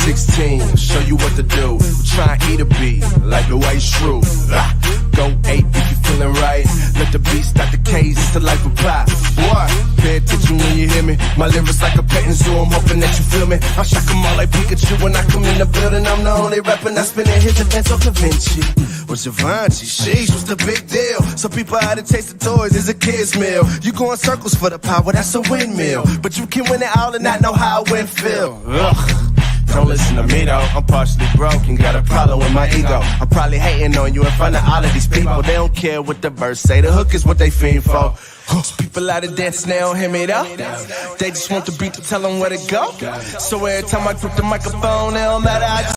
16, show you what to do. Try and eat a beat like the white shrew. Go 8 if you feeling right. Let the beat start the case, it's the life of pop. What? Pay attention when you hear me. My lyrics like a petting zoo, I'm hoping that you feel me. I shock 'em all like Pikachu when I come in the building. I'm the only rapper not spinning his events on Da Vinci. With Givenchy, sheesh, what's the big deal? So people had to taste the toys as a kid's meal. You go in circles for the power, that's a windmill. But you can win it all and not know how it went feel. Ugh. Don't listen to me though, I'm partially broke and got a problem with my ego. I'm probably hating on you in front of all of these people. They don't care what the verse say, the hook is what they fiend for. People out of dance, they don't hear me though. They just want the beat to tell them where to go. So every time I grip the microphone, it don't matter, I just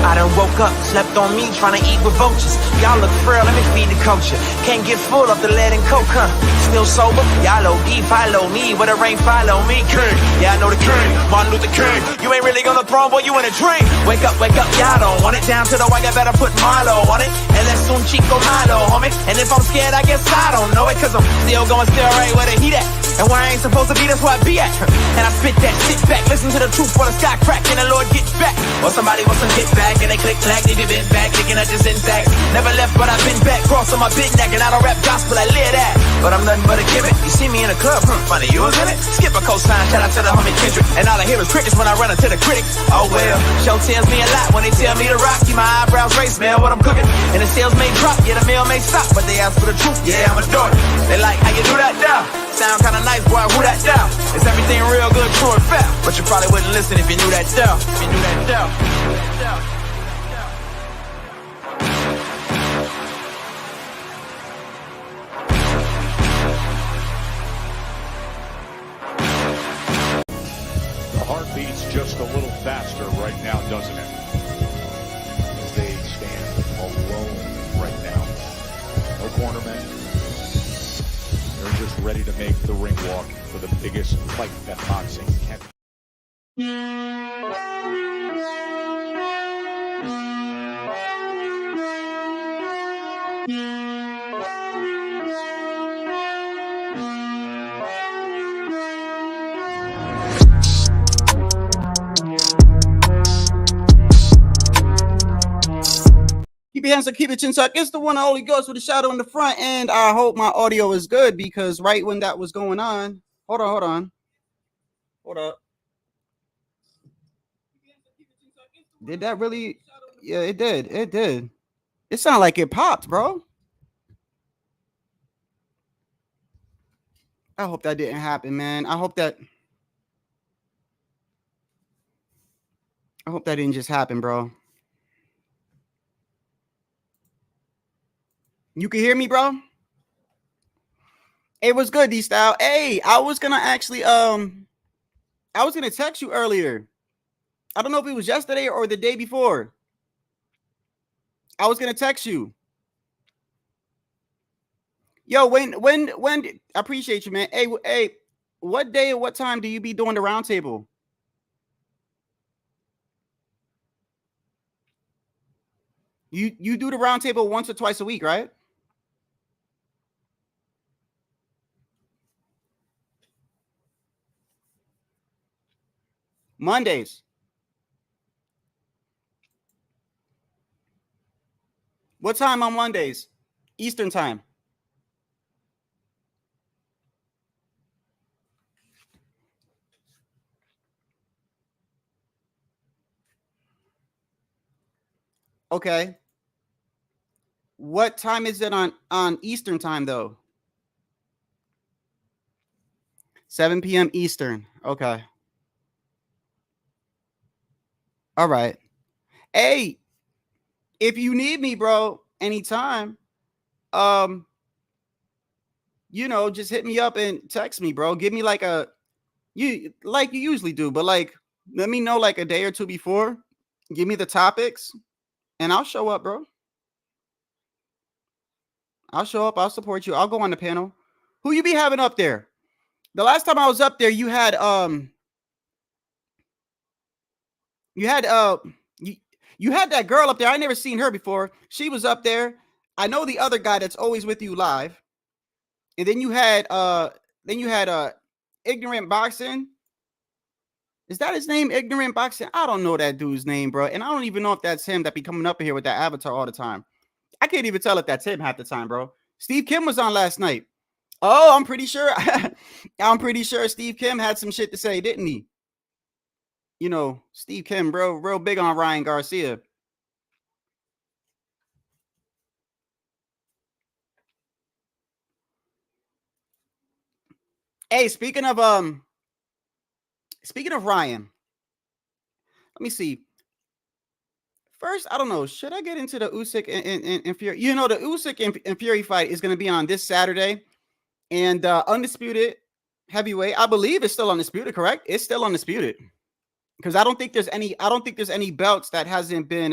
I done woke up, slept on me, trying to eat with vultures. Y'all look frail, let me feed the culture. Can't get full of the lead and coke, huh? Still sober? Y'all OD, follow me. Where the rain follow me, king. Yeah, I know the king, Martin Luther King. You ain't really on the throne, boy, you in a dream. Wake up, y'all don't want it. Down to the white, I better put Milo on it. And let's soon Chico Milo, homie. And if I'm scared, I guess I don't know it. Cause I'm still going still right where the heat at. And where I ain't supposed to be, that's where I be at. And I spit that, sit back, listen to the truth while the sky crack and the Lord gets back. Or somebody wants some hit back and they click clack, they be bent back, thinking I just syntax. Never left, but I've been back, cross on my big neck, and I don't rap gospel, I live that. But I'm nothing but a gimmick. You see me in the club, funny, you was in it. Skip a cosign, shout out to the homie Kendrick. And all I hear is crickets when I run into the critics. Oh well, show tells me a lot when they tell me to rock. Keep my eyebrows raised, smell what I'm cooking. And the sales may drop, yeah, the mail may stop, but they ask for the truth, yeah, I'm a dork. They like, how you do that now? Sound kinda nice, boy, who that down? Is everything real good, true and fair? But you probably wouldn't listen if you knew that down. If you knew that down. The heart beats just a little faster right now, doesn't it? As they stand alone right now. No cornermen. They're just ready to make the ring walk for the biggest fight that boxing can. Keep your hands up, keep your chin tucked. It's the one and only Ghost with a shadow in the front, and I hope my audio is good because right when that was going on, hold up. Did that really? Yeah, it did. It sounded like it popped, bro. I hope that didn't happen, man. I hope that didn't just happen, bro. You can hear me, bro? It was good, D-Style. Hey, I was gonna text you earlier. I don't know if it was yesterday or the day before. I was gonna text you. Yo, when I appreciate you, man. Hey, what day or what time do you be doing the roundtable? You do the roundtable once or twice a week, right? Mondays. What time on Mondays? Eastern time. Okay. What time is it on Eastern time though? 7 p.m. Eastern. Okay. All right. Hey, if you need me, bro, anytime, just hit me up and text me, bro. Give me like you usually do, but like Let me know like a day or two before. Give me the topics, and I'll show up, bro. I'll show up. I'll support you. I'll go on the panel. Who you be having up there? The last time I was up there, you had you had that girl up there. I never seen her before. She was up there. I know the other guy that's always with you live. And then you had Ignorant Boxing. Is that his name? Ignorant Boxing? I don't know that dude's name, bro. And I don't even know if that's him that be coming up here with that avatar all the time. I can't even tell if that's him half the time, bro. Steve Kim was on last night. Oh, I'm pretty sure. I'm pretty sure Steve Kim had some shit to say, didn't he? You know, Steve Kim, bro, real big on Ryan Garcia. Hey, speaking of Ryan, let me see. First, I don't know. Should I get into the Usyk and Fury? You know, the Usyk and Fury fight is going to be on this Saturday, and undisputed heavyweight. I believe it's still undisputed. Correct? It's still undisputed because I don't think there's any belts that hasn't been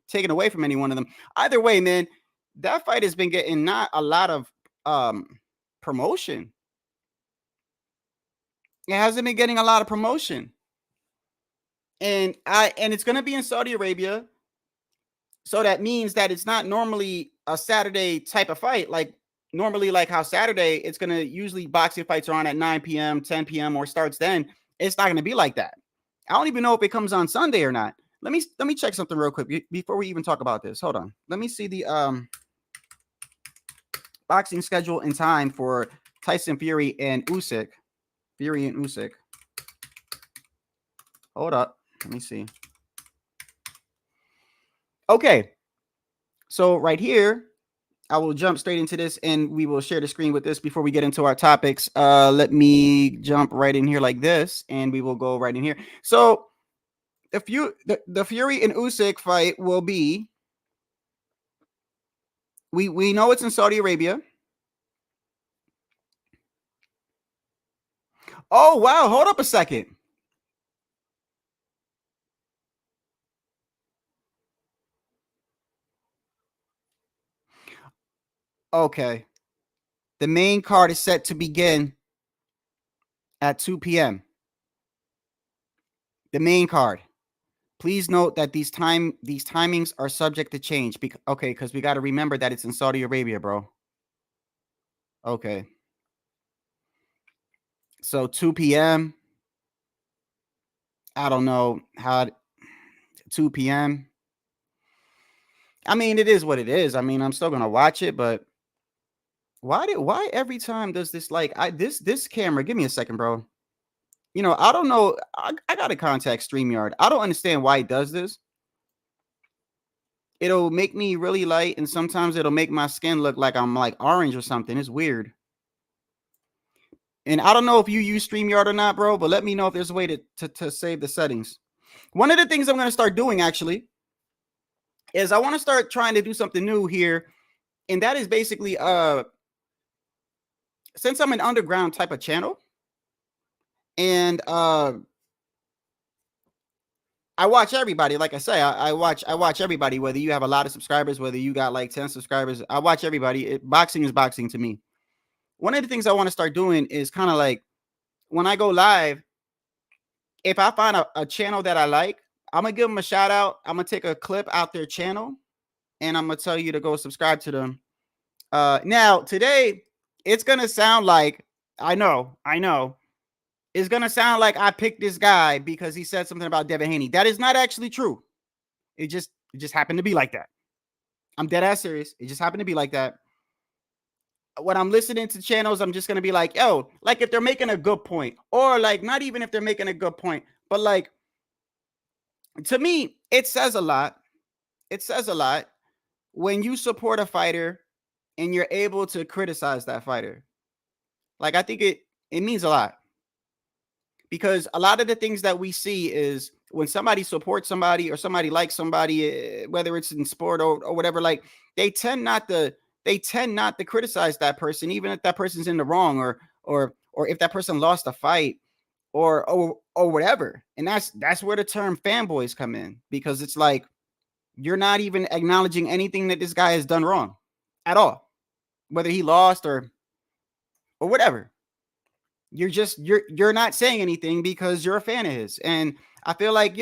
taken away from any one of them. Either way, man, that fight has been getting not a lot of promotion. It hasn't been getting a lot of promotion. And it's going to be in Saudi Arabia. So that means that it's not normally a Saturday type of fight. Like normally, like how Saturday, it's going to usually boxing fights are on at 9 p.m., 10 p.m. or starts then. It's not going to be like that. I don't even know if it comes on Sunday or not. Let me check something real quick before we even talk about this. Hold on. Let me see the boxing schedule and time for Tyson Fury and Usyk. Fury and Usyk. Hold up. Let me see. Okay. So right here, I will jump straight into this and we will share the screen with this before we get into our topics. Let me jump right in here like this and we will go right in here. So the Fury and Usyk fight will be, we know it's in Saudi Arabia. Oh, wow. Hold up a second. Okay. The main card is set to begin at 2 p.m. The main card. Please note that these timings are subject to change. Because we got to remember that it's in Saudi Arabia, bro. Okay. So 2 p.m. I don't know how 2 p.m. I mean, it is what it is. I mean, I'm still gonna watch it, but why every time does this this camera? Give me a second, bro. You know, I don't know. I gotta contact StreamYard. I don't understand why it does this. It'll make me really light, and sometimes it'll make my skin look like I'm like orange or something. It's weird. And I don't know if you use StreamYard or not, bro, but let me know if there's a way to save the settings. One of the things I'm going to start doing, actually, is I want to start trying to do something new here. And that is basically, since I'm an underground type of channel, and I watch everybody. Like I say, I watch everybody, whether you have a lot of subscribers, whether you got like 10 subscribers. I watch everybody. Boxing is boxing to me. One of the things I want to start doing is kind of like when I go live, if I find a channel that I like, I'm going to give them a shout out. I'm going to take a clip out their channel and I'm going to tell you to go subscribe to them. Now, today, it's going to sound like, I know, it's going to sound like I picked this guy because he said something about Devin Haney. That is not actually true. It just happened to be like that. I'm dead ass serious. It just happened to be like that. When I'm listening to channels, I'm just going to be like, yo, like if they're making a good point, or like not even if they're making a good point, but like to me, it says a lot. It says a lot when you support a fighter and you're able to criticize that fighter. Like, I think it means a lot because a lot of the things that we see is when somebody supports somebody or somebody likes somebody, whether it's in sport or whatever, like they tend not to criticize that person, even if that person's in the wrong or if that person lost a fight. or whatever. And that's where the term fanboys come in, because it's like you're not even acknowledging anything that this guy has done wrong at all, whether he lost or whatever. You're not saying anything because you're a fan of his. And I feel like,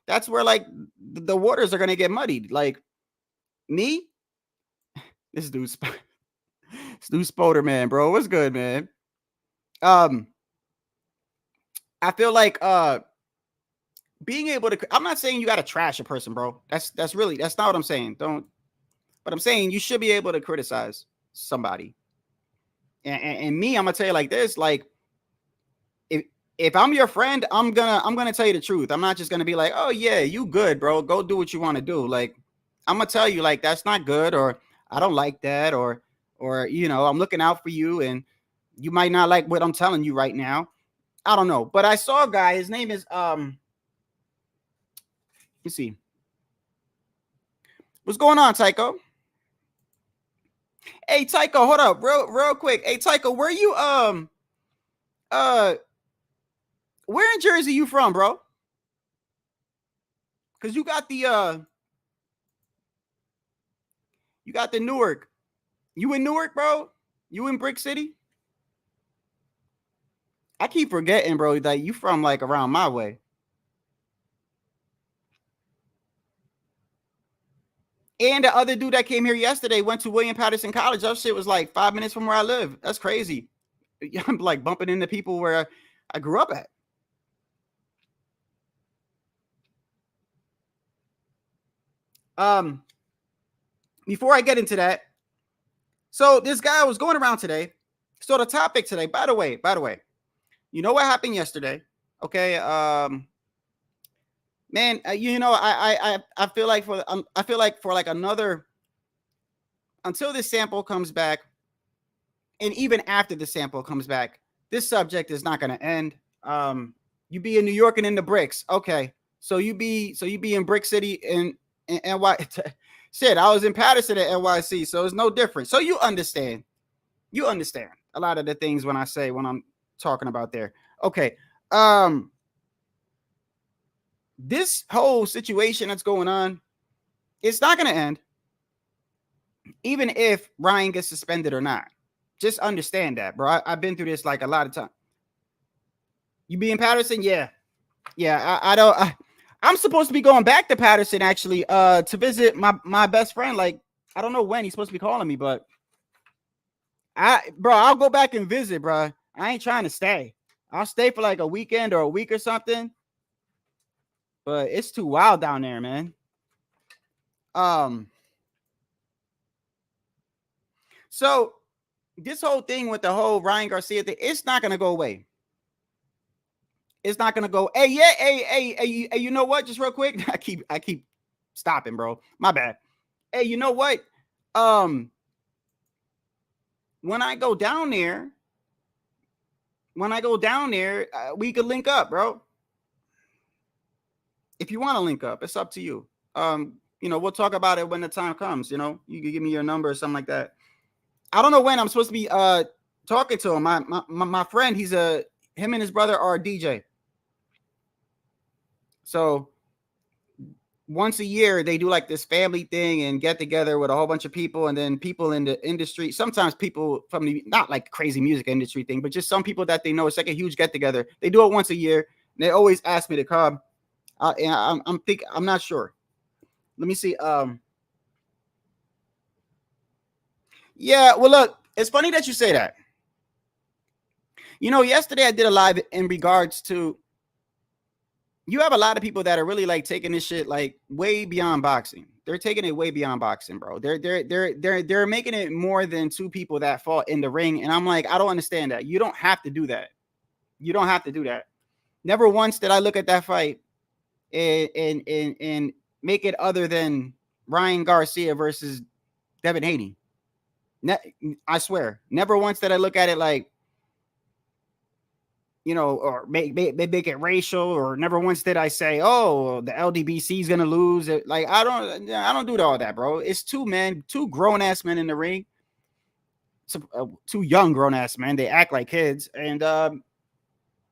that's where like the waters are going to get muddied. Like me, this dude Spoder, man, bro. What's good, man? I feel like being able to, I'm not saying you got to trash a person, bro. That's not what I'm saying. But I'm saying you should be able to criticize somebody. And me, I'm gonna tell you like this, like if I'm your friend, I'm gonna tell you the truth. I'm not just gonna be like, oh yeah, you good, bro. Go do what you want to do. Like, I'm gonna tell you like that's not good, or I don't like that, or I'm looking out for you, and you might not like what I'm telling you right now. I don't know. But I saw a guy, his name is let me see. What's going on, Tycho? Hey, Tycho, hold up, real quick. Hey, Tycho, where you where in Jersey you from, bro? Because you got the Newark. You in Newark, bro? You in Brick City? I keep forgetting, bro, that you from like around my way. And the other dude that came here yesterday went to William Patterson College. That shit was like 5 minutes from where I live. That's crazy. I'm like bumping into people where I grew up at. Before I get into that, so this guy was going around today. So the topic today, by the way, you know what happened yesterday? Okay, man, I feel like for like another, until this sample comes back, and even after the sample comes back, this subject is not going to end. You be in New York and in the bricks, okay? So you be in Brick City and NY. Shit, I was in Patterson at NYC, so it's no different. So you understand a lot of the things when I'm talking about there. Okay, this whole situation that's going on, it's not going to end, even if Ryan gets suspended or not. Just understand that, bro. I've been through this like a lot of time. You be in Patterson? Yeah. I'm supposed to be going back to Patterson actually to visit my best friend. Like, I don't know when he's supposed to be calling me, but I'll go back and visit, bro. I ain't trying to stay. I'll stay for like a weekend or a week or something. But it's too wild down there, man. So this whole thing with the whole Ryan Garcia thing, it's not gonna go away. It's not gonna go. Hey, yeah, hey, you know what? Just real quick, I keep stopping, bro. My bad. Hey, you know what? When I go down there, we could link up, bro. If you want to link up, it's up to you. We'll talk about it when the time comes. You can give me your number or something like that. I don't know when I'm supposed to be talking to him. My friend, him and his brother are a DJ. So once a year they do like this family thing and get together with a whole bunch of people, and then people in the industry, sometimes people from the, not like crazy music industry thing, but just some people that they know. It's like a huge get together. They do it once a year, and they always ask me to come. And I'm not sure. Let me see. Yeah, well, look, it's funny that you say that. Yesterday I did a live in regards to, you have a lot of people that are really like taking this shit like way beyond boxing. They're taking it way beyond boxing, bro. They're making it more than two people that fought in the ring. And I'm like, I don't understand that. You don't have to do that. Never once did I look at that fight and make it other than Ryan Garcia versus Devin Haney. I swear, never once did I look at it like, or make it racial, or never once did I say, oh, the LDBC is gonna lose. Like, I don't do all that, bro. It's two grown ass men in the ring, two young grown ass men. They act like kids, and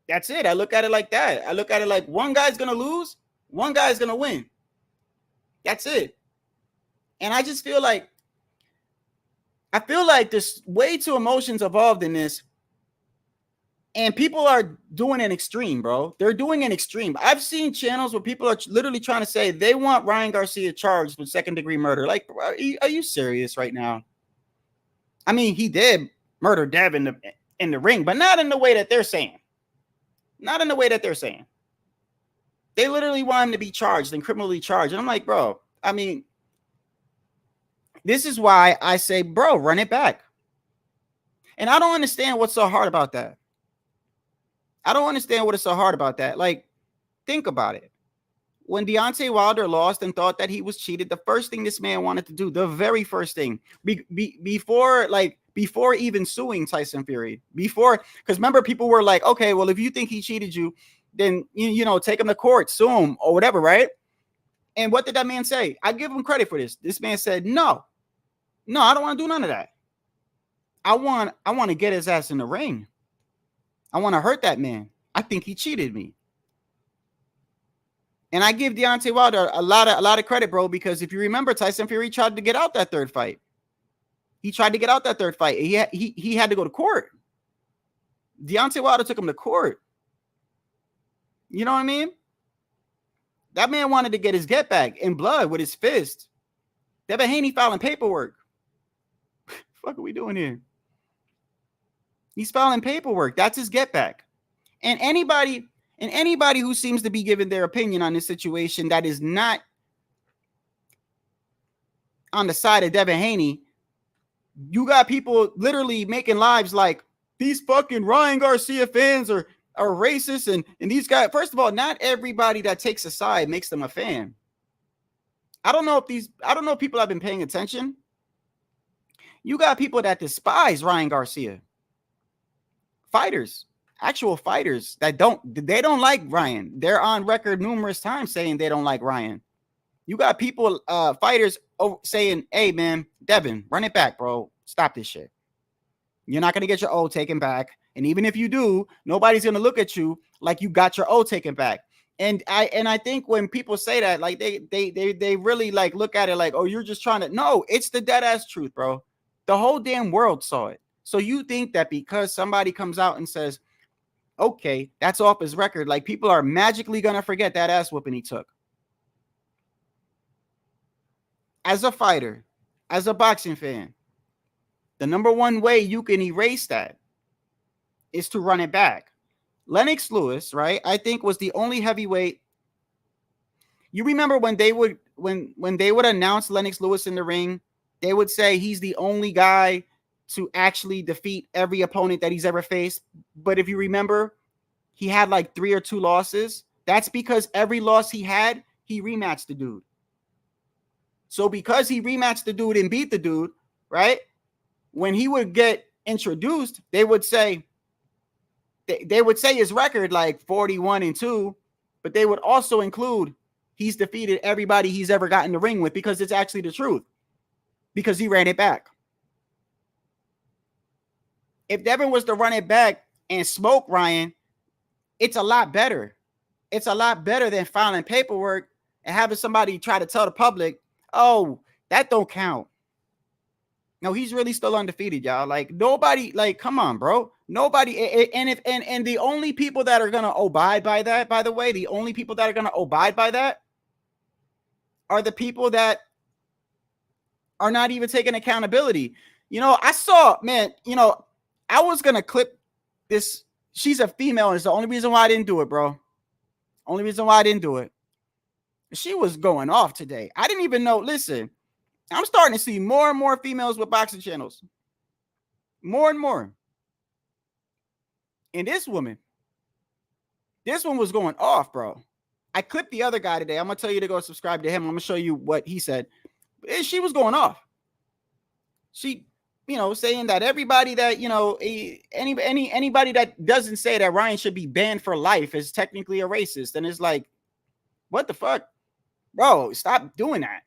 That's it. I look at it like that. I look at it like one guy's gonna lose, one guy's gonna win. That's it. And I just feel like there's way too emotions involved in this. And people are doing an extreme, bro. They're doing an extreme. I've seen channels where people are literally trying to say they want Ryan Garcia charged with second-degree murder. Like, are you serious right now? I mean, he did murder Dev in the ring, but not in the way that they're saying. Not in the way that they're saying. They literally want him to be charged and criminally charged. And I'm like, bro, I mean, this is why I say, bro, run it back. And I don't understand what's so hard about that. I don't understand what is so hard about that. Like, think about it. When Deontay Wilder lost and thought that he was cheated, the first thing this man wanted to do, the very first thing, before even suing Tyson Fury, because remember, people were like, okay, well, if you think he cheated you, then, you know, take him to court, sue him or whatever, right? And what did that man say? I give him credit for this. This man said, no, I don't want to do none of that. I want to get his ass in the ring. I want to hurt that man. I think he cheated me. And I give Deontay Wilder a lot of credit, bro, because if you remember, Tyson Fury tried to get out that third fight. He tried to get out that third fight. He had to go to court. Deontay Wilder took him to court. You know what I mean? That man wanted to get his get back in blood with his fist. Devin Haney filing paperwork. What are we doing here? He's filing paperwork. That's his get back. And anybody who seems to be giving their opinion on this situation that is not on the side of Devin Haney, you got people literally making lives like these fucking Ryan Garcia fans are racist and these guys. First of all, not everybody that takes a side makes them a fan. I don't know if people have been paying attention. You got people that despise Ryan Garcia. Fighters, actual fighters that don't like Ryan. They're on record numerous times saying they don't like Ryan. You got people, fighters saying, hey man, Devin, run it back, bro. Stop this shit. You're not going to get your O taken back. And even if you do, nobody's going to look at you like you got your O taken back. And I think when people say that, like they really like look at it like, oh, you're just trying to, no, it's the dead ass truth, bro. The whole damn world saw it. So you think that because somebody comes out and says, okay, that's off his record, like people are magically going to forget that ass whooping he took. As a fighter, as a boxing fan, the number one way you can erase that is to run it back. Lennox Lewis, right, I think was the only heavyweight. You remember when they would announce Lennox Lewis in the ring, they would say he's the only guy to actually defeat every opponent that he's ever faced. But if you remember, he had like 3 or 2 losses. That's because every loss he had, he rematched the dude. So because he rematched the dude and beat the dude, right? When he would get introduced, they would say his record like 41-2, but they would also include he's defeated everybody he's ever gotten in the ring with, because it's actually the truth, because he ran it back. If Devin was to run it back and smoke Ryan, it's a lot better. It's a lot better than filing paperwork and having somebody try to tell the public, oh, that don't count. No, he's really still undefeated, y'all. Like nobody, like, come on, bro. Nobody. And the only people that are going to abide by that, by the way, the only people that are going to abide by that are the people that are not even taking accountability. You know, I saw, man, you know, I was going to clip this. She's a female. And it's the only reason why I didn't do it, bro. Only reason why I didn't do it. She was going off today. I didn't even know. Listen, I'm starting to see more and more females with boxing channels. More and more. And this one was going off, bro. I clipped the other guy today. I'm going to tell you to go subscribe to him. I'm going to show you what he said. She was going off. She, you know, saying that everybody that, you know, anybody that doesn't say that Ryan should be banned for life is technically a racist. And it's like, what the fuck? Bro, stop doing that.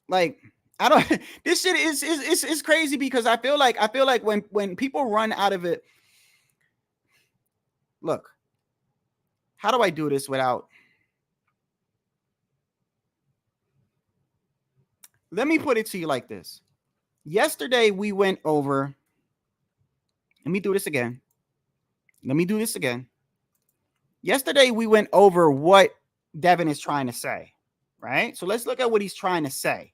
Like, I don't, this shit is crazy, because I feel like when people run out of it, look, how do I do this without? Let me put it to you like this. Yesterday we went over. Let me do this again. Yesterday we went over what Devin is trying to say, right? So let's look at what he's trying to say.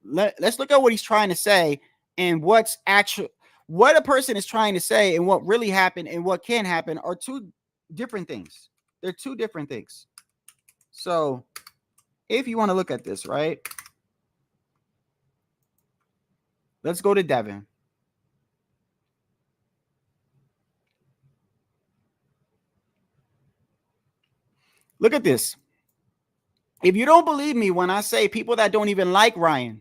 Let's look at what he's trying to say and what a person is trying to say and what really happened and what can happen are two different things. They're two different things. So if you want to look at this, right? Let's go to Devin. Look at this. If you don't believe me when I say people that don't even like Ryan,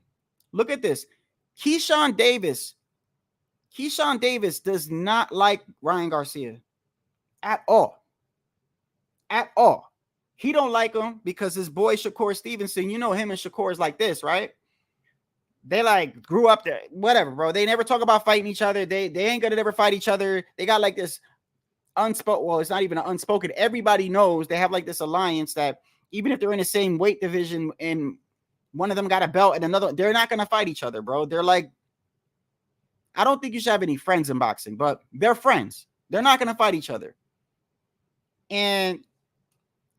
look at this. Keyshawn Davis does not like Ryan Garcia at all. At all. He don't like him because his boy Shakur Stevenson, you know him and Shakur is like this, right? They like grew up there, whatever, bro. They never talk about fighting each other. They ain't gonna never fight each other. They got like this unspoken, well, it's not even an unspoken. Everybody knows they have like this alliance that even if they're in the same weight division and one of them got a belt and another, they're not gonna fight each other, bro. They're like, I don't think you should have any friends in boxing, but they're friends. They're not gonna fight each other. And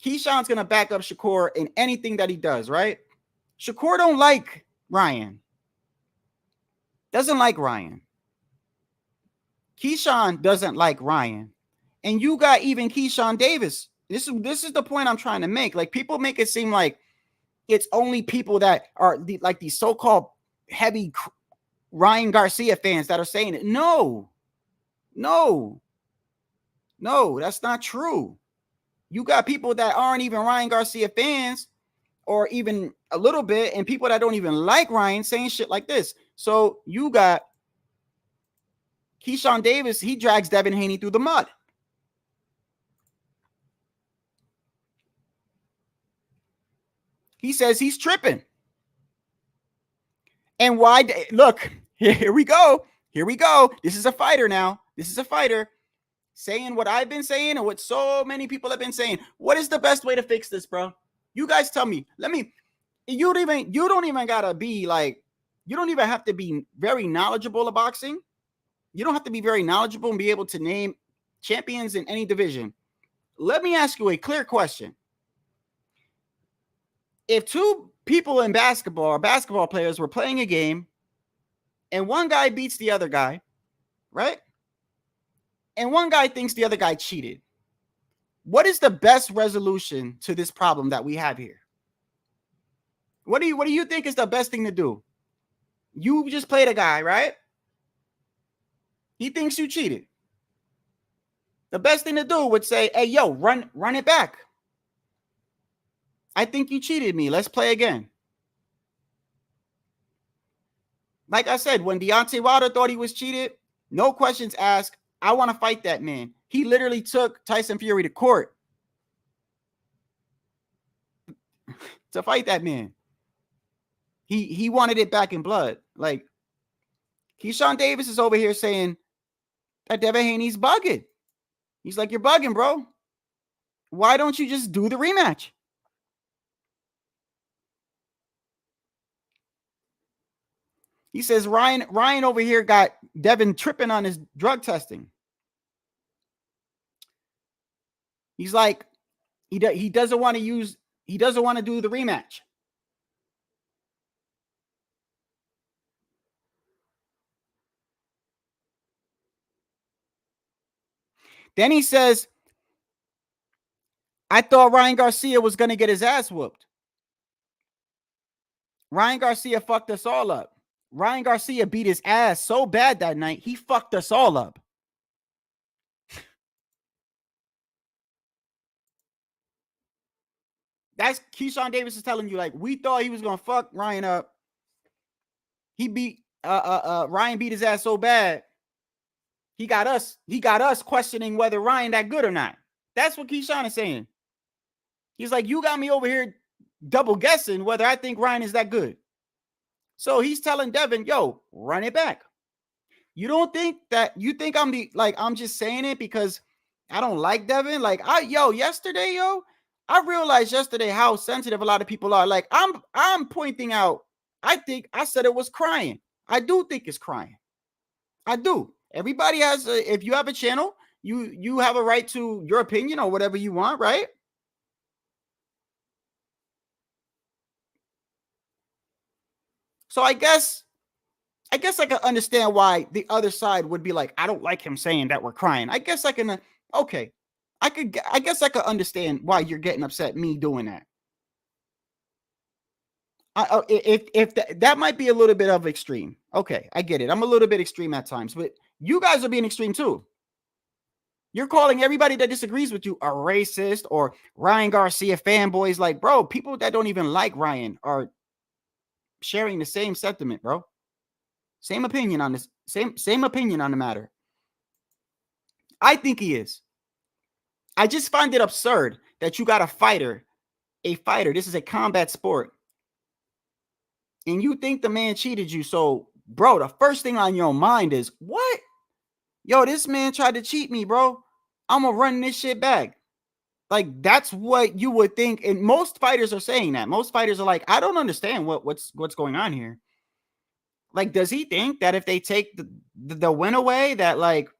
Keyshawn's gonna back up Shakur in anything that he does, right? Shakur don't like Ryan. Doesn't like Ryan. Keyshawn doesn't like Ryan. And you got even Keyshawn Davis. This is the point I'm trying to make. Like, people make it seem like it's only people that are like these so-called heavy Ryan Garcia fans that are saying it. No, that's not true. You got people that aren't even Ryan Garcia fans or even a little bit, and people that don't even like Ryan saying shit like this. So you got Keyshawn Davis, he drags Devin Haney through the mud. He says he's tripping. And why? Look, here we go. This is a fighter now. This is a fighter saying what I've been saying and what so many people have been saying. What is the best way to fix this, bro? You guys tell me. You don't even gotta be like, you don't even have to be very knowledgeable of boxing. You don't have to be very knowledgeable and be able to name champions in any division. Let me ask you a clear question. If two people in basketball or basketball players were playing a game and one guy beats the other guy, right? And one guy thinks the other guy cheated. What is the best resolution to this problem that we have here? What do you think is the best thing to do? You just played a guy, right? He thinks you cheated. The best thing to do would say, hey, yo, run it back. I think you cheated me. Let's play again. Like I said, when Deontay Wilder thought he was cheated, no questions asked. I want to fight that man. He literally took Tyson Fury to court to fight that man. He wanted it back in blood. Like, Keyshawn Davis is over here saying that Devin Haney's bugging. He's like, you're bugging, bro. Why don't you just do the rematch? He says Ryan over here got Devin tripping on his drug testing. He's like, he doesn't want to do the rematch. Then he says, I thought Ryan Garcia was going to get his ass whooped. Ryan Garcia fucked us all up. Ryan Garcia beat his ass so bad that night, he fucked us all up. That's Keyshawn Davis is telling you, like, we thought he was going to fuck Ryan up. He beat Ryan beat his ass so bad. He got us questioning whether Ryan that good or not. That's what Keyshawn is saying. He's like, you got me over here double guessing whether I think Ryan is that good. So he's telling Devin, yo, run it back. You don't think that, you think I'm just saying it because I don't like Devin. Like, yesterday, I realized yesterday how sensitive a lot of people are. Like, I'm pointing out, I think I said it was crying. I do think it's crying. I do. Everybody has if you have a channel, you have a right to your opinion or whatever you want, right? So I guess I can understand why the other side would be like, I don't like him saying that we're crying. I guess I can okay. I guess I could understand why you're getting upset me doing that. If that might be a little bit of extreme. Okay, I get it. I'm a little bit extreme at times, but you guys are being extreme too. You're calling everybody that disagrees with you a racist or Ryan Garcia fanboys. Like, bro, people that don't even like Ryan are sharing the same sentiment, bro. Same opinion on this. Same opinion on the matter. I think he is. I just find it absurd that you got a fighter. This is a combat sport. And you think the man cheated you. So, bro, the first thing on your mind is, what? Yo, this man tried to cheat me, bro. I'm going to run this shit back. Like, that's what you would think. And most fighters are saying that. Most fighters are like, I don't understand what's going on here. Like, does he think that if they take the win away, that, like,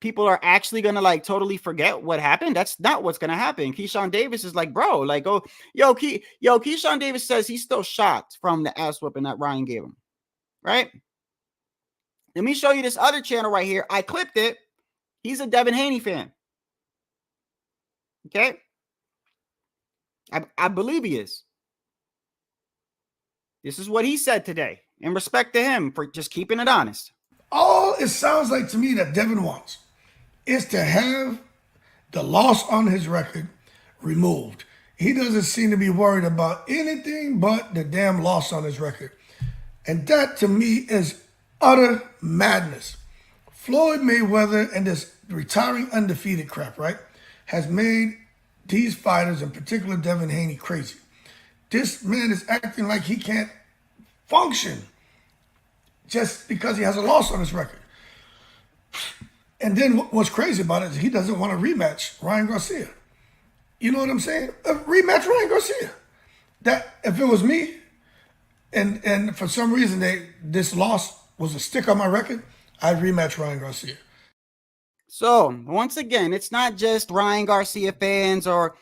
people are actually going to, like, totally forget what happened? That's not what's going to happen. Keyshawn Davis is like, bro, like, oh, Keyshawn Davis says he's still shocked from the ass whooping that Ryan gave him, right? Let me show you this other channel right here. I clipped it. He's a Devin Haney fan. Okay? I believe he is. This is what he said today. In respect to him for just keeping it honest. All it sounds like to me that Devin wants is to have the loss on his record removed. He doesn't seem to be worried about anything but the damn loss on his record. And that to me is utter madness. Floyd Mayweather and this retiring undefeated crap, right, has made these fighters, in particular Devin Haney, crazy. This man is acting like he can't function just because he has a loss on his record. And then what's crazy about it is he doesn't want to rematch Ryan Garcia. You know what I'm saying? Rematch Ryan Garcia. That if it was me, and for some reason this loss was a stick on my record, I'd rematch Ryan Garcia. So once again, it's not just Ryan Garcia fans, or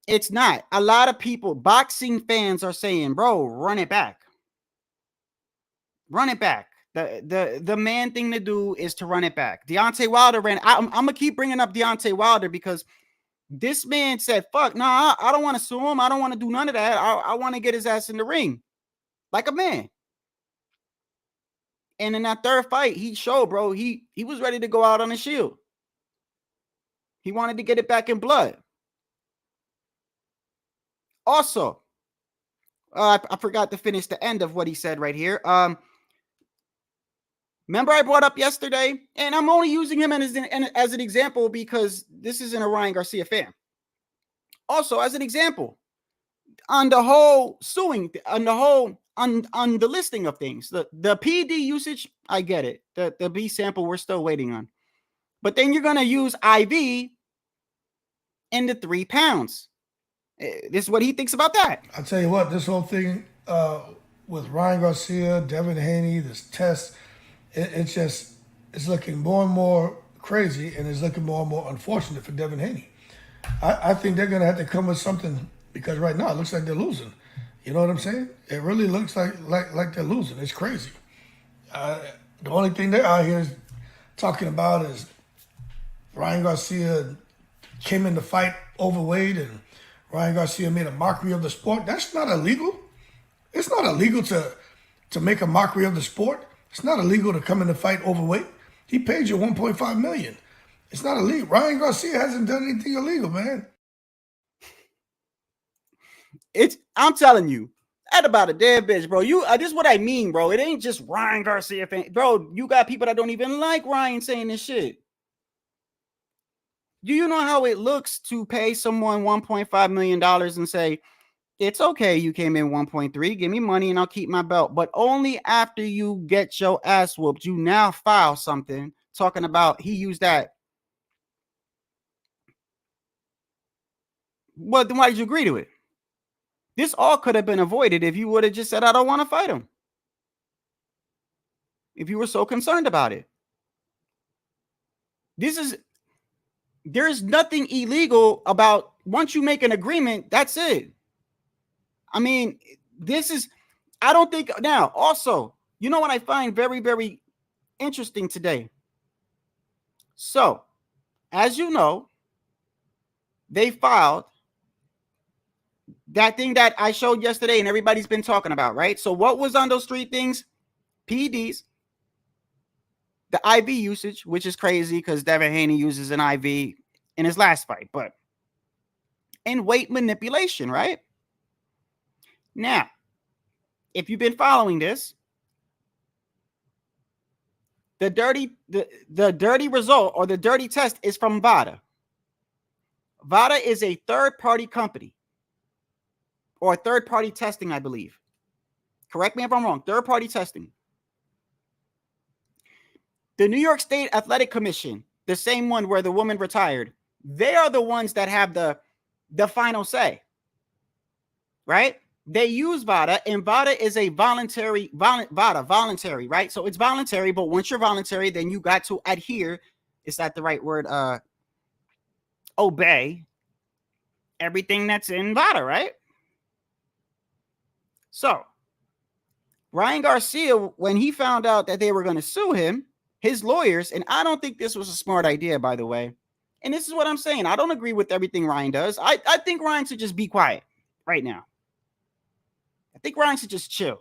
it's not. A lot of people, boxing fans, are saying, bro, run it back. Run it back. The man thing to do is to run it back. Deontay Wilder ran. I'm gonna keep bringing up Deontay Wilder because this man said, fuck, nah, I don't want to sue him. I don't want to do none of that. I want to get his ass in the ring like a man. And in that third fight, he showed, bro, he was ready to go out on a shield. He wanted to get it back in blood. Also, I forgot to finish the end of what he said right here. Remember I brought up yesterday, and I'm only using him as an example because this isn't a Ryan Garcia fan. Also, as an example, on the whole suing, on the listing of things, the PD usage, I get it. The B sample we're still waiting on. But then you're going to use IV in the 3 pounds. This is what he thinks about that. I'll tell you what, this whole thing with Ryan Garcia, Devin Haney, this test, it's looking more and more crazy, and it's looking more and more unfortunate for Devin Haney. I think they're going to have to come with something, because right now it looks like they're losing. You know what I'm saying? It really looks like they're losing. It's crazy. The only thing they're out here talking about is Ryan Garcia came in the fight overweight, and Ryan Garcia made a mockery of the sport. That's not illegal. It's not illegal to make a mockery of the sport. It's not illegal to come in the fight overweight. He paid you $1.5 million. It's not illegal. Ryan Garcia hasn't done anything illegal, man. I'm telling you, that about a dead bitch, bro. This is what I mean, bro. It ain't just Ryan Garcia fan. Bro, you got people that don't even like Ryan saying this shit. Do you know how it looks to pay someone $1.5 million and say, it's okay, you came in 1.3, give me money and I'll keep my belt. But only after you get your ass whooped, you now file something talking about he used that Well, then why did you agree to it? This all could have been avoided if you would have just said, I don't want to fight him. If you were so concerned about it. There's nothing illegal about once you make an agreement, that's it. I mean, I don't think now, also, you know what I find very, very interesting today? So, as you know, they filed that thing that I showed yesterday and everybody's been talking about, right? So what was on those 3 things? PEDs, the IV usage, which is crazy because Devin Haney uses an IV in his last fight, and weight manipulation, right? Now, if you've been following this, the dirty result or the dirty test is from VADA. VADA is a third-party company or third-party testing, I believe. Correct me if I'm wrong. Third-party testing. The New York State Athletic Commission, the same one where the woman retired, they are the ones that have the final say, right? They use VADA, and VADA is a voluntary, right? So it's voluntary, but once you're voluntary, then you got to adhere. Is that the right word? Obey everything that's in VADA, right? So Ryan Garcia, when he found out that they were going to sue him, his lawyers, and I don't think this was a smart idea, by the way. And this is what I'm saying. I don't agree with everything Ryan does. I think Ryan should just be quiet right now. I think Ryan should just chill.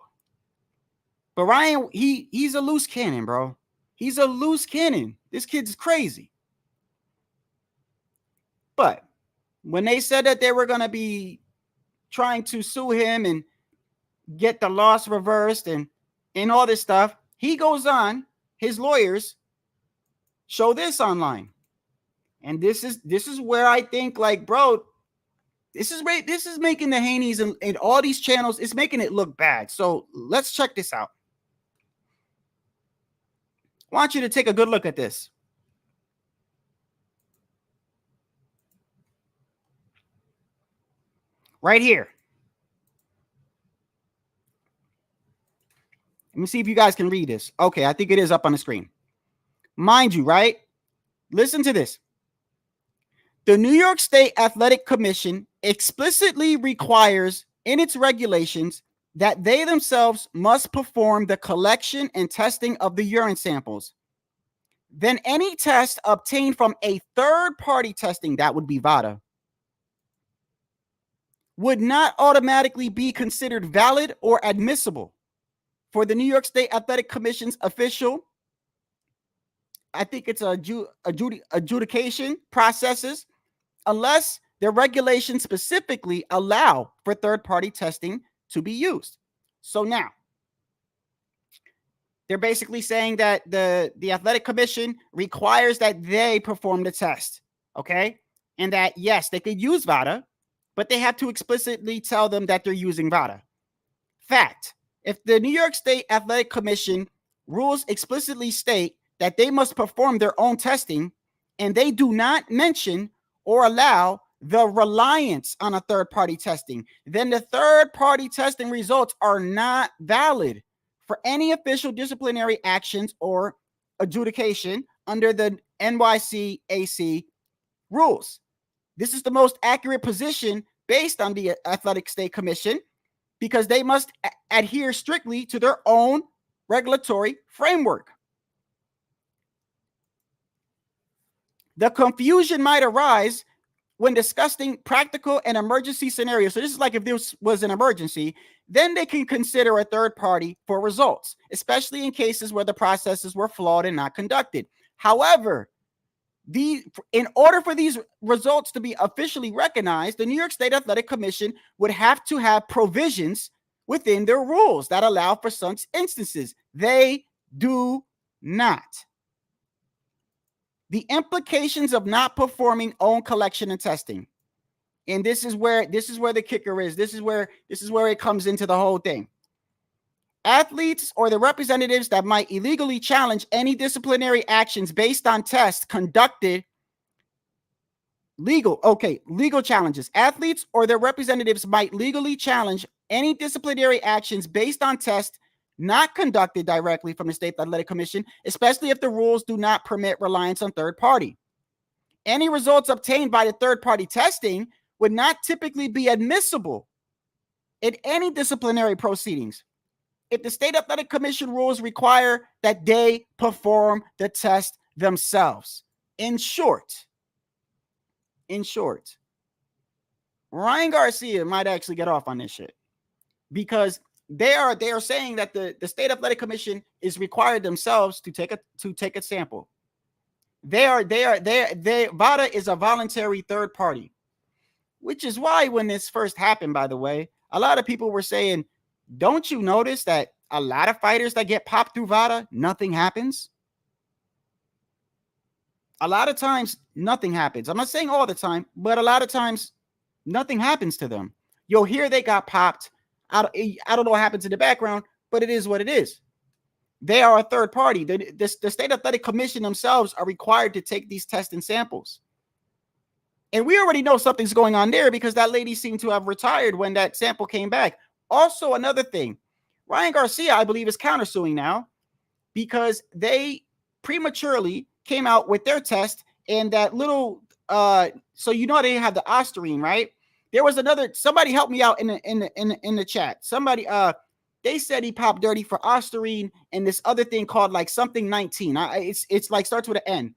But Ryan, he's a loose cannon, bro. He's a loose cannon. This kid's crazy. But when they said that they were going to be trying to sue him and get the loss reversed and all this stuff, he goes on, his lawyers show this online. And this is where I think, like, bro, this is making the Haneys and all these channels, it's making it look bad. So let's check this out. I want you to take a good look at this. Right here. Let me see if you guys can read this. Okay, I think it is up on the screen. Mind you, right? Listen to this. The New York State Athletic Commission explicitly requires in its regulations that they themselves must perform the collection and testing of the urine samples. Then any test obtained from a third-party testing, that would be VADA, would not automatically be considered valid or admissible for the New York State Athletic Commission's official, I think it's adjudication processes, unless their regulations specifically allow for third-party testing to be used. So now, they're basically saying that the Athletic Commission requires that they perform the test, okay? And that, yes, they could use VADA, but they have to explicitly tell them that they're using VADA. Fact, if the New York State Athletic Commission rules explicitly state that they must perform their own testing, and they do not mention or allow the reliance on a third-party testing, then the third-party testing results are not valid for any official disciplinary actions or adjudication under the NYCAC rules. This is the most accurate position based on the Athletic State Commission because they must adhere strictly to their own regulatory framework. The confusion might arise when discussing practical and emergency scenarios. So this is like if this was an emergency, then they can consider a third party for results, especially in cases where the processes were flawed and not conducted. However, in order for these results to be officially recognized, the New York State Athletic Commission would have to have provisions within their rules that allow for such instances. They do not. The implications of not performing own collection and testing. And this is where the kicker is. This is where it comes into the whole thing. Athletes or the representatives that might illegally challenge any disciplinary actions based on tests conducted Legal challenges. Athletes or their representatives might legally challenge any disciplinary actions based on tests not conducted directly from the State Athletic Commission, especially if the rules do not permit reliance on third party. Any results obtained by the third party testing would not typically be admissible in any disciplinary proceedings if the State Athletic Commission rules require that they perform the test themselves. In short, Ryan Garcia might actually get off on this shit because they are saying that the State Athletic Commission is required themselves to take a sample. VADA is a voluntary third party, which is why when this first happened, by the way, a lot of people were saying, don't you notice that a lot of fighters that get popped through VADA, nothing happens? A lot of times, nothing happens. I'm not saying all the time, but a lot of times, nothing happens to them. You'll hear they got popped. I don't know what happens in the background, but it is what it is. They are a third party. The State Athletic Commission themselves are required to take these tests and samples. And we already know something's going on there because that lady seemed to have retired when that sample came back. Also, another thing, Ryan Garcia, I believe, is countersuing now because they prematurely came out with their test and that little, so you know they have the Ostarine, right? There was somebody helped me out in the chat. Somebody, they said he popped dirty for Ostarine and this other thing called like something 19. It's like starts with an N.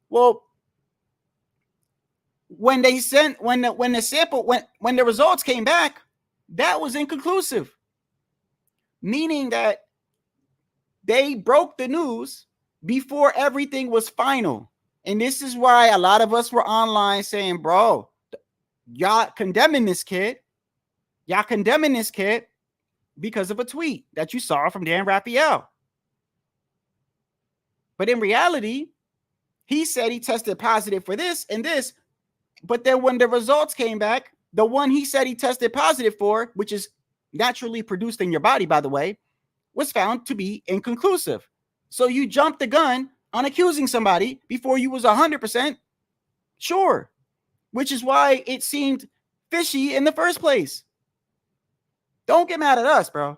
Well, when the results came back, that was inconclusive, meaning that they broke the news before everything was final. And this is why a lot of us were online saying, bro, y'all condemning this kid. Y'all condemning this kid because of a tweet that you saw from Dan Raphael. But in reality, he said he tested positive for this and this. But then when the results came back, the one he said he tested positive for, which is naturally produced in your body, by the way, was found to be inconclusive. So you jumped the gun on accusing somebody before you was 100% sure, which is why it seemed fishy in the first place. Don't get mad at us, bro.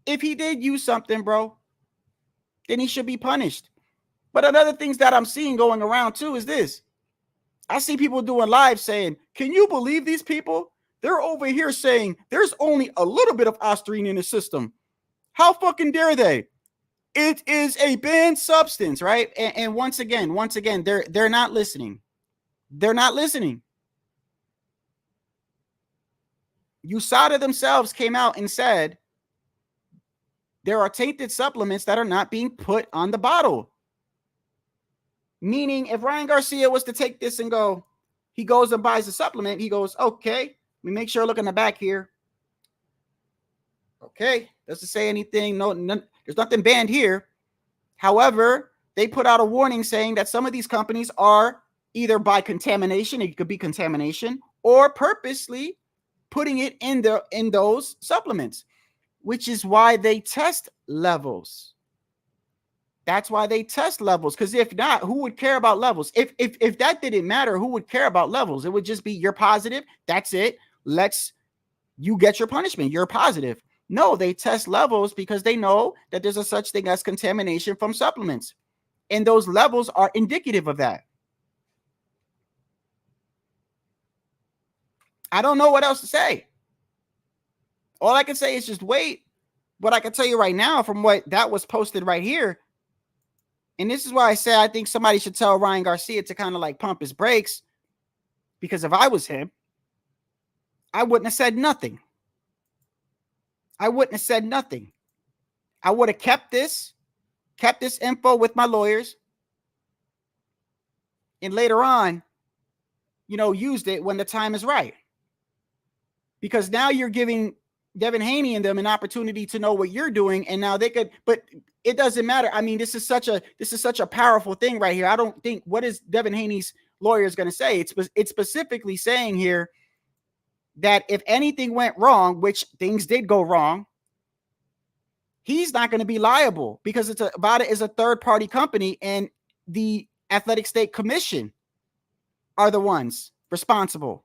If he did use something, bro, then he should be punished. But another things that I'm seeing going around too is this. I see people doing live saying, can you believe these people? They're over here saying there's only a little bit of Ostarine in the system. How fucking dare they? It is a banned substance, right? And once again, they're not listening. They're not listening. USADA themselves came out and said there are tainted supplements that are not being put on the bottle. Meaning, if Ryan Garcia was to take this and go, he goes and buys a supplement, he goes, okay, let me make sure I look in the back here. Okay, doesn't say anything. No, there's nothing banned here. However, they put out a warning saying that some of these companies are either by contamination, it could be contamination, or purposely putting it in those supplements, which is why they test levels. That's why they test levels. Because if not, who would care about levels? If that didn't matter, who would care about levels? It would just be you're positive. That's it. You get your punishment. You're positive. No, they test levels because they know that there's a such thing as contamination from supplements. And those levels are indicative of that. I don't know what else to say. All I can say is just wait. But I can tell you right now from what that was posted right here, and this is why I say I think somebody should tell Ryan Garcia to kind of like pump his brakes, because if I was him, I wouldn't have said nothing. I wouldn't have said nothing. I would have kept this info with my lawyers, and later on, used it when the time is right. Because now you're giving Devin Haney and them an opportunity to know what you're doing, and now they could, but it doesn't matter. I mean, this is such a powerful thing right here. I don't think, what is Devin Haney's lawyer is going to say? It's specifically saying here that if anything went wrong, which things did go wrong, he's not going to be liable because VADA is a third party company, and the Athletic State Commission are the ones responsible.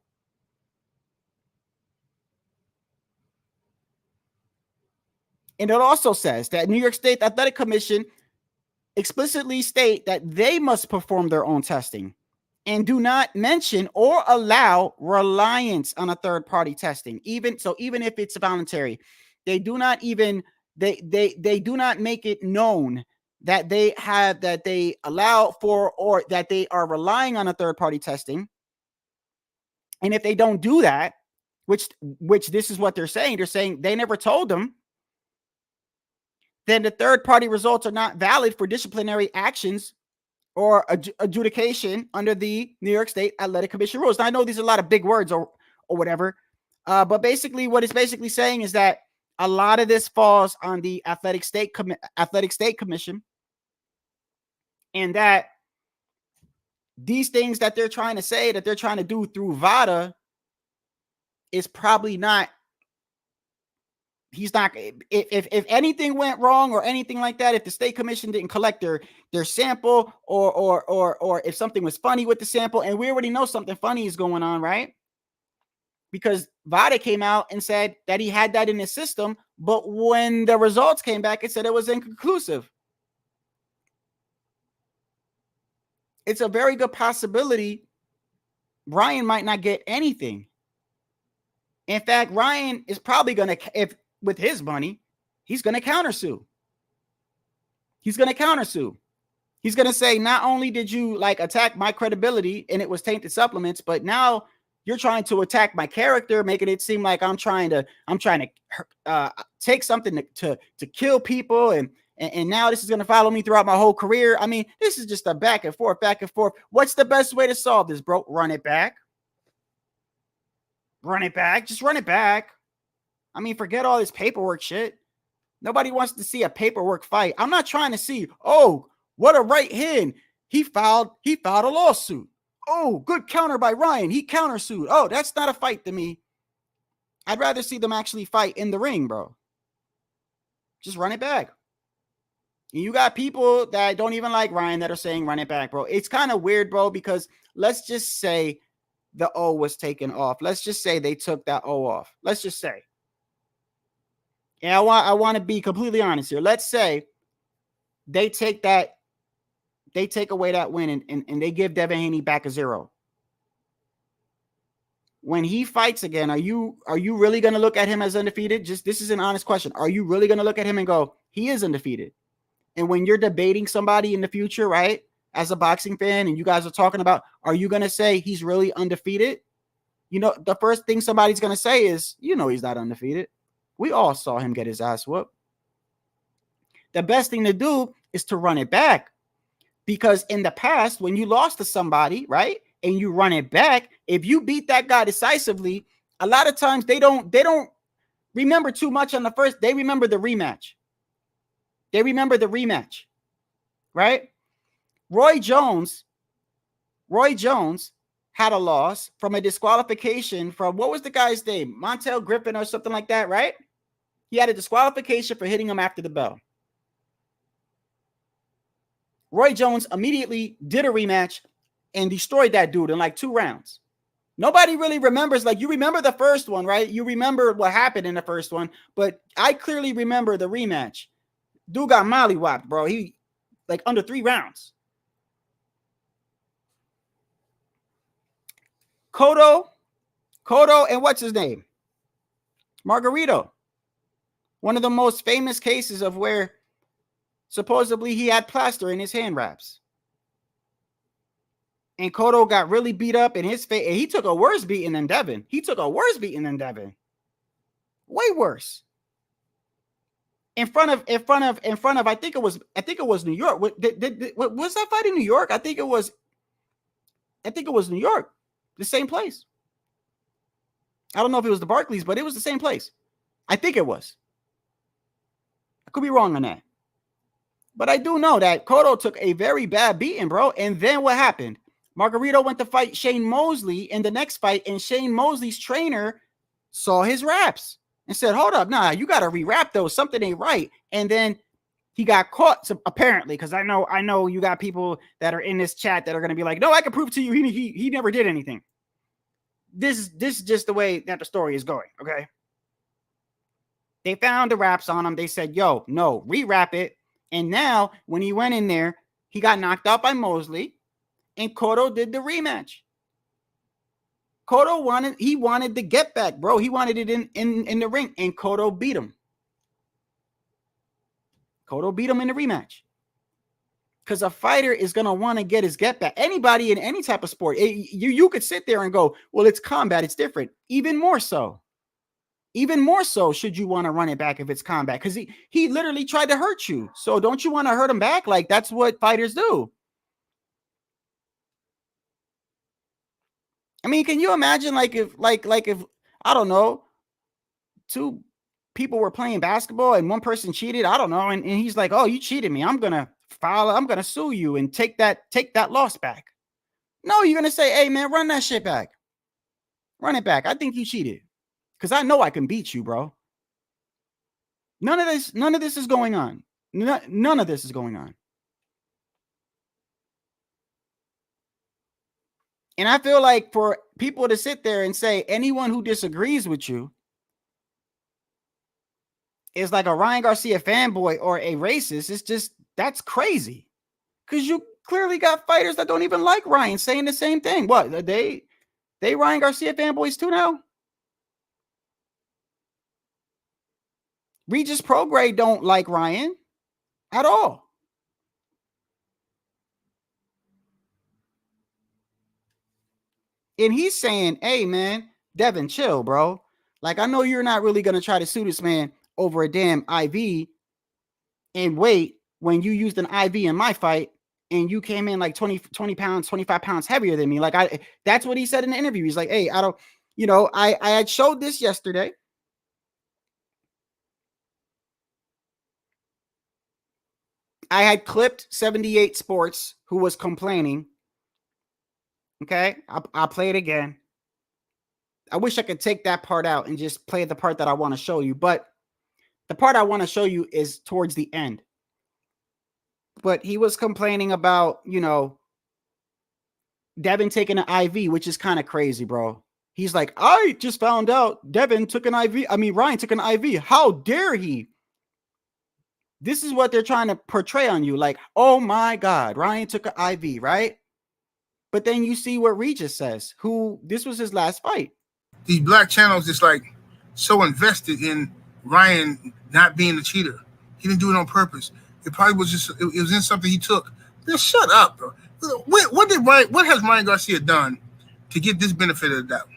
And it also says that New York State Athletic Commission explicitly state that they must perform their own testing and do not mention or allow reliance on a third-party testing. Even if it's voluntary, they do not even they do not make it known that they allow for or that they are relying on a third-party testing. And if they don't do that, which this is what they're saying they never told them, then the third-party results are not valid for disciplinary actions or adjudication under the New York State Athletic Commission rules. Now, I know these are a lot of big words or whatever, but basically what it's basically saying is that a lot of this falls on the Athletic State Commission, and that these things that they're trying to say that they're trying to do through VADA is probably not. He's not. If anything went wrong or anything like that, if the state commission didn't collect their sample or if something was funny with the sample, and we already know something funny is going on, right? Because VADA came out and said that he had that in his system, but when the results came back, it said it was inconclusive. It's a very good possibility Ryan might not get anything. In fact, Ryan is probably going to, if with his money, he's going to countersue. He's going to say, not only did you attack my credibility and it was tainted supplements, but now you're trying to attack my character, making it seem like I'm trying to take something to kill people. And now this is going to follow me throughout my whole career. I mean, this is just a back and forth. What's the best way to solve this, bro? Run it back. Just run it back. I mean, forget all this paperwork shit. Nobody wants to see a paperwork fight. I'm not trying to see, oh, what a right hand. He filed a lawsuit. Oh, good counter by Ryan. He countersued. Oh, that's not a fight to me. I'd rather see them actually fight in the ring, bro. Just run it back. And you got people that don't even like Ryan that are saying run it back, bro. It's kind of weird, bro, because let's just say the O was taken off. Let's just say they took that O off. Let's just say. And I want to be completely honest here. Let's say they take away that win and they give Devin Haney back a 0. When he fights again, are you really going to look at him as undefeated? This is an honest question. Are you really going to look at him and go, he is undefeated? And when you're debating somebody in the future, right, as a boxing fan, and you guys are talking about, are you going to say he's really undefeated? You know, the first thing somebody's going to say is, he's not undefeated. We all saw him get his ass whooped. The best thing to do is to run it back. Because in the past, when you lost to somebody, right, and you run it back, if you beat that guy decisively, a lot of times they don't remember too much on the first. They remember the rematch. Right? Roy Jones had a loss from a disqualification from, what was the guy's name? Montel Griffin or something like that, right? He had a disqualification for hitting him after the bell. Roy Jones immediately did a rematch and destroyed that dude in 2 rounds. Nobody really remembers, you remember the first one, right? You remember what happened in the first one, but I clearly remember the rematch. Dude got mollywopped, bro. He, under 3 rounds. Cotto, and what's his name? Margarito. One of the most famous cases of where supposedly he had plaster in his hand wraps. And Cotto got really beat up in his face. And he took a worse beating than Devin. Way worse. In front of, I think it was New York. Was that fight in New York? I think it was New York. The same place. I don't know if it was the Barclays, but it was the same place. I think it was. I could be wrong on that. But I do know that Cotto took a very bad beating, bro. And then what happened? Margarito went to fight Shane Mosley in the next fight, and Shane Mosley's trainer saw his wraps and said, hold up, nah, you got to rewrap those. Something ain't right. And then He got caught, apparently, because I know you got people that are in this chat that are going to be like, no, I can prove to you he never did anything. This is just the way that the story is going, okay? They found the wraps on him. They said, yo, no, rewrap it. And now, when he went in there, he got knocked out by Mosley, and Cotto did the rematch. Cotto wanted the get back, bro. He wanted it in the ring, and Cotto beat him. Cotto beat him in the rematch. Because a fighter is going to want to get his get back. Anybody in any type of sport, you could sit there and go, well, it's combat, it's different. Even more so should you want to run it back if it's combat, because he literally tried to hurt you. So don't you want to hurt him back? Like, that's what fighters do. I mean, can you imagine if I don't know, two people were playing basketball and one person cheated, I don't know, and he's like, oh, you cheated me, I'm gonna sue you and take that loss back. No, you're gonna say, hey man, run that shit back. Run it back. I think you cheated. Because I know I can beat you, bro. None of this is going on. None of this is going on. And I feel like for people to sit there and say anyone who disagrees with you is like a Ryan Garcia fanboy or a racist, it's just, that's crazy. Because you clearly got fighters that don't even like Ryan saying the same thing. What, they Ryan Garcia fanboys too now? Regis Prograis don't like Ryan at all. And he's saying, hey, man, Devin, chill, bro. Like, I know you're not really going to try to sue this man over a damn IV and wait when you used an IV in my fight and you came in like 20 pounds, 25 pounds heavier than me. Like, that's what he said in the interview. He's like, hey, I had showed this yesterday. I had clipped 78 Sports who was complaining. Okay, I'll play it again. I wish I could take that part out and just play the part that I want to show you. But the part I want to show you is towards the end. But he was complaining about, Devin taking an IV, which is kind of crazy, bro. He's like, I just found out Ryan took an IV. How dare he? This is what they're trying to portray on you. Like, oh my God, Ryan took an IV, right? But then you see what Regis says, this was his last fight. These black channels is like so invested in Ryan not being a cheater. He didn't do it on purpose. It probably was just, it was in something he took. Just shut up, bro. What has Ryan Garcia done to get this benefit of the doubt?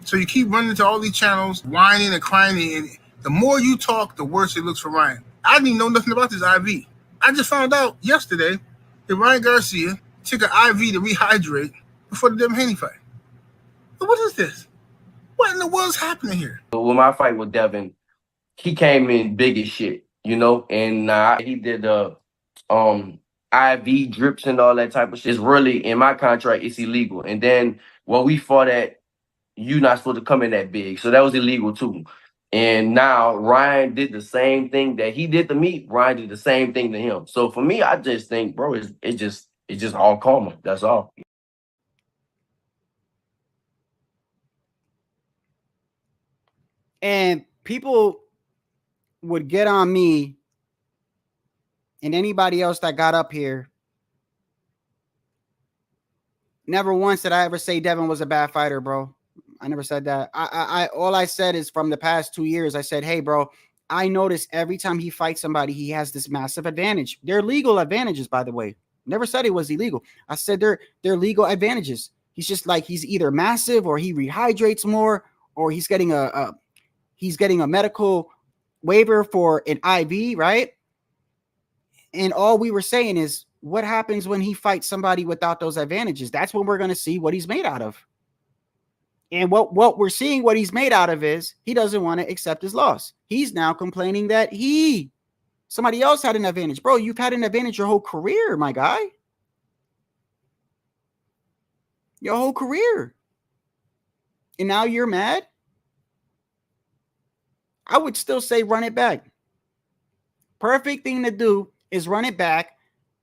So you keep running to all these channels, whining and crying, and the more you talk, the worse it looks for Ryan. I didn't even know nothing about this IV. I just found out yesterday that Ryan Garcia took an IV to rehydrate before the Devin Haney fight. But what is this? What in the world's happening here? With my fight with Devin, he came in big as shit, and he did IV drips and all that type of shit. It's really, in my contract, it's illegal. And then when we fought you're not supposed to come in that big. So that was illegal too. And now Ryan did the same thing that he did to me. Ryan did the same thing to him. So for me, I just think, bro, it's just all karma. That's all. And people would get on me and anybody else that got up here. Never once did I ever say Devin was a bad fighter, bro. I never said that. All I said is from the past 2 years, I said, hey, bro, I notice every time he fights somebody, he has this massive advantage. They're legal advantages, by the way. Never said it was illegal. I said they're legal advantages. He's just like, he's either massive or he rehydrates more, or he's getting a medical waiver for an IV, right? And all we were saying is, what happens when he fights somebody without those advantages? That's when we're going to see what he's made out of. And what we're seeing what he's made out of is he doesn't want to accept his loss. He's now complaining that somebody else had an advantage. Bro, you've had an advantage your whole career, my guy. Your whole career. And now you're mad? I would still say run it back. Perfect thing to do is run it back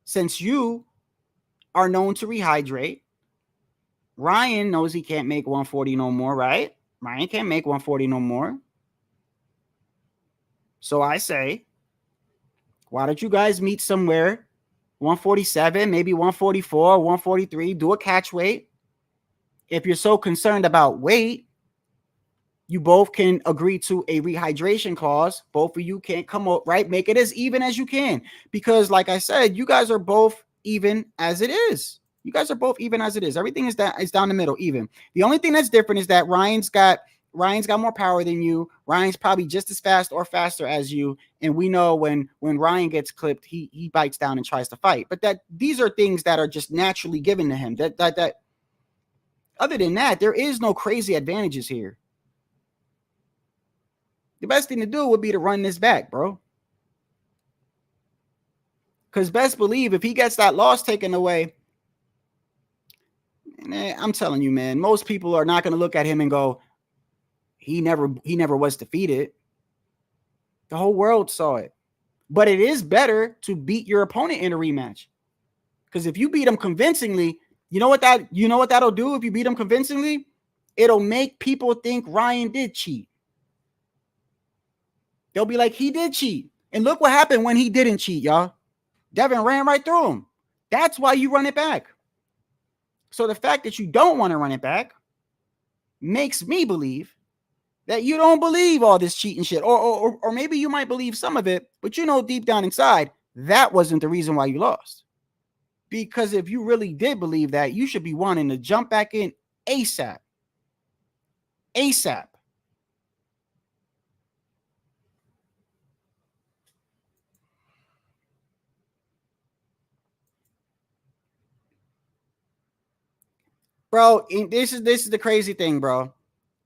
since you are known to rehydrate. Ryan knows he can't make 140 no more, right? Ryan can't make 140 no more. So I say, why don't you guys meet somewhere 147, maybe 144, 143, do a catch weight. If you're so concerned about weight, you both can agree to a rehydration clause. Both of you can't come up, right? Make it as even as you can. Because like I said, you guys are both even as it is. You guys are both even as it is. Everything is down the middle, even. The only thing that's different is that Ryan's got more power than you. Ryan's probably just as fast or faster as you. And we know when Ryan gets clipped, he bites down and tries to fight. But these are things that are just naturally given to him. That other than that, there is no crazy advantages here. The best thing to do would be to run this back, bro. Because best believe if he gets that loss taken away, I'm telling you, man, most people are not going to look at him and go, he never was defeated. The whole world saw it. But it is better to beat your opponent in a rematch. Because if you beat him convincingly, you know what that'll do if you beat him convincingly? It'll make people think Ryan did cheat. They'll be like, he did cheat. And look what happened when he didn't cheat, y'all. Devin ran right through him. That's why you run it back. So the fact that you don't want to run it back makes me believe that you don't believe all this cheating shit. Or maybe you might believe some of it, but you know deep down inside, that wasn't the reason why you lost. Because if you really did believe that, you should be wanting to jump back in ASAP. ASAP. Bro, this is the crazy thing, bro.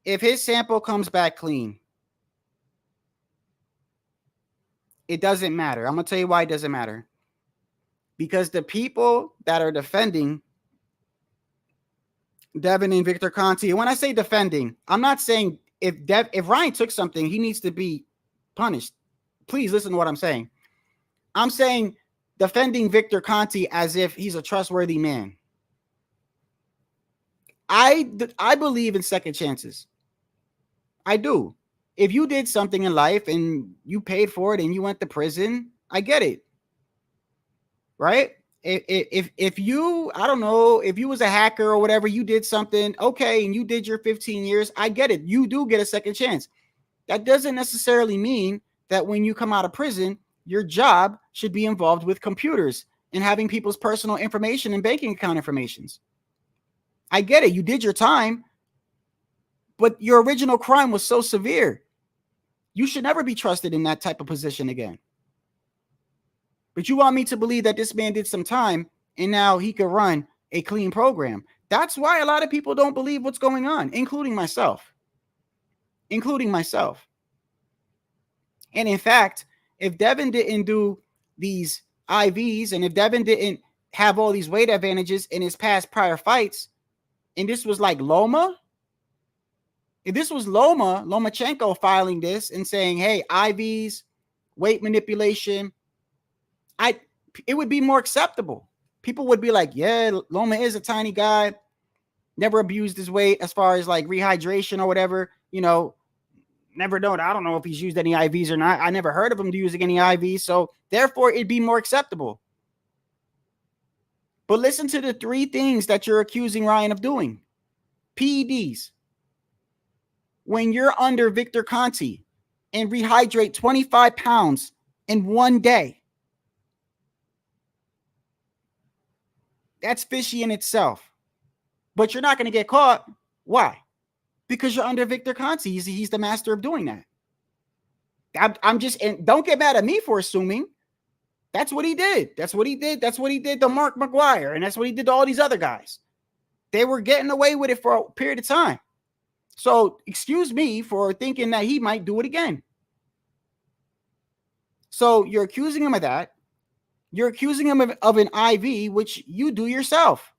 If his sample comes back clean, it doesn't matter. I'm going to tell you why it doesn't matter. Because the people that are defending Devin and Victor Conti, and when I say defending, I'm not saying if Ryan took something, he needs to be punished. Please listen to what I'm saying. I'm saying defending Victor Conti as if he's a trustworthy man. I believe in second chances. I do. If you did something in life and you paid for it and you went to prison, I get it. Right? If you, I don't know, if you was a hacker or whatever, you did something, okay, and you did your 15 years, I get it. You do get a second chance. That doesn't necessarily mean that when you come out of prison, your job should be involved with computers and having people's personal information and banking account informations. I get it. You did your time, but your original crime was so severe. You should never be trusted in that type of position again. But you want me to believe that this man did some time and now he could run a clean program. That's why a lot of people don't believe what's going on, including myself. And in fact, if Devin didn't do these IVs and if Devin didn't have all these weight advantages in his past prior fights, and this was like Loma, if this was Lomachenko filing this and saying, hey, IVs, weight manipulation, it would be more acceptable. People would be like, yeah, Loma is a tiny guy, never abused his weight as far as like rehydration or whatever, never known. I don't know if he's used any IVs or not. I never heard of him using any IVs. So therefore it'd be more acceptable. But listen to the three things that you're accusing Ryan of doing. PEDs. When you're under Victor Conti and rehydrate 25 pounds in one day, that's fishy in itself. But you're not going to get caught. Why? Because you're under Victor Conti. He's the master of doing that. I'm just, and don't get mad at me for assuming. That's what he did. That's what he did to Mark McGuire. And that's what he did to all these other guys. They were getting away with it for a period of time. So excuse me for thinking that he might do it again. So you're accusing him of that. You're accusing him of an IV, which you do yourself.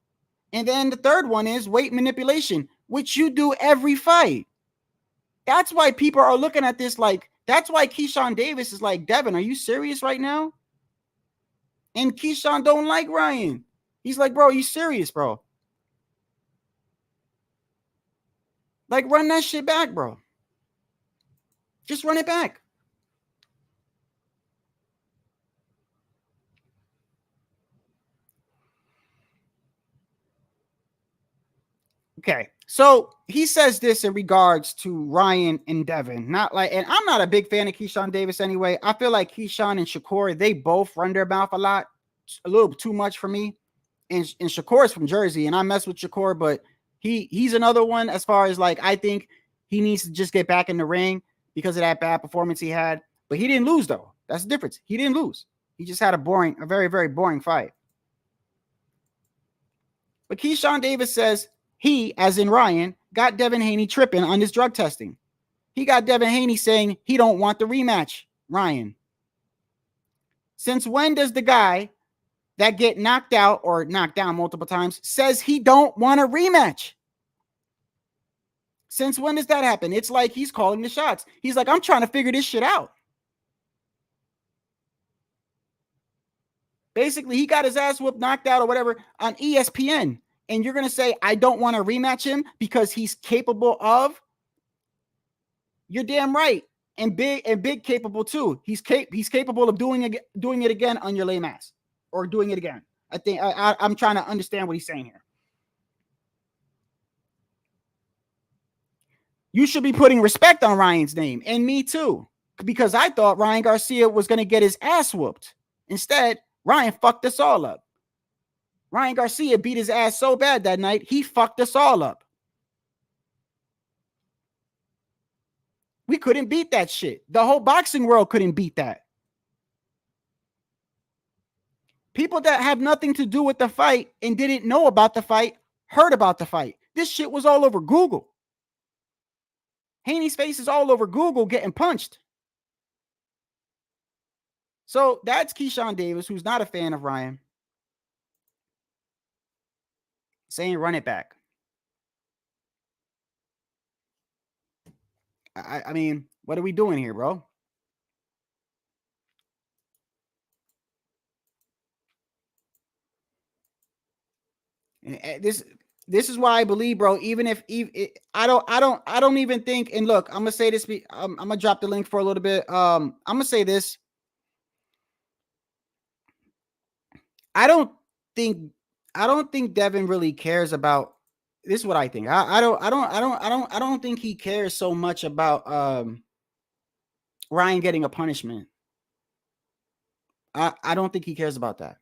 And then the third one is weight manipulation, which you do every fight. That's why people are looking at this like, that's why Keyshawn Davis is like, Devin, are you serious right now? And Keyshawn don't like Ryan. He's like, bro, you serious, bro? Like, run that shit back, bro. Just run it back. Okay, so he says this in regards to Ryan and Devin. Not like, and I'm not a big fan of Keyshawn Davis anyway. I feel like Keyshawn and Shakur, they both run their mouth a little too much for me. And Shakur is from Jersey, and I mess with Shakur, but he's another one as far as like, I think he needs to just get back in the ring because of that bad performance he had. But he didn't lose, though. That's the difference. He didn't lose. He just had a very, very boring fight. But Keyshawn Davis says he, as in Ryan, got Devin Haney tripping on his drug testing. He got Devin Haney saying he don't want the rematch. Ryan. Since when does the guy that get knocked out or knocked down multiple times says he don't want a rematch? Since when does that happen? It's like he's calling the shots. He's like, I'm trying to figure this shit out. Basically, he got his ass whooped, knocked out or whatever on ESPN. And you're going to say, I don't want to rematch him because he's capable of? You're damn right. And big capable too. He's capable of doing it again on your lame ass or doing it again. I think I'm trying to understand what he's saying here. You should be putting respect on Ryan's name, and me too, because I thought Ryan Garcia was going to get his ass whooped. Instead, Ryan fucked us all up. Ryan Garcia beat his ass so bad that night, he fucked us all up. We couldn't beat that shit. The whole boxing world couldn't beat that. People that have nothing to do with the fight and didn't know about the fight heard about the fight. This shit was all over Google. Haney's face is all over Google getting punched. So that's Keyshawn Davis, who's not a fan of Ryan, saying run it back. I mean, what are we doing here, bro? This is why I believe, bro. Even if I don't even think. And look, I'm gonna say this. I'm gonna drop the link for a little bit. I'm gonna say this. I don't think Devin really cares about. This is what I think. I don't think he cares so much about Ryan getting a punishment. I don't think he cares about that.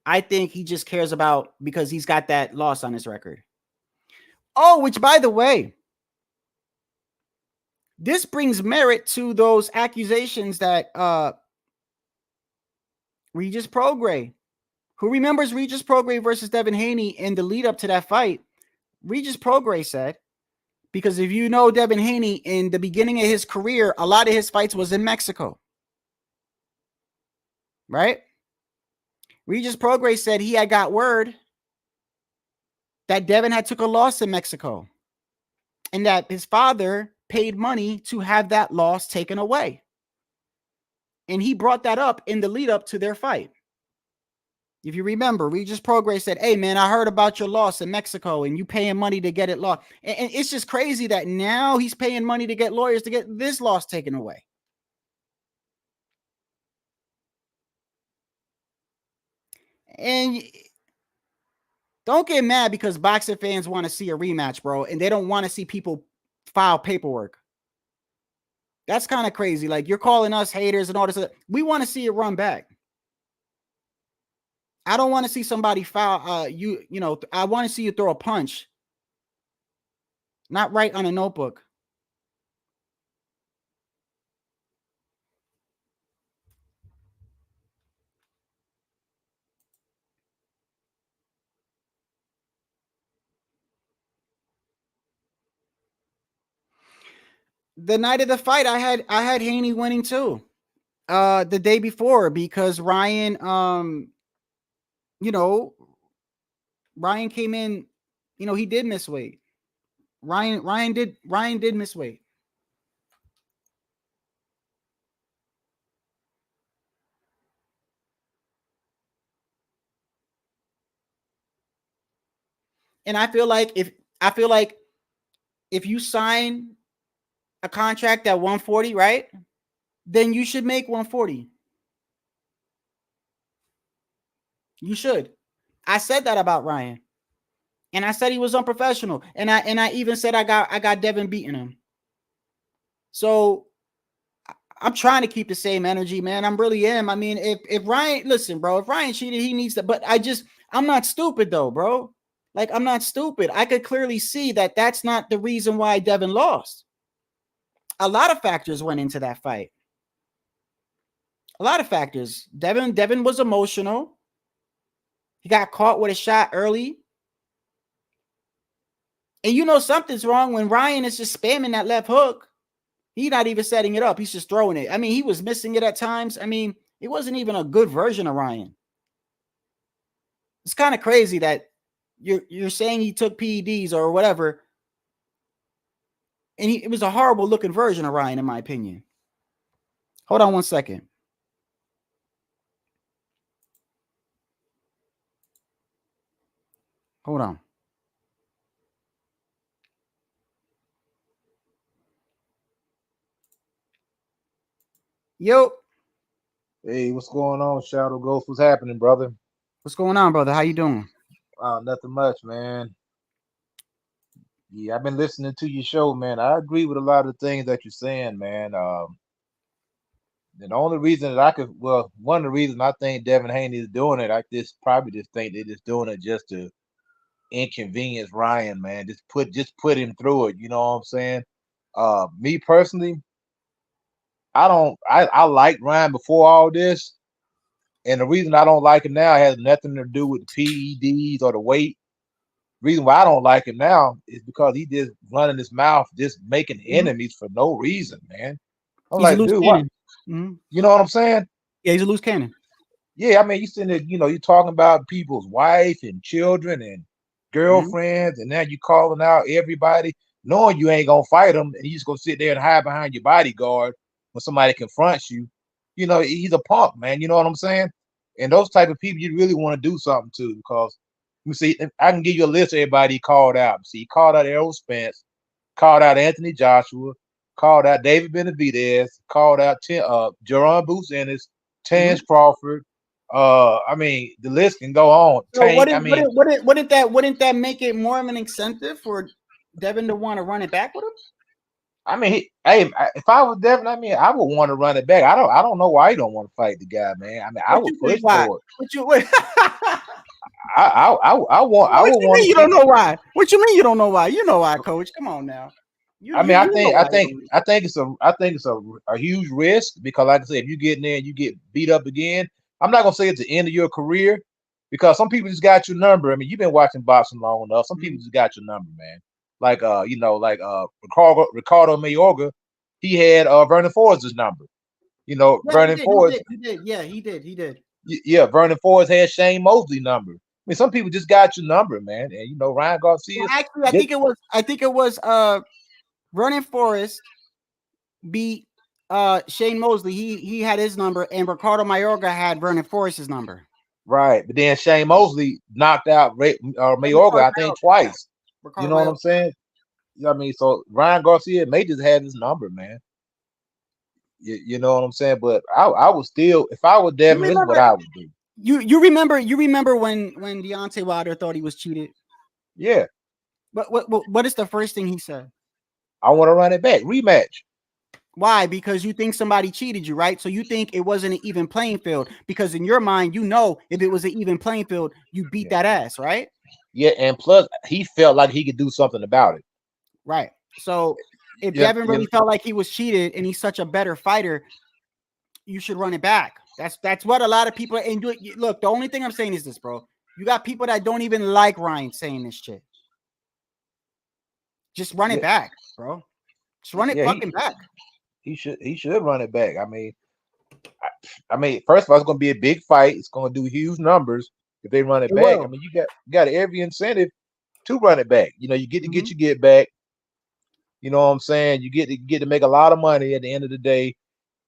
I think he just cares about because he's got that loss on his record. Oh, which by the way, this brings merit to those accusations that Regis Prograis, who remembers Regis Prograis versus Devin Haney in the lead up to that fight, Regis Prograis said, because if you know Devin Haney in the beginning of his career, a lot of his fights was in Mexico. Right? Regis Prograis said he had got word that Devin had took a loss in Mexico and that his father paid money to have that loss taken away. And he brought that up in the lead up to their fight. If you remember, Regis Prograis said, hey, man, I heard about your loss in Mexico and you paying money to get it lost. And it's just crazy that now he's paying money to get lawyers to get this loss taken away. And don't get mad because boxing fans want to see a rematch, bro, and they don't want to see people file paperwork. That's kind of crazy. Like, you're calling us haters and all this. We want to see it run back. I don't want to see somebody file you know, I want to see you throw a punch. Not write on a notebook. The night of the fight, I had Haney winning too. The day before, because Ryan, you know, Ryan came in, you know, he did miss weight. Ryan did miss weight. And I feel like if you sign a contract at 140, right, then you should make 140. You should. I said that about Ryan. And I said he was unprofessional. And I even said I got Devin beating him. So I'm trying to keep the same energy, man. I really am. I mean, if Ryan, listen, bro, if Ryan cheated, he needs to, but I'm not stupid though, bro. Like, I'm not stupid. I could clearly see that that's not the reason why Devin lost. A lot of factors went into that fight. A lot of factors. Devin was emotional. He got caught with a shot early. And you know something's wrong when Ryan is just spamming that left hook. He's not even setting it up. He's just throwing it. I mean, he was missing it at times. I mean, it wasn't even a good version of Ryan. It's kind of crazy that you're saying he took PEDs or whatever. And it was a horrible looking version of Ryan, in my opinion. Hold on one second. Hold on. Yo. Hey, what's going on, Shadow Ghost? What's happening, brother? What's going on, brother? How you doing? Nothing much, man. Yeah, I've been listening to your show, man. I agree with a lot of the things that you're saying, man. The only reason that one of the reasons I think Devin Haney is doing it, I probably just think they're just doing it just to inconvenience Ryan, man. Just put him through it. You know what I'm saying? Me personally, I liked Ryan before all this. And the reason I don't like him now has nothing to do with the PEDs or the weight. The reason why I don't like him now is because he just running his mouth, just making enemies for no reason, man. I'm He's like, a loose dude, cannon. what? You know what I'm saying? Yeah, he's a loose cannon. Yeah, I mean, you sitting there, you're talking about people's wife and children and girlfriends, and now you calling out everybody, knowing you ain't gonna fight them, and you just gonna sit there and hide behind your bodyguard when somebody confronts you. You know, he's a punk, man. You know what I'm saying? And those type of people you really want to do something to, because let me see, I can give you a list of everybody he called out. See, he called out Errol Spence, called out Anthony Joshua, called out David Benavidez, called out Jerron Boots Ennis, Terrence Crawford. I mean, the list can go on. So Tank, wouldn't that make it more of an incentive for Devin to want to run it back with him? I mean, if I was Devin, I mean, I would want to run it back. I don't know why he don't want to fight the guy, man. I mean, I would push for it. What you want. You don't know why? What you mean you don't know why? You know why, Coach? Come on now. I think it's a huge risk, because, like I said, if you get in there and you get beat up again, I'm not gonna say it's the end of your career, because some people just got your number. I mean, you've been watching boxing long enough. Some people just got your number, man. Like Ricardo Mayorga, he had Vernon Forrest's number. You know, Vernon Forrest. He did. Yeah, he did. Yeah, Vernon Forrest had Shane Mosley number. I mean, some people just got your number, man. And you know, Ryan Garcia. Well, actually, I think it was Vernon Forrest beat Shane Mosley. He had his number, and Ricardo Mayorga had Vernon Forrest's number. Right, but then Shane Mosley knocked out Mayorga, I think, twice. You know what I'm saying? I mean, so Ryan Garcia may just have his number, man. You know what I'm saying? But I would still, if I was Devin, this is what I would do. You remember when Deontay Wilder thought he was cheated? Yeah. But what is the first thing he said? I want to run it back, rematch. Why? Because you think somebody cheated you, right? So you think it wasn't an even playing field, because in your mind, you know, if it was an even playing field, you beat that ass, right? Yeah, and plus he felt like he could do something about it. Right. So if Devin really felt like he was cheated and he's such a better fighter, you should run it back. That's what a lot of people and look, the only thing I'm saying is this, bro. You got people that don't even like Ryan saying this shit. Just run it back, bro. Just run it fucking back. He should run it back. I mean, first of all, it's gonna be a big fight. It's gonna do huge numbers if they run it back. I mean, you got every incentive to run it back. You know, you get to get your get back. You know what I'm saying? You get to make a lot of money at the end of the day,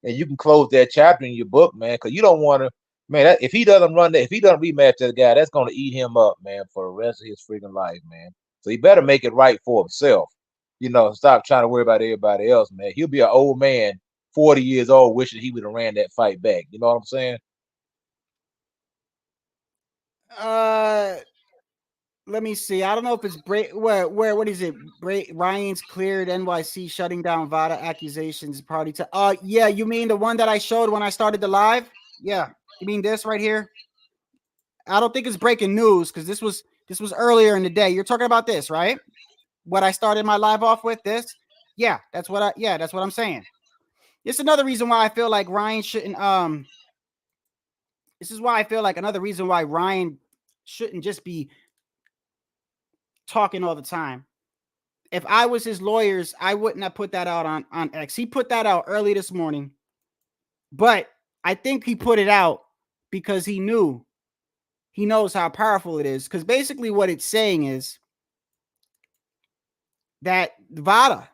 and you can close that chapter in your book, man. Because you don't want to. Man, if he doesn't run that, if he doesn't rematch that guy, that's gonna eat him up, man, for the rest of his freaking life, man. So he better make it right for himself. Stop trying to worry about everybody else, man. He'll be an old man, 40 years old, wishing he would have ran that fight back. You know what I'm saying? Let me see. I don't know if it's what is it? Ryan's cleared NYC shutting down VADA accusations party to yeah, you mean the one that I showed when I started the live? Yeah. You mean this right here? I don't think it's breaking news because this was earlier in the day. You're talking about this, right? What I started my live off with, this? Yeah, that's what I'm saying. It's another reason why I feel like Ryan shouldn't this is why I feel like another reason why Ryan shouldn't just be talking all the time. If I was his lawyers, I wouldn't have put that out on X. He put that out early this morning, but I think he put it out because he knows how powerful it is. Because basically what it's saying is that VADA,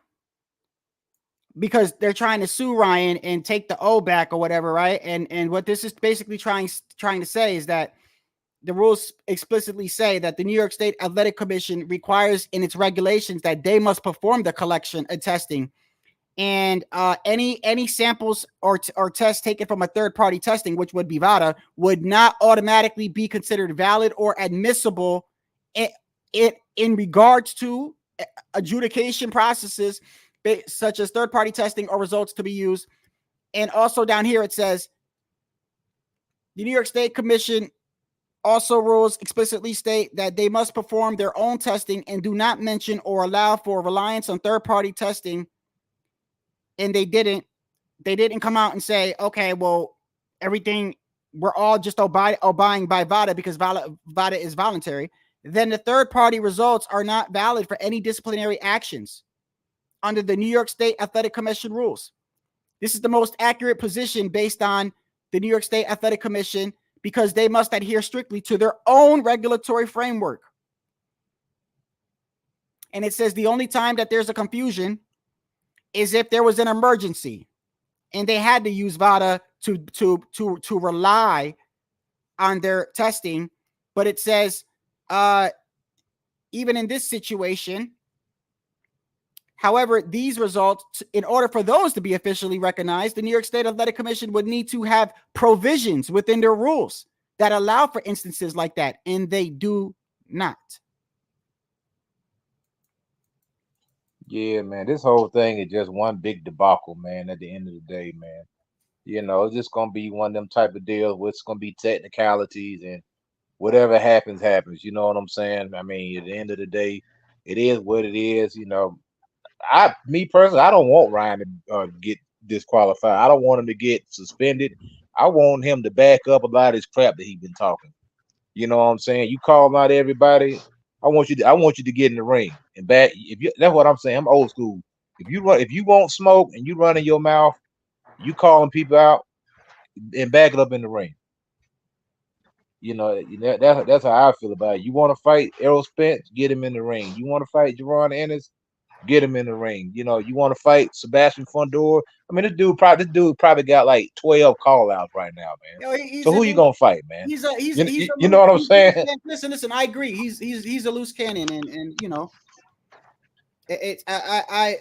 because they're trying to sue Ryan and take the O back or whatever, right? And what this is basically trying to say is that the rules explicitly say that the New York State Athletic Commission requires in its regulations that they must perform the collection and testing, and any samples or tests taken from a third-party testing, which would be VADA, would not automatically be considered valid or admissible in regards to adjudication processes such as third-party testing or results to be used. And also down here it says the New York State Commission also rules explicitly state that they must perform their own testing and do not mention or allow for reliance on third-party testing. And they didn't come out and say, okay, well, everything, we're all just obeying by VADA because VADA is voluntary. Then the third-party results are not valid for any disciplinary actions under the New York State Athletic Commission rules. This is the most accurate position based on the New York State Athletic Commission because they must adhere strictly to their own regulatory framework. And it says the only time that there's a confusion is if there was an emergency and they had to use VADA to rely on their testing. But it says, even in this situation, however, these results, in order for those to be officially recognized, the New York State Athletic Commission would need to have provisions within their rules that allow for instances like that, and they do not. Yeah, man, this whole thing is just one big debacle, man, at the end of the day, man. It's just going to be one of them type of deals where it's going to be technicalities and whatever happens, happens. You know what I'm saying? I mean, at the end of the day, it is what it is. Me personally, I don't want Ryan to get disqualified. I don't want him to get suspended. I want him to back up a lot of this crap that he's been talking. You know what I'm saying? You call out everybody. I want you to get in the ring and back. That's what I'm saying. I'm old school. If you want smoke and you run in your mouth, you calling people out and back it up in the ring. That's how I feel about it. You want to fight Errol Spence, get him in the ring. You want to fight Jaron Ennis, get him in the ring. You want to fight Sebastian Fundora. I mean, this dude probably got like 12 call outs right now, man. So who you gonna fight, man? He's you know what I'm saying? Listen, I agree. He's a loose cannon, and I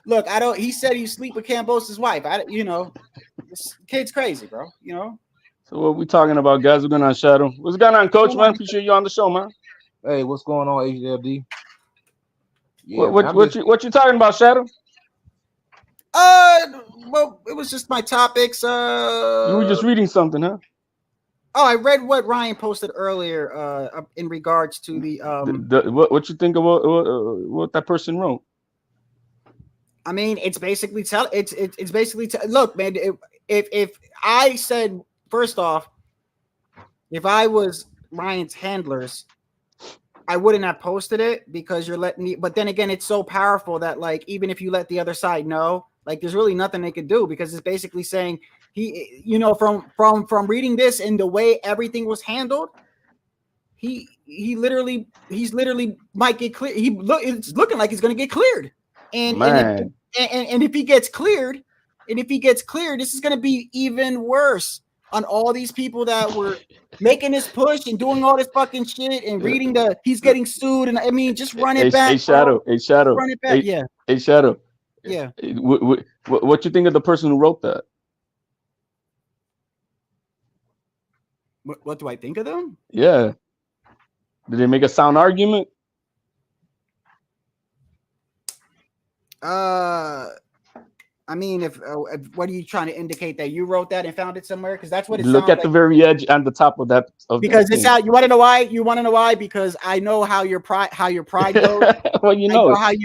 look. I don't. He said he sleep with Cambose's wife. This kid's crazy, bro. So what we talking about, guys? We're gonna shadow. What's going on, Coach? Man, appreciate you on the show, man. Hey, what's going on, HLD? Yeah, what you talking about, Shadow? Well, it was just my topics. You were just reading something, huh? Oh, I read what Ryan posted earlier. In regards to the what you think about what that person wrote? I mean, it's basically look, man. If I said, first off, if I was Ryan's handlers, I wouldn't have posted it because you're letting me. But then again, it's so powerful that like even if you let the other side know, like there's really nothing they could do because it's basically saying he, from reading this and the way everything was handled, he's literally might get cleared. It's looking like he's going to get cleared, and if he gets cleared, this is going to be even worse on all these people that were making this push and doing all this fucking shit and reading the he's getting sued, and I mean just run it back. A Shadow. Run it back. A Shadow. Yeah. What you think of the person who wrote that? What do I think of them? Yeah. Did they make a sound argument? I mean, if what are you trying to indicate that you wrote that and found it somewhere? Because that's what it Look sounds at like. the very edge on the top of that. Because it's out. You want to know why? You want to know why? Because I know how your pride goes. Well, you know, I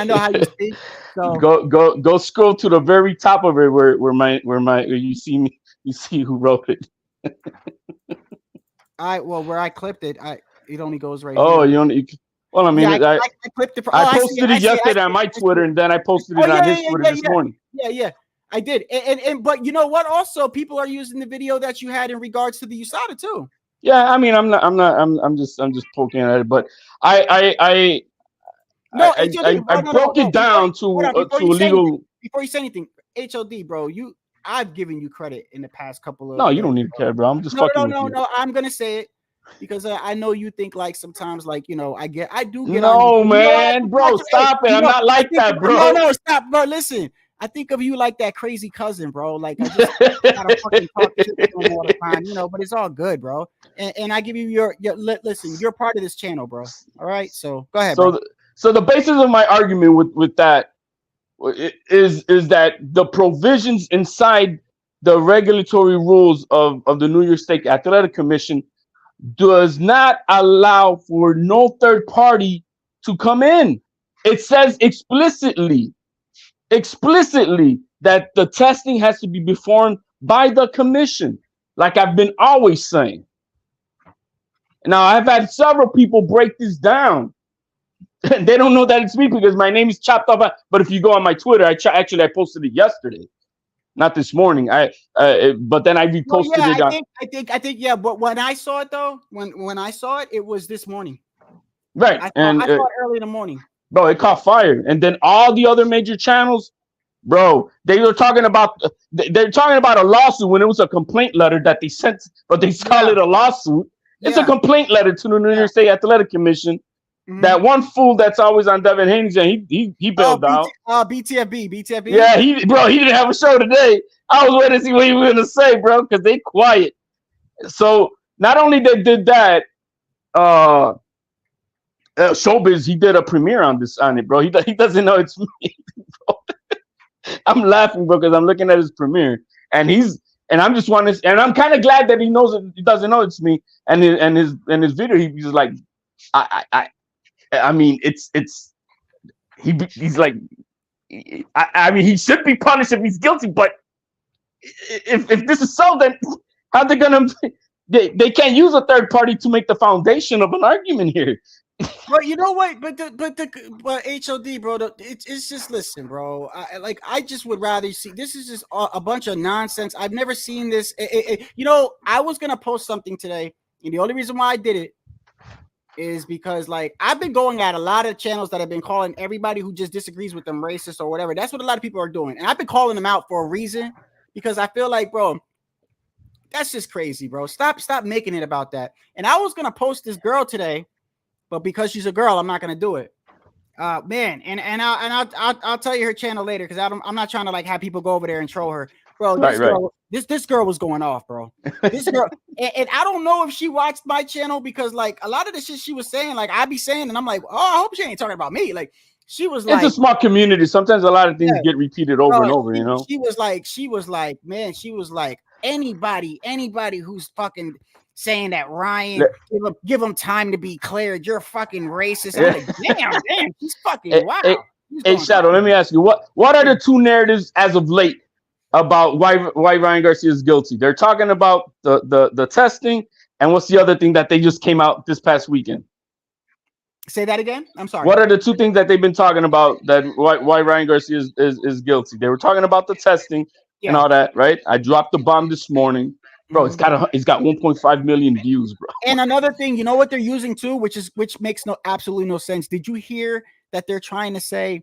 know how you speak. So go scroll to the very top of it where you see me. You see who wrote it. where I clipped it, it only goes right. Oh, here. Well, I mean, I clipped it. I posted it yesterday on my Twitter, and then I posted it on his Twitter this morning. Yeah, I did. And but you know what? Also, people are using the video that you had in regards to the USADA too. Yeah, I mean, I'm just poking at it, but I broke it down to legal. Before you say anything, HOD, bro, I've given you credit in the past couple of. No, you don't need to care, bro. I'm just fucking with you. No. I'm gonna say it because I know you think like sometimes like I do get. No, man, bro, stop it. I'm not like that, bro. No, stop, bro. Listen, I think of you like that crazy cousin, bro. Like I just gotta fucking talk shit to him all the time, but it's all good, bro. And I give you your listen. You're part of this channel, bro. All right, so go ahead. So the basis of my argument with that is that the provisions inside the regulatory rules of the New York State Athletic Commission does not allow for no third party to come in. It says explicitly that the testing has to be performed by the commission, like I've been always saying. Now, I've had several people break this down. They don't know that it's me because my name is chopped up. But if you go on my Twitter, I posted it yesterday, not this morning. But then I reposted it. I think. Yeah, but when I saw it though, when I saw it, it was this morning. Right, I saw it early in the morning. Bro, it caught fire, and then all the other major channels, bro, they're talking about a lawsuit when it was a complaint letter that they sent, but they call it a lawsuit. It's a complaint letter to the New York State Athletic Commission. Mm-hmm. That one fool that's always on Devin Haney's, and he bailed out. BTFB. Yeah, he didn't have a show today. I was waiting to see what he was gonna say, bro, because they quiet. So not only they did that, Showbiz, he did a premiere on it, bro. He doesn't know it's me, bro. I'm laughing, bro, because I'm looking at his premiere, and I'm just wanting, and I'm kind of glad that he knows it. He doesn't know it's me, and his video, he's like, I mean, he's like, I mean, he should be punished if he's guilty, but if this is so, then how they gonna? They can't use a third party to make the foundation of an argument here. But you know what? But HOD, bro, it's just, listen, bro. I just would rather see. This is just a bunch of nonsense. I've never seen this. I was gonna post something today, and the only reason why I did it is because I've been going at a lot of channels that have been calling everybody who just disagrees with them racist or whatever. That's what a lot of people are doing, and I've been calling them out for a reason because I feel like, bro, that's just crazy, bro. Stop making it about that. And I was gonna post this girl today, but because she's a girl, I'm not gonna do it. Man, and I'll tell you her channel later because I'm not trying to have people go over there and troll her, bro. This girl was going off, bro. This girl, and I don't know if she watched my channel because a lot of the shit she was saying, I be saying, and I'm like, oh, I hope she ain't talking about me. She was it's a small community. Sometimes a lot of things get repeated over and over. She was like, man, she was like, anybody who's fucking saying that Ryan, give him time to be cleared, you're fucking racist. I'm like, damn, she's fucking wow. Hey, Shadow, let me ask you, what are the two narratives as of late about why Ryan Garcia is guilty? They're talking about the testing, and what's the other thing that they just came out this past weekend? Say that again. I'm sorry. What are the two things that they've been talking about that why Ryan Garcia is guilty? They were talking about the testing and all that, right? I dropped the bomb this morning. Bro, it's got 1.5 million views, bro. And another thing, you know what they're using too, which makes absolutely no sense. Did you hear that they're trying to say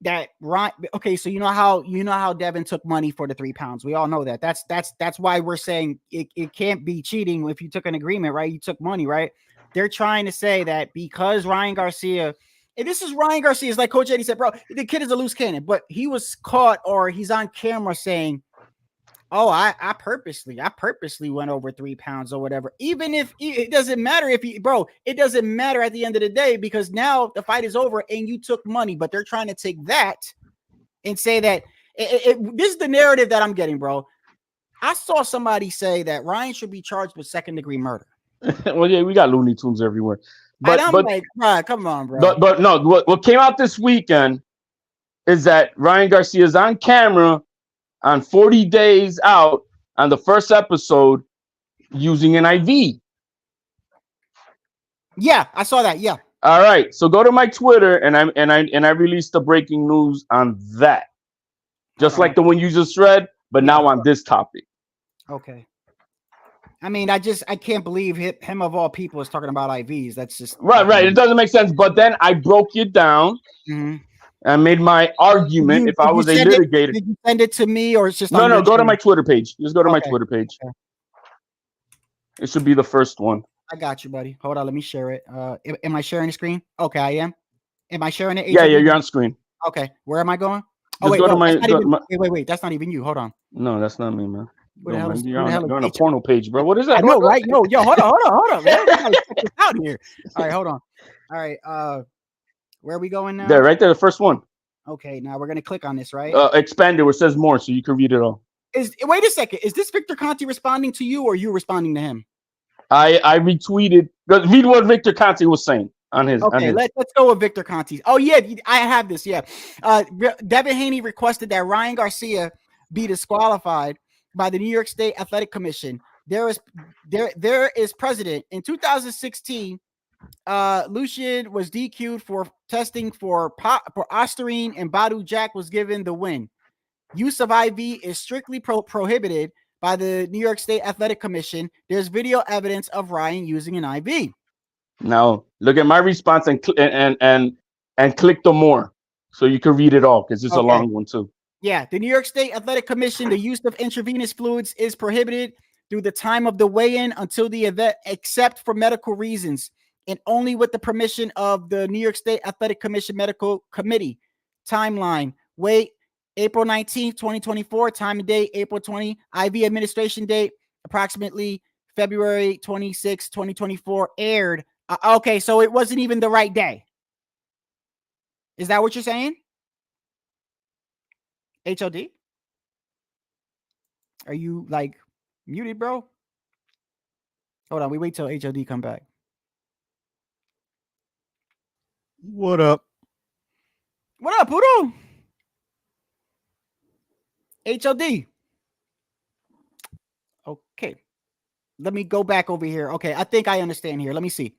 that Ryan. Okay, so you know how Devin took money for the 3 pounds. We all know that. That's why we're saying it can't be cheating if you took an agreement, right? You took money, right? They're trying to say that because Ryan Garcia, and this is Ryan Garcia, is like Coach Eddie said, bro, the kid is a loose cannon, but he was caught or he's on camera saying, oh, I purposely went over 3 pounds or whatever. Even if it doesn't matter it doesn't matter at the end of the day, because now the fight is over and you took money, but they're trying to take that and say that this is the narrative that I'm getting, bro. I saw somebody say that Ryan should be charged with second-degree murder. Well, yeah, we got Looney Tunes everywhere. But I'm like, bro, come on, bro. But no, what came out this weekend is that Ryan Garcia is on camera on 40 Days Out on the first episode using an IV. Yeah, I saw that. Yeah. All right. So go to my Twitter and I released the breaking news on that. Just like the one you just read, but now on this topic. Okay. I mean, I can't believe him of all people is talking about IVs. That's just right. It doesn't make sense. But then I broke it down. Mm-hmm. I made my argument. If I was a litigator, did you send it to me or it's just no? Go to my Twitter page. Just go to my Twitter page. Okay. It should be the first one. I got you, buddy. Hold on, let me share it. Am I sharing the screen? Okay, I am. Am I sharing it? Yeah, you're on screen. Okay, where am I going? Oh, wait, wait. That's not even you. Hold on. No, that's not me, man. You're on a porno page, bro. What is that? I know, right? Yo, hold on, man. Check this out here. All right, hold on. All right, where are we going now? There, right there, the first one. Okay, now we're gonna click on this, right? Expand it where it says more, so you can read it all. Wait a second. Is this Victor Conte responding to you, or you responding to him? I retweeted. Read what Victor Conte was saying on his. Okay, let's go with Victor Conte. Oh yeah, I have this. Yeah, Devin Haney requested that Ryan Garcia be disqualified by the New York State Athletic Commission. There is precedent. In 2016, Lucian was DQ'd for testing for Ostarine, and Badu Jack was given the win. Use of IV is strictly prohibited by the New York State Athletic Commission. There's video evidence of Ryan using an IV. Now look at my response and click the more, so you can read it all because it's a long one too. Yeah, the New York State Athletic Commission, the use of intravenous fluids is prohibited through the time of the weigh-in until the event, except for medical reasons, and only with the permission of the New York State Athletic Commission Medical Committee. Timeline: weight, April 19th, 2024. Time and date, April 20. IV administration date, approximately February 26, 2024. Aired. Okay, so it wasn't even the right day. Is that what you're saying? HOD? Are you like muted, bro? Hold on, we wait till HOD come back. What up? What up, Poodle? HOD. Okay. Let me go back over here. Okay, I think I understand here. Let me see.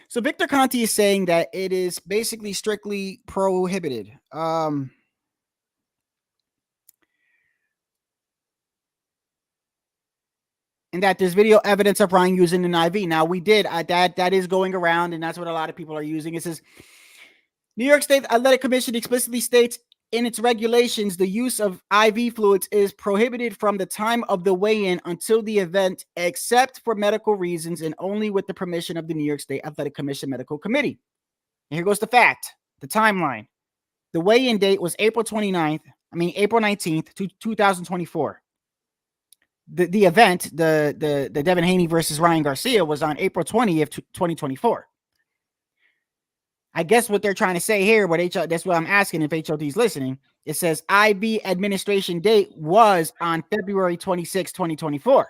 So Victor Conte is saying that it is basically strictly prohibited. And that there's video evidence of Ryan using an IV. Now we did that is going around, and that's what a lot of people are using. It says New York State Athletic Commission explicitly states in its regulations the use of IV fluids is prohibited from the time of the weigh-in until the event, except for medical reasons and only with the permission of the New York State Athletic Commission Medical Committee. And here goes the fact, the timeline. The weigh-in date was April 19th, 2024. The event, the Devin Haney versus Ryan Garcia, was on April 20th, 2024. I guess what they're trying to say here, that's what I'm asking if HOD is listening. It says IV administration date was on February 26, 2024.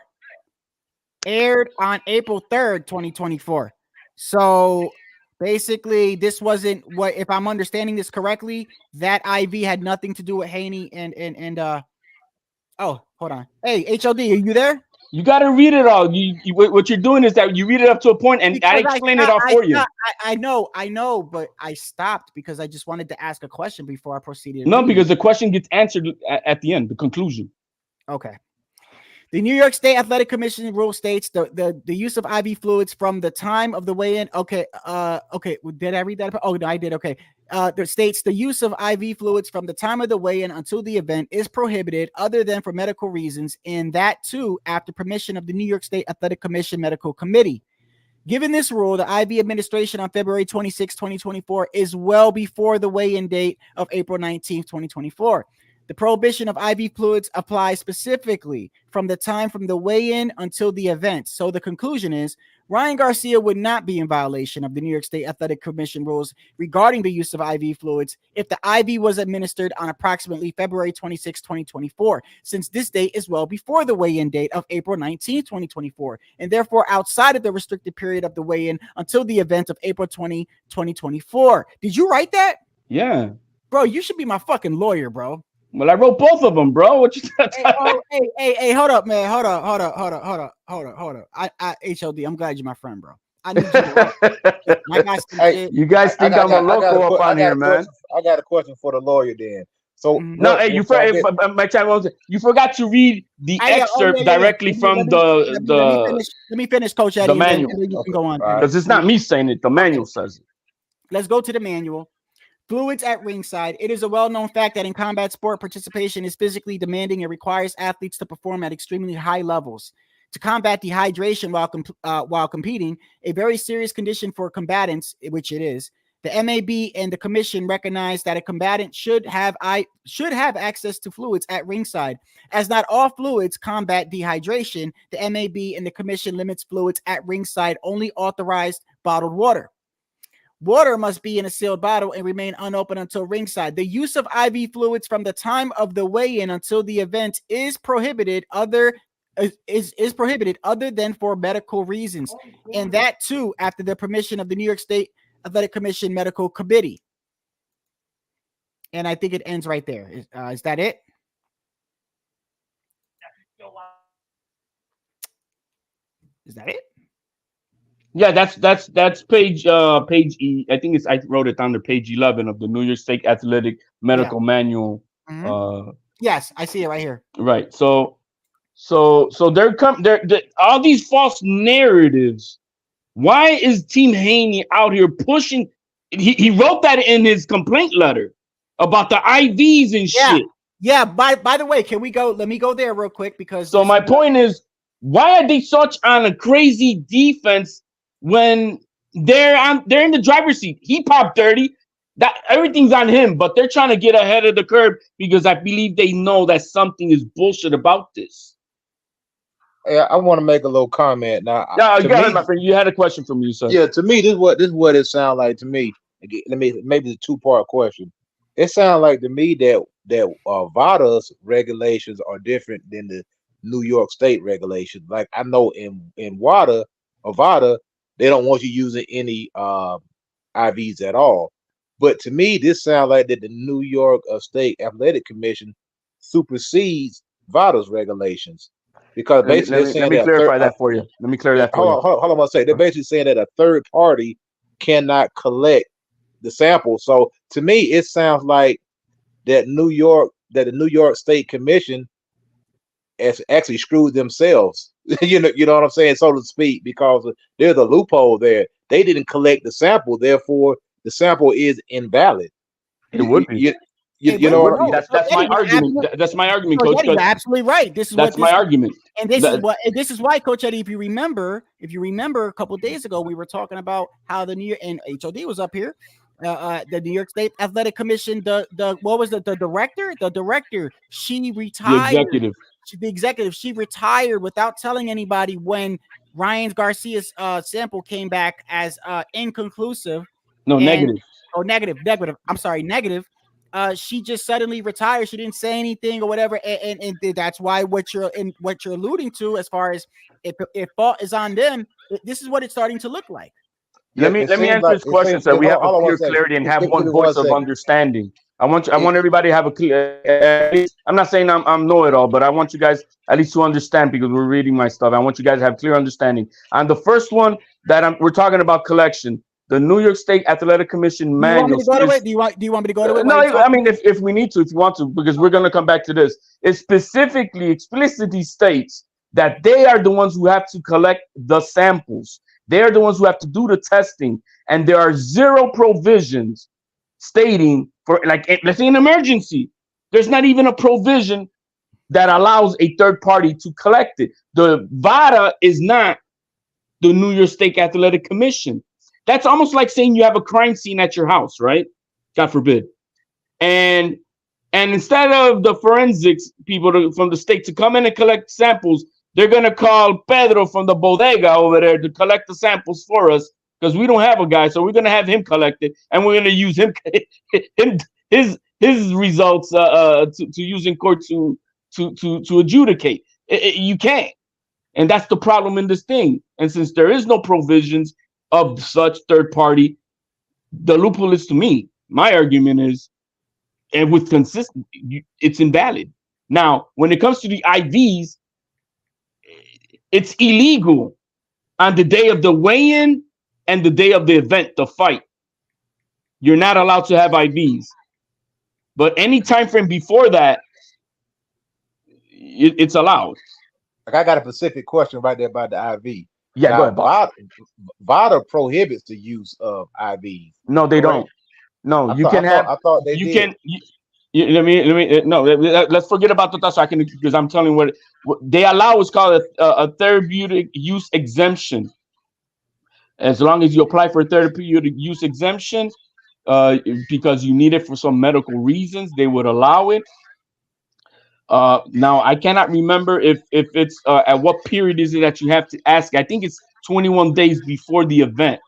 Aired on April 3rd, 2024. So basically, this wasn't what, if I'm understanding this correctly, that IV had nothing to do with Haney and oh, hold on. Hey, HOD, are you there? You got to read it all. What you're doing is that you read it up to a point, and I explain it all for you. I know, but I stopped because I just wanted to ask a question before I proceeded. No, because the question gets answered at the end, the conclusion. Okay. The New York State Athletic Commission rule states the use of IV fluids from the time of the weigh-in. Okay. Okay. Did I read that? Oh, no, I did. Okay. that states the use of IV fluids from the time of the weigh-in until the event is prohibited other than for medical reasons, and that too after permission of the New York State Athletic Commission Medical Committee. Given this rule, the IV administration on February 26, 2024 is well before the weigh-in date of April 19, 2024. The prohibition of IV fluids applies specifically from the time from the weigh-in until the event. So the conclusion is Ryan Garcia would not be in violation of the New York State Athletic Commission rules regarding the use of IV fluids if the IV was administered on approximately February 26, 2024, since this date is well before the weigh-in date of April 19, 2024, and therefore outside of the restricted period of the weigh-in until the event of April 20, 2024. Did you write that? Yeah. Bro, you should be my fucking lawyer, bro. Well, I wrote both of them, bro. What you hey, hold up, man. Hold up. HOD, I'm glad you're my friend, bro. I need you to hey, you guys think I'm a loco up on here, man. I got a question for the lawyer then. So no, hey, you forgot to read the excerpt directly from the let me finish, Coach Eddie, the manual. And then you can go on. Because it's not me saying it, the manual says it. Let's go to the manual. Fluids at ringside. It is a well-known fact that in combat sport, participation is physically demanding and requires athletes to perform at extremely high levels. To combat dehydration while competing, a very serious condition for combatants, which it is, the MAB and the commission recognize that a combatant should have access to fluids at ringside. As not all fluids combat dehydration, the MAB and the commission limits fluids at ringside only authorized bottled water. Water must be in a sealed bottle and remain unopened until ringside. The use of IV fluids from the time of the weigh-in until the event is prohibited other than for medical reasons, and that too after the permission of the New York State Athletic Commission Medical Committee. And I think it ends right there. Is that it? Is that it? Yeah, that's page E. I think I wrote it down to page 11 of the New York State Athletic Medical Manual. Yes, I see it right here. Right. So they're all these false narratives. Why is Team Haney out here pushing? He wrote that in his complaint letter about the IVs and shit. Yeah. By the way, can we go? Let me go there real quick because. So my point is, why are they such on a crazy defense when they're in the driver's seat? He popped 30. That everything's on him, but they're trying to get ahead of the curve because I believe they know that something is bullshit about this. Yeah, I want to make a little comment now. Yeah, you got it, my friend. You had a question from you, sir. Yeah, to me, this is what it sounds like to me. Maybe it's a two-part question. It sounds like to me that VADA's regulations are different than the New York State regulations. Like I know in VADA, they don't want you using any IVs at all. But to me, this sounds like that the New York State Athletic Commission supersedes VADA's regulations. Because basically, let me clarify that for you. Let me clear that for you. Hold on, one second. They're basically saying that a third party cannot collect the sample. So to me, it sounds like that the New York State Commission has actually screwed themselves. you know what I'm saying, so to speak, because there's a loophole there. They didn't collect the sample, therefore the sample is invalid. It would be. You know what I mean? That's my argument. That's my argument, Coach. You're absolutely right. That's my argument. And this is why, Coach Eddie, if you remember a couple of days ago, we were talking about how the New York and HOD was up here. The New York State Athletic Commission, the director, she retired. The executive, she retired without telling anybody when Ryan Garcia's sample came back as inconclusive. Negative. Oh, negative. I'm sorry, negative. She just suddenly retired. She didn't say anything or whatever, and that's why what you're alluding to, as far as if fault is on them, this is what it's starting to look like. Let me answer this question, so we have a clear clarity and have one voice of understanding. I want everybody to have a clear. I'm not saying I'm know-it-all, but I want you guys at least to understand, because we're reading my stuff. I want you guys to have clear understanding. On the first one we're talking about collection. The New York State Athletic Commission manual. Do you want me to go to it? No, I mean, if we need to, if you want to, because we're going to come back to this. It explicitly states that they are the ones who have to collect the samples. They are the ones who have to do the testing. And there are zero provisions stating for, like, let's say an emergency, there's not even a provision that allows a third party to collect it. The VADA is not the New York State Athletic Commission. That's almost like saying you have a crime scene at your house, right? God forbid. And instead of the forensics people from the state to come in and collect samples, they're going to call Pedro from the bodega over there to collect the samples for us, because we don't have a guy. So we're going to have him collect it, and we're going to use his results to use in court to adjudicate. You can't. And that's the problem in this thing. And since there is no provisions of such third party, the loophole is, to me, my argument is, and with consistency, it's invalid. Now, when it comes to the IVs, it's illegal on the day of the weigh-in and the day of the event, the fight. You're not allowed to have IVs. But any time frame before that, it's allowed. Like, I got a specific question right there about the IV. Yeah, now, go ahead, VADA prohibits the use of IVs. No, they don't. No, you can have. I thought they did. Let me. No, let's forget about the so I can, because I'm telling you what they allow is called a therapeutic use exemption. As long as you apply for a therapeutic use exemption, because you need it for some medical reasons, they would allow it. Now I cannot remember if it's at what period is it that you have to ask. I think it's 21 days before the event.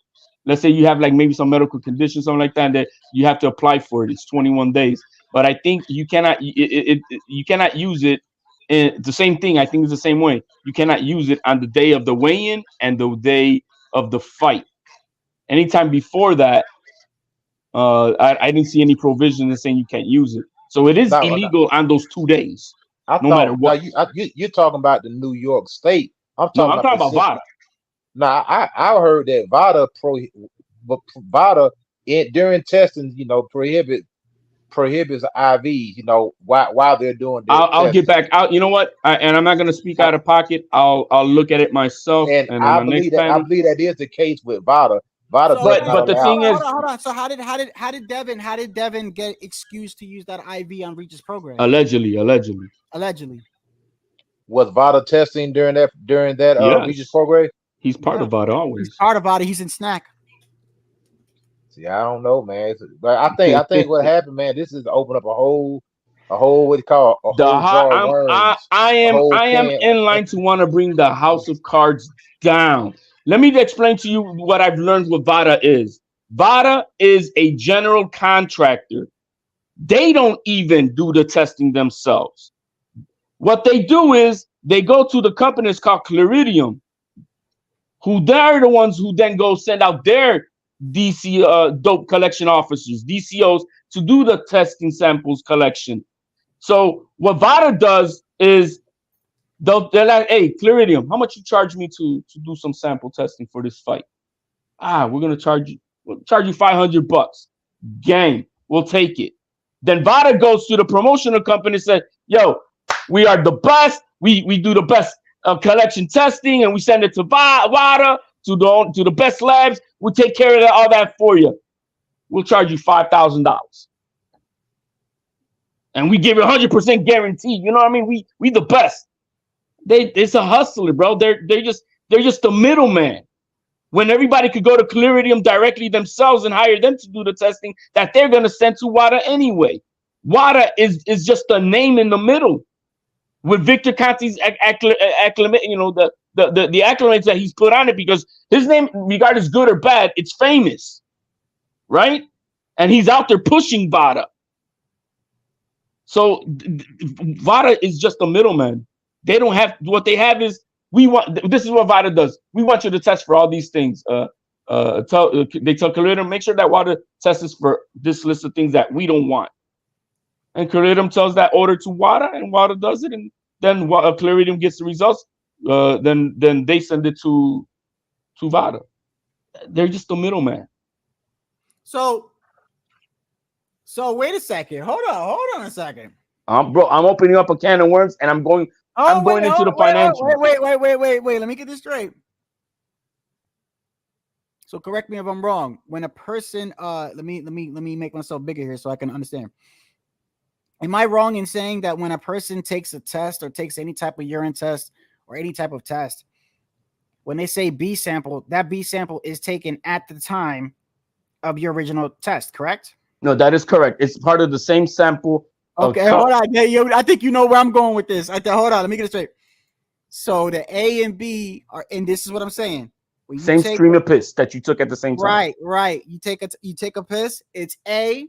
Let's say you have like maybe some medical condition, something like that you have to apply for it. It's 21 days. But I think you cannot you cannot use it in the same thing. I think it's the same way. You cannot use it on the day of the weigh-in and the day of the fight. Anytime before that, I didn't see any provision saying you can't use it. So it is illegal on those 2 days. No matter what. You're talking about the New York State. I'm talking about VADA. Now, I heard that VADA during testing, prohibits IVs, while they're doing their I'll get back out. You know what? And I'm not going to speak out of pocket. I'll look at it myself. And I believe that is the case with VADA. But the thing is, hold on. So how did Devin get excused to use that IV on Regis program? Allegedly. Was VADA testing during that yes. Regis program? He's part of VADA always. He's part of VADA. He's in snack. See, I don't know, man. But I think what happened, man, this is to open up a whole what do you call I am in line to want to bring the house of cards down. Let me explain to you what I've learned what VADA is. VADA is a general contractor. They don't even do the testing themselves. What they do is they go to the companies called Claridium, who they're the ones who then go send out their DC dope collection officers, DCOs, to do the testing samples collection. So what VADA does is they're like, hey, Claridium, how much you charge me to do some sample testing for this fight? We're gonna charge you $500. Gang, we'll take it. Then VADA goes to the promotional company and says, yo, we are the best. We do the best collection testing, and we send it to VADA, to the best labs. We'll take care of all that for you. We'll charge you $5,000. And we give you 100% guarantee. You know what I mean? We the best. It's a hustler, bro. They're just the middleman. When everybody could go to Claridium directly themselves and hire them to do the testing that they're gonna send to WADA anyway. WADA is just a name in the middle. With Victor Conti's acclimate, the acclimates that he's put on it, because his name, regardless good or bad, it's famous, right? And he's out there pushing VADA. So VADA is just a middleman. They don't have, what they have is, this is what VADA does. We want you to test for all these things. They tell Claridium, make sure that WADA tests for this list of things that we don't want. And Claridium tells that order to WADA, and WADA does it, and then Claridium gets the results. Then they send it to VADA. They're just a middleman. So wait a second. Hold on a second. Bro, I'm opening up a can of worms, and I'm going into the financial. Wait. Let me get this straight. So correct me if I'm wrong. When a person, let me make myself bigger here so I can understand. Am I wrong in saying that when a person takes a test or takes any type of urine test or any type of test, when they say B sample, that B sample is taken at the time of your original test, correct? No, that is correct. It's part of the same sample. Okay, hold on. Yeah, I think you know where I'm going with this. Hold on, let me get it straight. So the A and B are, and this is what I'm saying. When you same stream of piss that you took at the same time. Right. You take a piss. It's A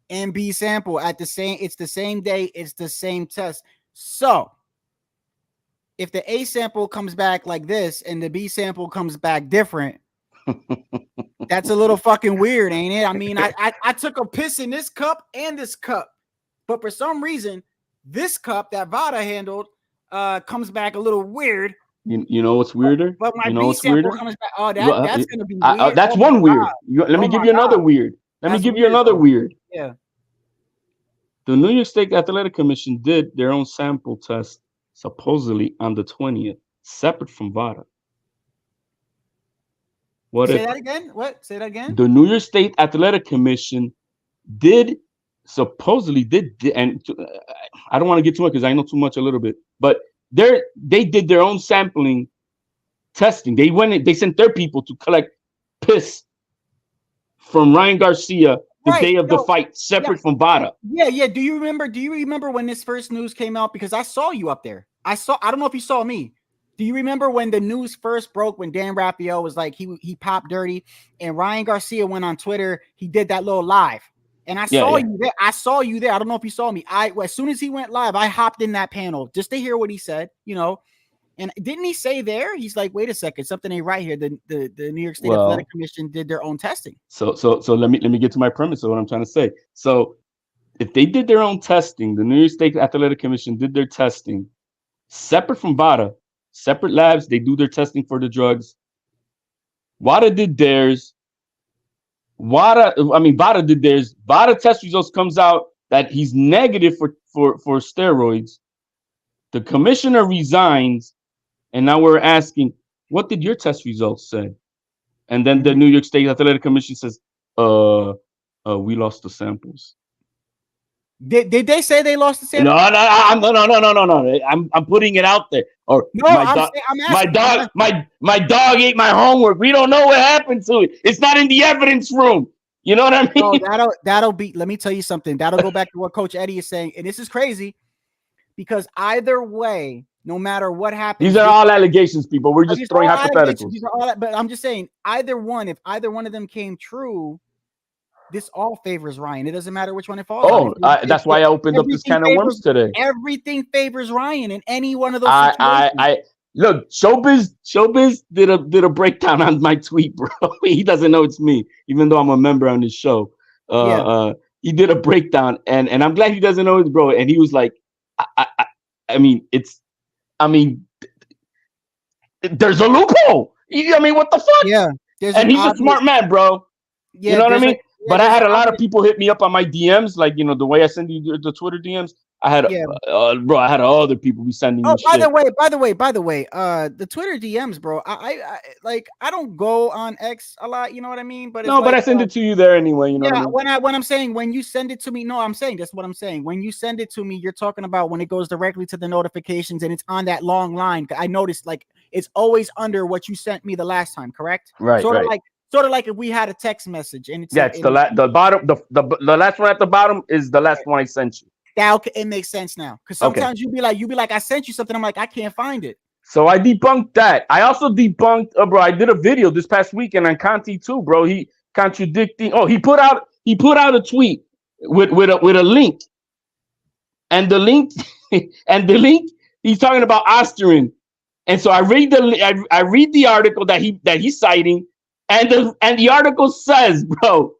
and B sample at the same. It's the same day. It's the same test. So if the A sample comes back like this and the B sample comes back different, that's a little fucking weird, ain't it? I mean, I took a piss in this cup and this cup, but for some reason, this cup that Vada handled comes back a little weird. You know what's weirder? But my you know B what's sample weirder? comes back. Oh, that's gonna be weird. That's one weird. Let me give you another weird. Let me give you another weird. Yeah. The New York State Athletic Commission did their own sample test supposedly on the 20th, separate from VADA. Say that again? What? Say that again? The New York State Athletic Commission supposedly did, and I don't want to get too much because I know too much a little bit, but they did their own sampling testing. They sent their people to collect piss from Ryan Garcia the day of the fight, separate from VADA. Yeah. Do you remember when this first news came out? Because I saw you up there. I don't know if you saw me. Do you remember when the news first broke, when Dan Raphael was like, he popped dirty, and Ryan Garcia went on Twitter, he did that little live. And I saw you there. I don't know if you saw me. As soon as he went live, I hopped in that panel just to hear what he said, you know. And didn't he say there? He's like, wait a second, something ain't right here. The New York State Athletic Commission did their own testing. So let me get to my premise of what I'm trying to say. So if they did their own testing, the New York State Athletic Commission did their testing separate from VADA, separate labs. They do their testing for the drugs. VADA did theirs. VADA did theirs. VADA test results comes out that he's negative for steroids. The commissioner resigns, and now we're asking, what did your test results say? And then the New York State Athletic Commission says, we lost the samples. Did they say they lost the samples? No. I'm putting it out there. Or no, my dog ate my homework. We don't know what happened to it. It's not in the evidence room. You know what I mean? No, that'll be. Let me tell you something. That'll go back to what Coach Eddie is saying, and this is crazy because either way, no matter what happens, these are all allegations, people. We're just throwing hypotheticals. These are all, but I'm just saying, if either one of them came true, this all favors Ryan. It doesn't matter which one it falls on. That's why I opened up this can of worms today. Everything favors Ryan in any one of those situations. Look, Showbiz did a breakdown on my tweet, bro. He doesn't know it's me, even though I'm a member on this show. He did a breakdown, and I'm glad he doesn't know it's bro. And he was like, there's a loophole. What the fuck? Yeah. And he's a smart man, bro. Yeah, you know what I mean? But I had a lot of people hit me up on my DMs, like, the way I send you the Twitter DMs. I had other people be sending me by the way, the Twitter DMs, bro. I don't go on X a lot, you know what I mean? But I send it to you there anyway, you know. Yeah, what I mean? when I'm saying when you send it to me, that's what I'm saying. When you send it to me, you're talking about when it goes directly to the notifications and it's on that long line. I noticed like it's always under what you sent me the last time, correct? Right. Sort of like if we had a text message and it's the bottom, the last one at the bottom is the last one I sent you. It makes sense now because sometimes you be like, I sent you something. I'm like, I can't find it. So I debunked that. I also debunked, bro. I did a video this past weekend on Conti too, bro. He contradicting. Oh, he put out a tweet with a link, and the link he's talking about Osterin, and so I read the article that he's citing, and the article says, bro,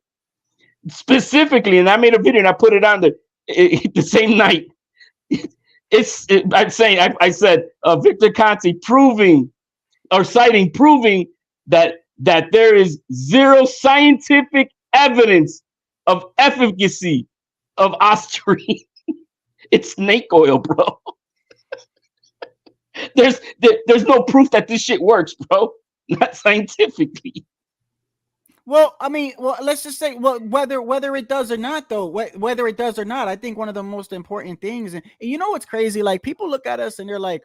specifically, and I made a video and I put it on there. The same night, I said Victor Conte proving that there is zero scientific evidence of efficacy of Osterin. It's snake oil, bro. There's no proof that this shit works, bro. Not scientifically. Well, I mean, well, let's just say, well, whether it does or not, though, whether it does or not, I think one of the most important things, and you know what's crazy? Like people look at us and they're like,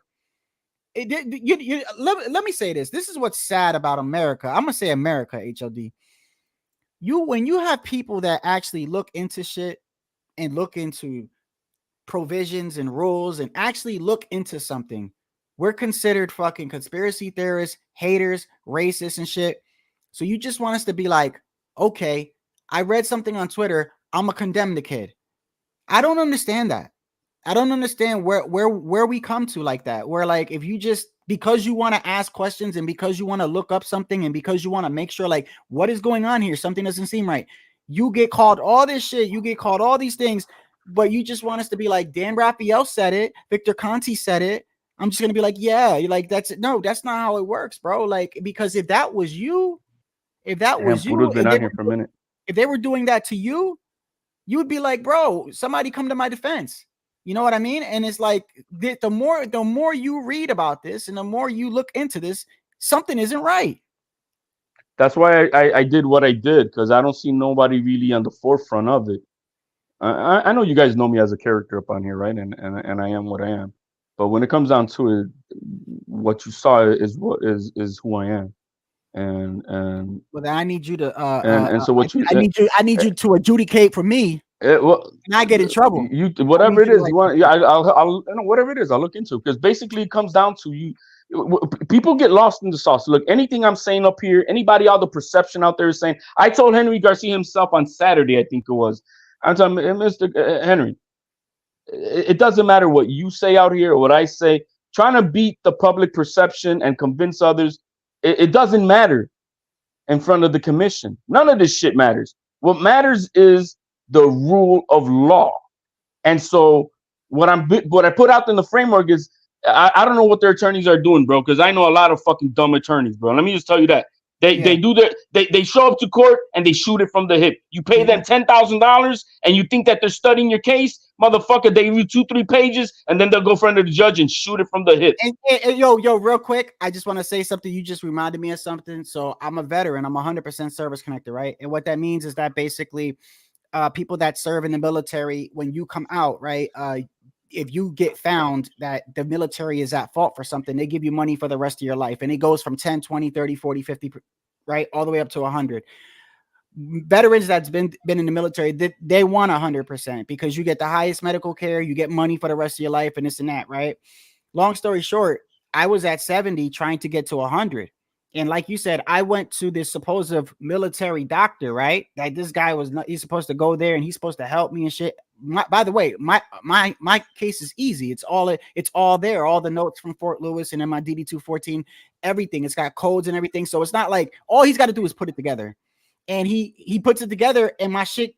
let me say this. This is what's sad about America. I'm gonna say America, HLD. When you have people that actually look into shit and look into provisions and rules and actually look into something, we're considered fucking conspiracy theorists, haters, racists, and shit. So you just want us to be like, okay, I read something on Twitter, I'm gonna condemn the kid. I don't understand that. I don't understand where we come to like that. Where like if you just because you want to ask questions and because you want to look up something and because you want to make sure like what is going on here, something doesn't seem right. You get called all this shit, you get called all these things, but you just want us to be like Dan Raphael said it, Victor Conti said it. I'm just gonna be like, yeah, you're like that's it. No, that's not how it works, bro. Like because if that was you, Damn, Pudo's been out here for a minute. if they were doing that to you, you would be like, bro, somebody come to my defense. You know what I mean? And it's like the more you read about this and the more you look into this, something isn't right. That's why I did what I did, because I don't see nobody really on the forefront of it. I know you guys know me as a character up on here, right? And I am what I am. But when it comes down to it, what you saw is what is who I am. And Well, then I need you to and so what I need you to adjudicate for me. Well, and I get in trouble. You whatever it is, yeah, I'll you know, whatever it is, I'll look into it, because basically it comes down to you. People get lost in the sauce. Look, anything I'm saying up here, anybody out the perception out there is saying. I told Henry Garcia himself on Saturday, I think it was. I'm telling Mr. Henry, it doesn't matter what you say out here or what I say. Trying to beat the public perception and convince others, it doesn't matter in front of the commission. None of this shit matters. What matters is the rule of law. And so what I put out in the framework is I don't know what their attorneys are doing, bro, because I know a lot of fucking dumb attorneys, bro. Let me just tell you that. They show up to court and they shoot it from the hip. You pay them $10,000 and you think that they're studying your case, motherfucker. They read 2-3 pages and then they'll go in front of the judge and shoot it from the hip. And yo, real quick, I just want to say something. You just reminded me of something. So I'm a veteran. I'm 100% service connected, right? And what that means is that basically people that serve in the military, when you come out, right, if you get found that the military is at fault for something, they give you money for the rest of your life. And it goes from 10, 20, 30, 40, 50, right, all the way up to 100. Veterans that's been in the military, they want 100% because you get the highest medical care, you get money for the rest of your life and this and that, right? Long story short, I was at 70 trying to get to 100. And like you said, I went to this supposed military doctor, right? Like this guy he's supposed to go there and he's supposed to help me and shit. By the way, my case is easy. It's all there. All the notes from Fort Lewis and then my DD 214, everything. It's got codes and everything. So it's not like all he's got to do is put it together. And he puts it together and my shit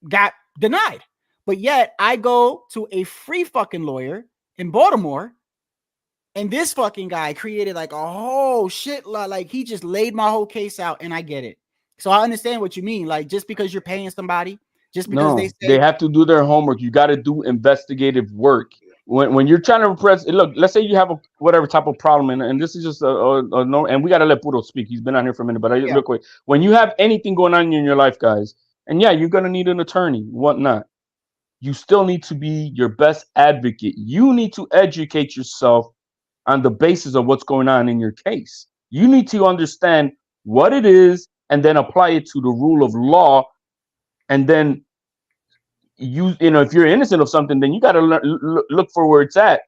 got denied. But yet I go to a free fucking lawyer in Baltimore. And this fucking guy created like a whole shit lot. Like he just laid my whole case out and I get it. So I understand what you mean. Like just because you're paying somebody, just because they have to do their homework. You got to do investigative work. When you're trying to repress, look, let's say you have whatever type of problem, and this is just a no, and we got to let Puro speak. He's been on here for a minute, but real quick, when you have anything going on in your life, guys, and yeah, you're going to need an attorney, whatnot. You still need to be your best advocate. You need to educate yourself on the basis of what's going on in your case. You need to understand what it is and then apply it to the rule of law. And then you know, if you're innocent of something, then you got to look for where it's at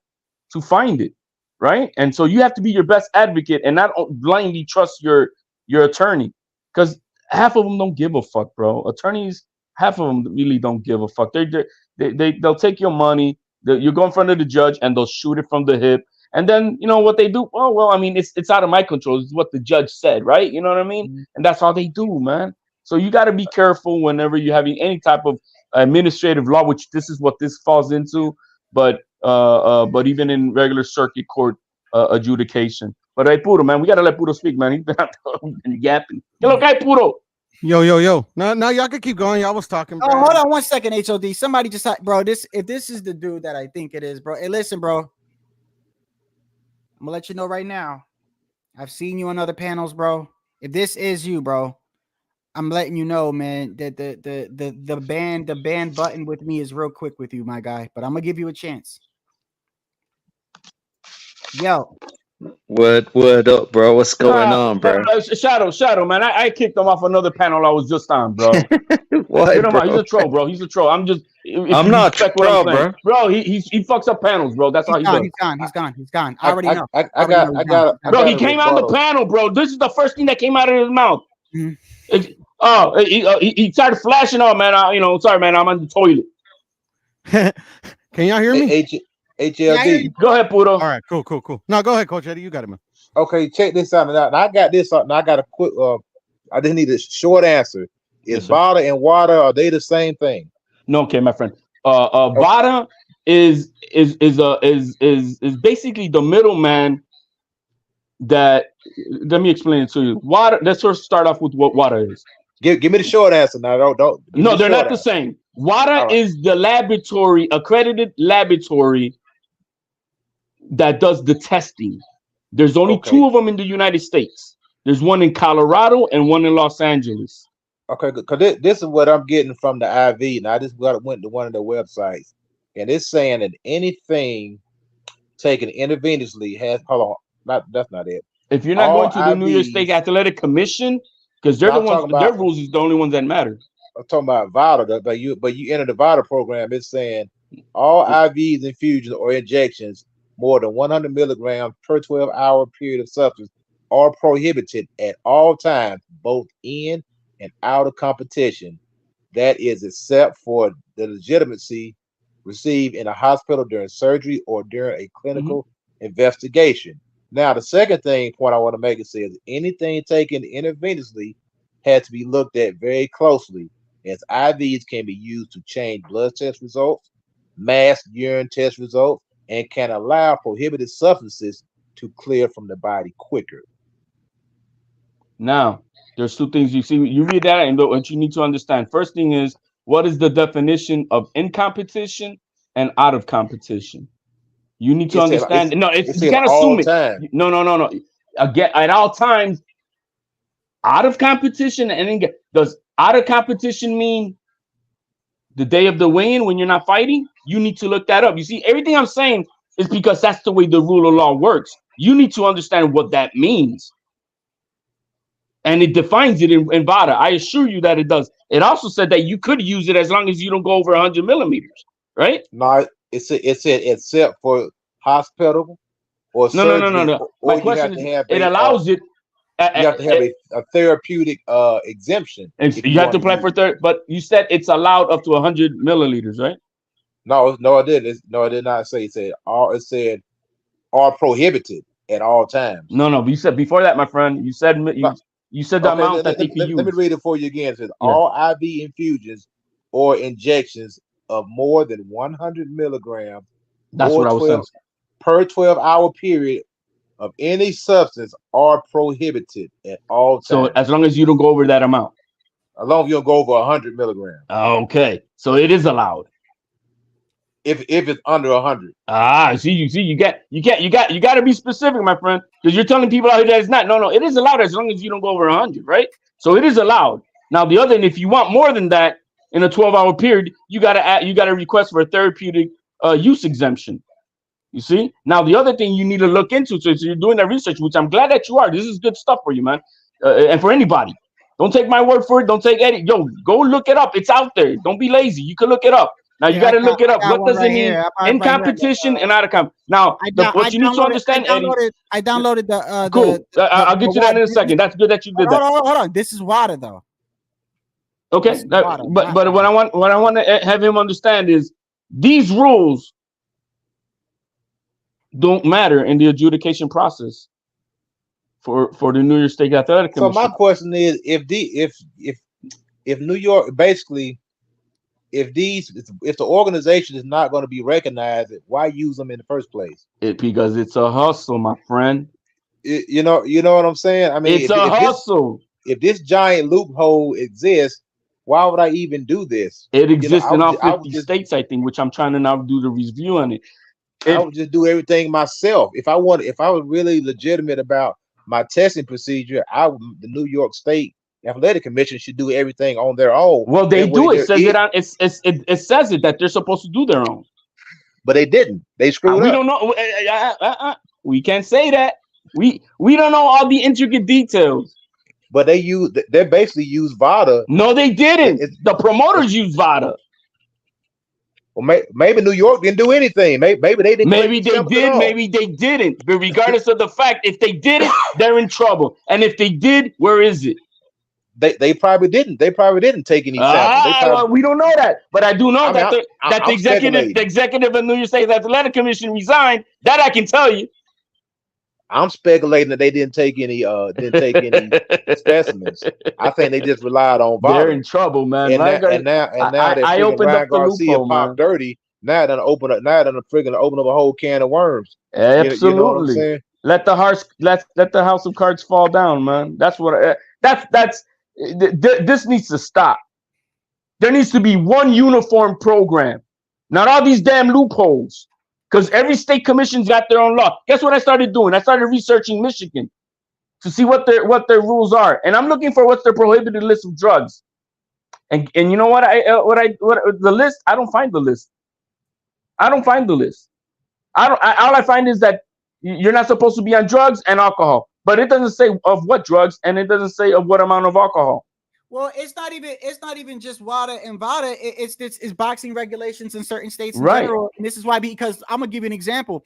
to find it, right? And so you have to be your best advocate and not blindly trust your attorney, because half of them don't give a fuck, bro. Attorneys, half of them really don't give a fuck. They'll take your money. You go in front of the judge and they'll shoot it from the hip. And then, you know what they do? Oh, well, I mean, it's out of my control. It's what the judge said, right? You know what I mean? Mm-hmm. And that's how they do, man. So you got to be careful whenever you're having any type of administrative law, which this is what this falls into. But even in regular circuit court adjudication. But hey, Puro, man, we got to let Puro speak, man. He's been yapping. Hello, guy, Puro. Yo. No, y'all can keep going. Y'all was talking, bro. Oh, hold on 1 second, HOD. Somebody just, bro, if this is the dude that I think it is, bro. Hey, listen, bro. I'm gonna let you know right now. I've seen you on other panels, bro. If this is you, bro, I'm letting you know, man, that the ban button with me is real quick with you, my guy. But I'm gonna give you a chance. Yo, What up, bro? What's going on, bro? Shadow, man. I kicked him off another panel I was just on, bro. Get What, him out. He's bro? a troll, bro. He's a troll. I'm just if I'm you not respect what I'm troll, saying, bro. bro. He fucks up panels, bro. That's he's all he gone. does. He's gone. I already know. I already know he's gone. Bro, he a came on the rebuttal. panel, bro. This is the first thing that came out of his mouth. Mhm. He started flashing up, man. Sorry, man. I'm on the toilet. Can y'all hear me? HLD. Go ahead, Puto. All right, cool. No, go ahead, Coach Eddie. You got it, man. Okay, check this out. Now I got this. Now I got a quick. I just need a short answer. Yes, Is sir. VADA and WADA, are they the same thing? No, okay, my friend. VADA is basically the middleman that. Let me explain it to you. WADA. Let's first start off with what WADA is. Give me the short answer now. Don't. No, they're not the same. WADA All right. is the laboratory, accredited laboratory that does the testing. There's only two of them in the United States. There's one in Colorado and one in Los Angeles. Okay, because this is what I'm getting from the IV. Now I just went to one of their websites, and it's saying that anything taken intravenously has. Hold on, that's not it. If you're not All going to the New York State IVs Athletic Commission, because they're No, the I'm ones, talking their about- rules is the only ones that matter. I'm talking about VADA, but you enter the VADA program. It's saying all IVs, infusions, or injections more than 100 milligrams per 12-hour period of substance are prohibited at all times, both in and out of competition. That is, except for the legitimacy received in a hospital during surgery or during a clinical investigation. Now, the second point I want to make it says anything taken intravenously has to be looked at very closely, as IVs can be used to change blood test results, mask urine test results, and can allow prohibited substances to clear from the body quicker. Now, there's two things you see. You read that, and what you need to understand. First thing is, what is the definition of in competition and out of competition? You need to understand. You can't assume it. Time. No. Again, at all times, out of competition, and then does out of competition mean the day of the weigh-in when you're not fighting? You need to look that up. You see, everything I'm saying is because that's the way the rule of law works. You need to understand what that means. And it defines it in VADA. I assure you that it does. It also said that you could use it as long as you don't go over 100 millimeters, right? No, it said except for hospital or surgery. No. Or My question is, it allows it. You have to have a therapeutic exemption. You have to apply for third, but you said it's allowed up to 100 milliliters, right? No, it didn't. No, it did not say. It said are prohibited at all times. No. You said before that, my friend. You said you said the amount that they can use. Let me read it for you again. It says all IV infusions or injections of more than 100 milligrams. That's what I was saying. Per 12-hour period of any substance are prohibited at all times. So as long as you don't go over that amount. As long as you don't go over 100 milligrams. Okay. So it is allowed. If it's under 100. You got to be specific, my friend, because you're telling people out here that it's not. No, it is allowed as long as you don't go over 100, right? So it is allowed. Now the other, and if you want more than that in a 12-hour period, you got to request for a therapeutic use exemption. You see? Now the other thing you need to look into, so you're doing that research, which I'm glad that you are. This is good stuff for you, man, and for anybody. Don't take my word for it. Don't take Eddie. Yo, go look it up. It's out there. Don't be lazy. You can look it up. Now you got to look it up. What does it mean in competition and out of competition? Now, what you need to understand, Eddie. I downloaded the. Cool. I'll get to that in a second. That's good that you did that. Hold on. This is WADA though. Okay, but what I want to have him understand is these rules don't matter in the adjudication process for the New York State Athletic Commission. So my question is, if New York basically. If the organization is not going to be recognized, why use them in the first place? Because it's a hustle, my friend. You know what I'm saying? I mean, it's a hustle. If this giant loophole exists, why would I even do this? It exists in all 50 states, I think, which I'm trying to now do the review on it. I would just do everything myself. If I was really legitimate about my testing procedure, the New York State Athletic Commission should do everything on their own. Well, they That way do. It there says is, it on. It says it that they're supposed to do their own. but they didn't. They screwed We up. don't know. We can't say that. We don't know all the intricate details. But they basically use VADA. No, they didn't. The promoters use VADA. Well, maybe New York didn't do anything. Maybe they didn't. Maybe they did. Maybe they didn't. But regardless of the fact, if they did it, they're in trouble. And if they did, where is it? They probably didn't. They probably didn't take any samples. Well, we don't know that, but I do know that the speculating. executive of New York State Athletic Commission resigned. That I can tell you. I'm speculating that they didn't take any specimens. I think they just relied on VADA. They're in trouble, man. And now I opened Ryan up the Garcia loophole, popped dirty. Now they're open up a whole can of worms. Absolutely. You know what I'm saying? Let the house of cards fall down, man. That's what. This needs to stop. There needs to be one uniform program, not all these damn loopholes. Because every state commission's got their own law. Guess what I started doing? I started researching Michigan to see what their rules are, and I'm looking for what's their prohibited list of drugs. And you know what? The list? I don't find the list. All I find is that you're not supposed to be on drugs and alcohol, but it doesn't say of what drugs, and it doesn't say of what amount of alcohol. Well, it's not even just WADA and VADA. It's boxing regulations in certain states in Right. general. And this is why, because I'm gonna give you an example.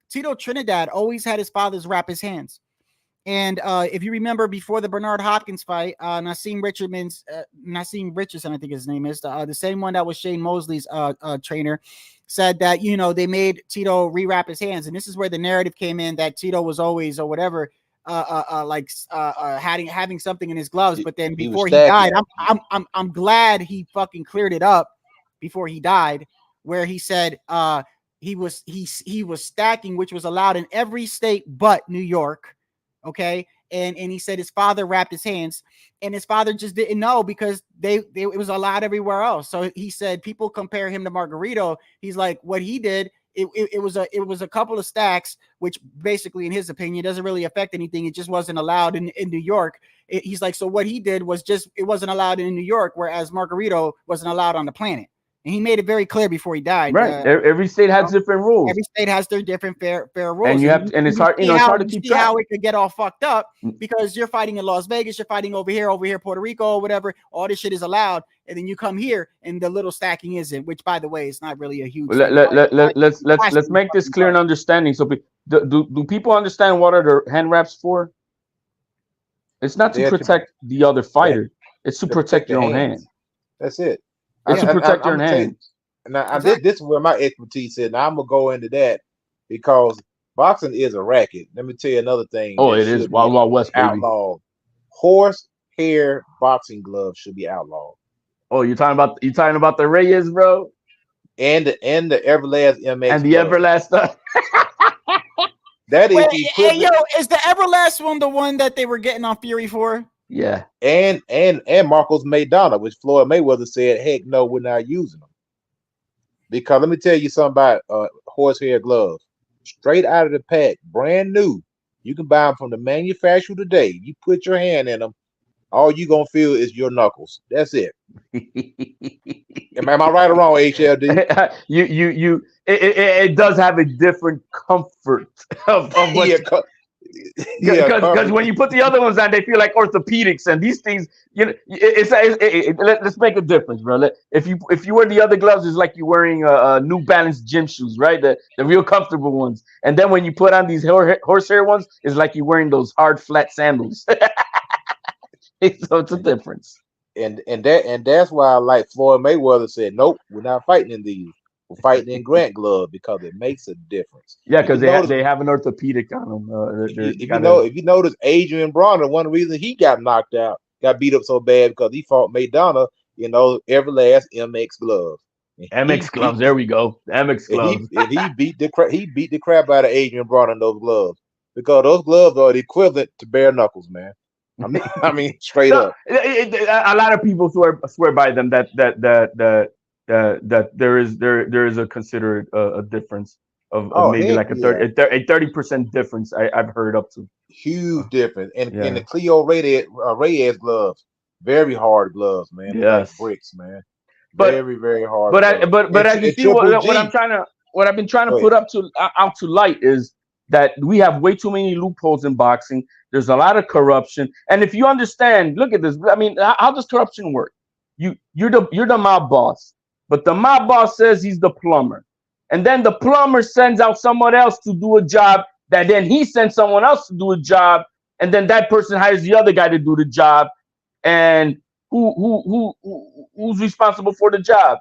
Tito Trinidad always had his fathers wrap his hands. And if you remember before the Bernard Hopkins fight, Nassim Richardson, I think his name is, the same one that was Shane Mosley's trainer, said that, they made Tito rewrap his hands. And this is where the narrative came in that Tito was always or whatever, having something in his gloves. But then before he died, I'm glad he fucking cleared it up before he died, where he said he was stacking, which was allowed in every state but New York. Okay. And he said his father wrapped his hands, and his father just didn't know because it was allowed everywhere else. So he said people compare him to Margarito. He's like, what he did, it was a couple of stacks, which basically, in his opinion, doesn't really affect anything. It just wasn't allowed in New York. He's like, so what he did was just, it wasn't allowed in New York, whereas Margarito wasn't allowed on the planet. And he made it very clear before he died. Right. Every state has different rules. Every state has their different fair rules. And it's hard, it's hard to keep track. How it could get all fucked up because you're fighting in Las Vegas, you're fighting over here, Puerto Rico, whatever. All this shit is allowed, and then you come here and the little stacking isn't. Which, by the way, is not really a huge. Let's make this clear and understanding. So, do people understand what are the hand wraps for? It's not to protect the other fighter. It's to protect your own hand. That's it. It's to protect your hand. Now, this is where my expertise is. Now, I'm gonna go into that because boxing is a racket. Let me tell you another thing. Oh, it is Wild Wild West, baby. Outlawed. Horse hair boxing gloves should be outlawed. Oh, you're talking about the Reyes, bro, and the Everlast MX and the Everlast stuff. That is is the Everlast one the one that they were getting on Fury for? Yeah, and Marcos Maidana, which Floyd Mayweather said, "Heck no, we're not using them." Because let me tell you something about horsehair gloves, straight out of the pack, brand new. You can buy them from the manufacturer today. You put your hand in them, all you gonna feel is your knuckles. That's it. Am I right or wrong, HLD? It does have a different comfort of what. Because when you put the other ones on, they feel like orthopedics, and these things, let's make a difference, bro. If you wear the other gloves, it's like you're wearing New Balance gym shoes, right? The real comfortable ones. And then when you put on these horsehair ones, it's like you're wearing those hard flat sandals. So it's a difference. And that's why, like Floyd Mayweather said, nope, we're not fighting in these. We're fighting in Grant glove because it makes a difference. Yeah, because they have an orthopedic on them. If you notice, Adrian Bronner, one reason he got knocked out, got beat up so bad because he fought Maidana, Everlast MX gloves. MX gloves, there we go. MX gloves. He beat the crap out of Adrian Bronner in those gloves because those gloves are the equivalent to bare knuckles, man. I mean, straight up. A lot of people swear by them that there is a considered a difference of maybe like a 30% difference. I've heard up to huge difference. And the Cleo Reyes gloves, Very hard gloves, man. They're like Yes. bricks, man. But Very hard but gloves. as you see, what I've been trying to Go put ahead. out to light is that we have way too many loopholes in boxing. There's a lot of corruption, and if you understand, look at this. I mean, how does corruption work? You're the mob boss, but the mob boss says he's the plumber, and then the plumber sends out someone else to do a job that then he sends someone else to do a job, and then that person hires the other guy to do the job, and who's responsible for the job?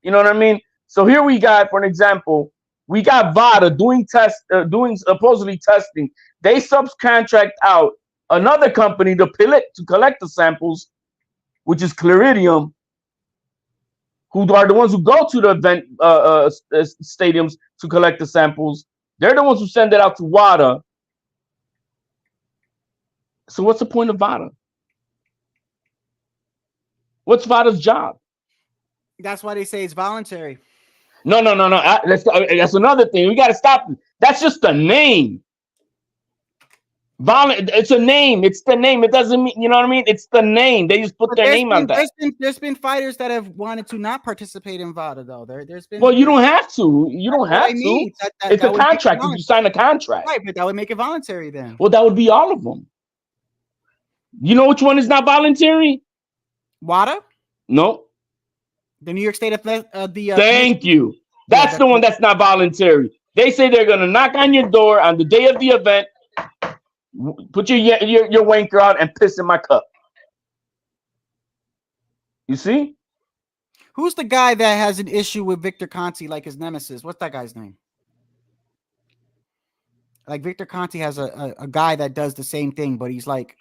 You know what I mean? So here we got, for an example, we got VADA doing supposedly testing. They subcontract out another company to collect the samples, which is Claridium, who are the ones who go to the event stadiums to collect the samples. They're the ones who send it out to WADA. So what's the point of VADA? What's VADA's job? That's why they say it's voluntary. No. That's another thing. We got to stop. That's just a name. It's a name. It's the name. It doesn't mean, you know what I mean? It's the name. They just put their name on that. There's been fighters that have wanted to not participate in VADA, though. There's been. Well, you don't have to. You don't have to. It's a contract. If you sign a contract, right? But that would make it voluntary then. Well, that would be all of them. You know which one is not voluntary? WADA? No. The New York State of Thank you. That's the one that's not voluntary. They say they're gonna knock on your door on the day of the event, put your wanker out and piss in my cup. You see? Who's the guy that has an issue with Victor Conti, like his nemesis? What's that guy's name? Like Victor Conti has a guy that does the same thing, but he's like,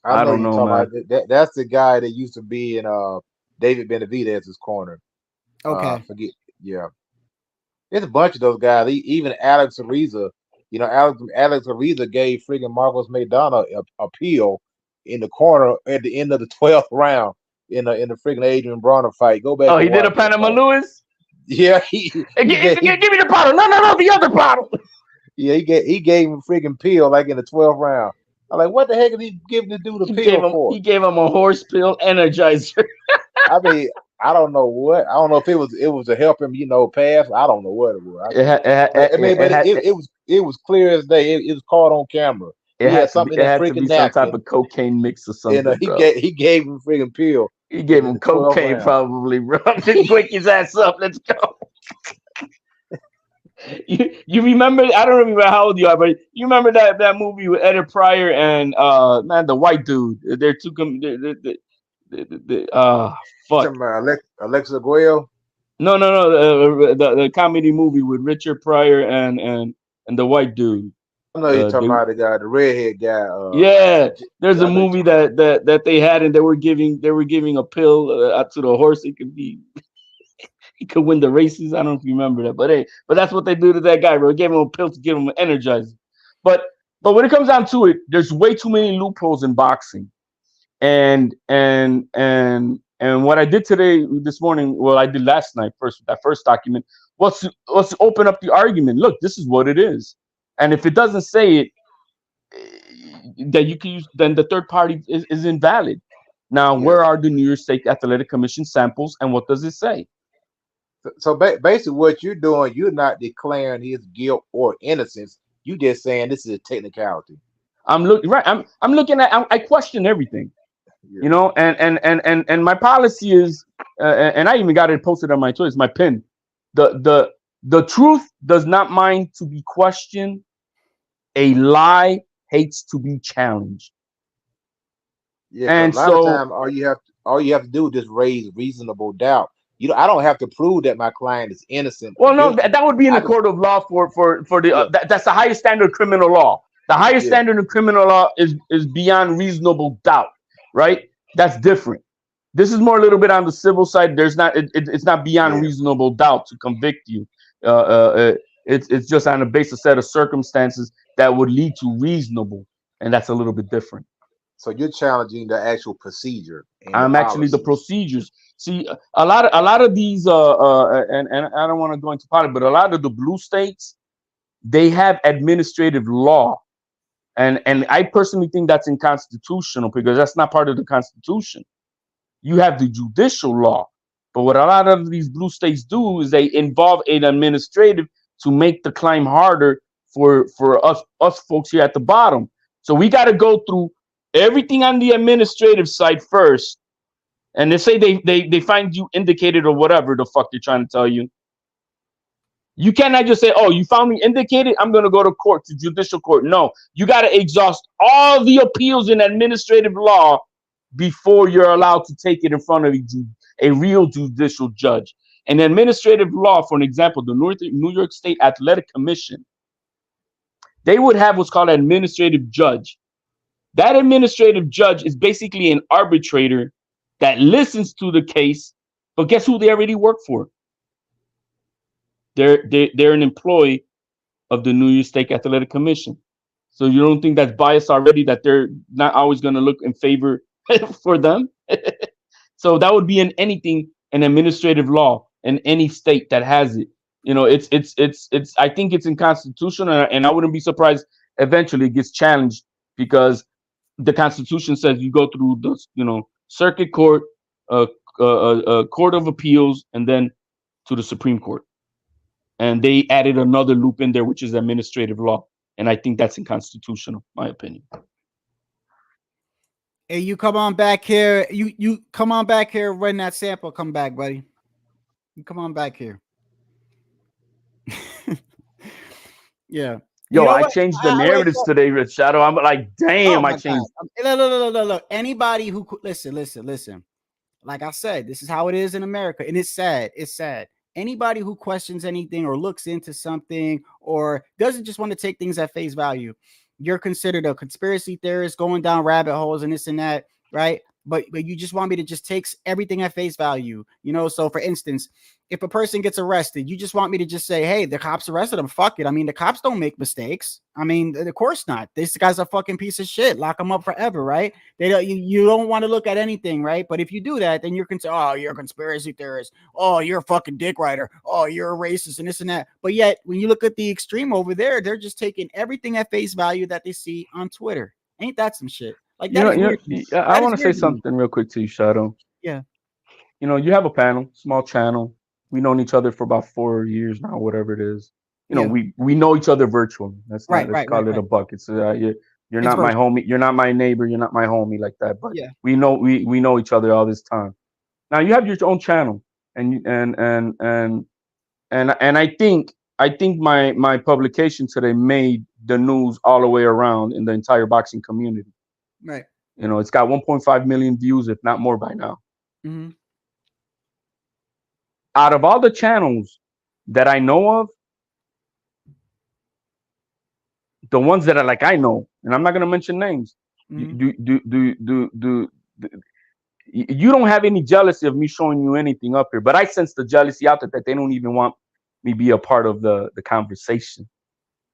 I don't know, man. That's the guy that used to be in David Benavidez's corner. Okay. Forget. Yeah. There's a bunch of those guys. Even Alex Ariza. You know, Alex Ariza gave freaking Marcos Maidana a appeal in the corner at the end of the 12th round in the freaking Adrian Bronner fight. Go back. Oh, he did a Panama Lewis? Yeah. Give me the bottle. No, the other bottle. Yeah, he gave him freaking pill like in the 12th round. I'm like, what the heck is he giving the dude a pill for? He gave him a horse pill energizer. I mean, I don't know what. I don't know if it was to help him, pass. I don't know what it was. It was clear as day. It was caught on camera. It had to be some type of cocaine mix or something. He gave him freaking pill. He gave him cocaine probably, bro. Just wake his ass up. Let's go. You remember? I don't remember how old you are, but you remember that movie with Eddie Pryor and the white dude. They're two. Fuck. Alexa Guayo. No. The comedy movie with Richard Pryor and the white dude. I know you're talking about the guy, the redhead guy. Yeah, there's a movie that they had, and they were giving a pill to the horse. He could win the races. I don't know if you remember that, but that's what they do to that guy, bro. They gave him a pill to give him an energizer. But when it comes down to it, there's way too many loopholes in boxing. And what I did this morning, well, I did last night that first document was to open up the argument. Look, this is what it is. And if it doesn't say it, that you can use, then the third party is invalid. Now, where are the New York State Athletic Commission samples, and what does it say? So basically, what you're doing, you're not declaring his guilt or innocence. You just saying this is a technicality. I'm looking at. I question everything, and my policy is, and I even got it posted on my Twitter. It's my pin. The truth does not mind to be questioned. A lie hates to be challenged. Yeah, and a lot of time, all you have to do is just raise reasonable doubt. I don't have to prove that my client is innocent. Well, no, that would be in the court of law for the that's the highest standard of criminal law. The highest standard of criminal law is beyond reasonable doubt, right? That's different. This is more a little bit on the civil side. It's not beyond reasonable doubt to convict you. It's just on a basis set of circumstances that would lead to reasonable, and that's a little bit different. So you're challenging the actual procedure. I'm actually the procedures. See, a lot of these, and I don't want to go into politics, but a lot of the blue states, they have administrative law, And I personally think that's unconstitutional because that's not part of the Constitution. You have the judicial law, but what a lot of these blue states do is they involve an administrative to make the climb harder for us folks here at the bottom. So we got to go through everything on the administrative side first, and they say they find you indicated or whatever the fuck they're trying to tell you. You cannot just say, oh, you found me indicated, I'm going to go to court, to judicial court. No, you got to exhaust all the appeals in administrative law before you're allowed to take it in front of a real judicial judge. In administrative law, for an example, the New York State Athletic Commission, they would have what's called an administrative judge. That administrative judge is basically an arbitrator that listens to the case, but guess who they already work for? They're an employee of the New York State Athletic Commission. So you don't think that's biased already, that they're not always going to look in favor for them? So that would be in anything, an administrative law in any state that has it. You know, it's I think it's unconstitutional, and I wouldn't be surprised eventually it gets challenged because the Constitution says you go through the, you know, circuit court, court of appeals, and then to the Supreme Court. And they added another loop in there, which is administrative law. And I think that's unconstitutional, my opinion. Hey, you come on back here. You come on back here when that sample come back, buddy. You come on back here. Yeah. Yo, I changed the narratives today, Rich Shadow. I'm like, damn, I changed. Look. Anybody who listen. Like I said, this is how it is in America, and it's sad. It's sad. Anybody who questions anything or looks into something or doesn't just want to take things at face value, you're considered a conspiracy theorist going down rabbit holes and this and that, right? But you just want me to just take everything at face value, you know? So for instance, if a person gets arrested, you just want me to just say, hey, the cops arrested him. Fuck it. I mean, the cops don't make mistakes. I mean, of course not. This guy's a fucking piece of shit. Lock him up forever, right? They don't. You don't want to look at anything, right? But if you do that, then you're oh, you're a conspiracy theorist. Oh, you're a fucking dick rider. Oh, you're a racist and this and that. But yet, when you look at the extreme over there, they're just taking everything at face value that they see on Twitter. Ain't that some shit? Like that. I want to say something real quick to you, Shadow. Yeah. You know, you have a panel, small channel. We've known each other for about 4 years now, whatever it is. You know, we know each other virtually. Let's call it a buck. It's you're not my homie. You're not my neighbor. You're not my homie like that. But we know each other all this time. Now you have your own channel, and I think my publication today made the news all the way around in the entire boxing community. Right. You know, it's got 1.5 million views, if not more by now. Mm-hmm. Out of all the channels that I know of, the ones that are like I know, and I'm not gonna mention names. Mm-hmm. You don't have any jealousy of me showing you anything up here, but I sense the jealousy out there that they don't even want me be a part of the conversation.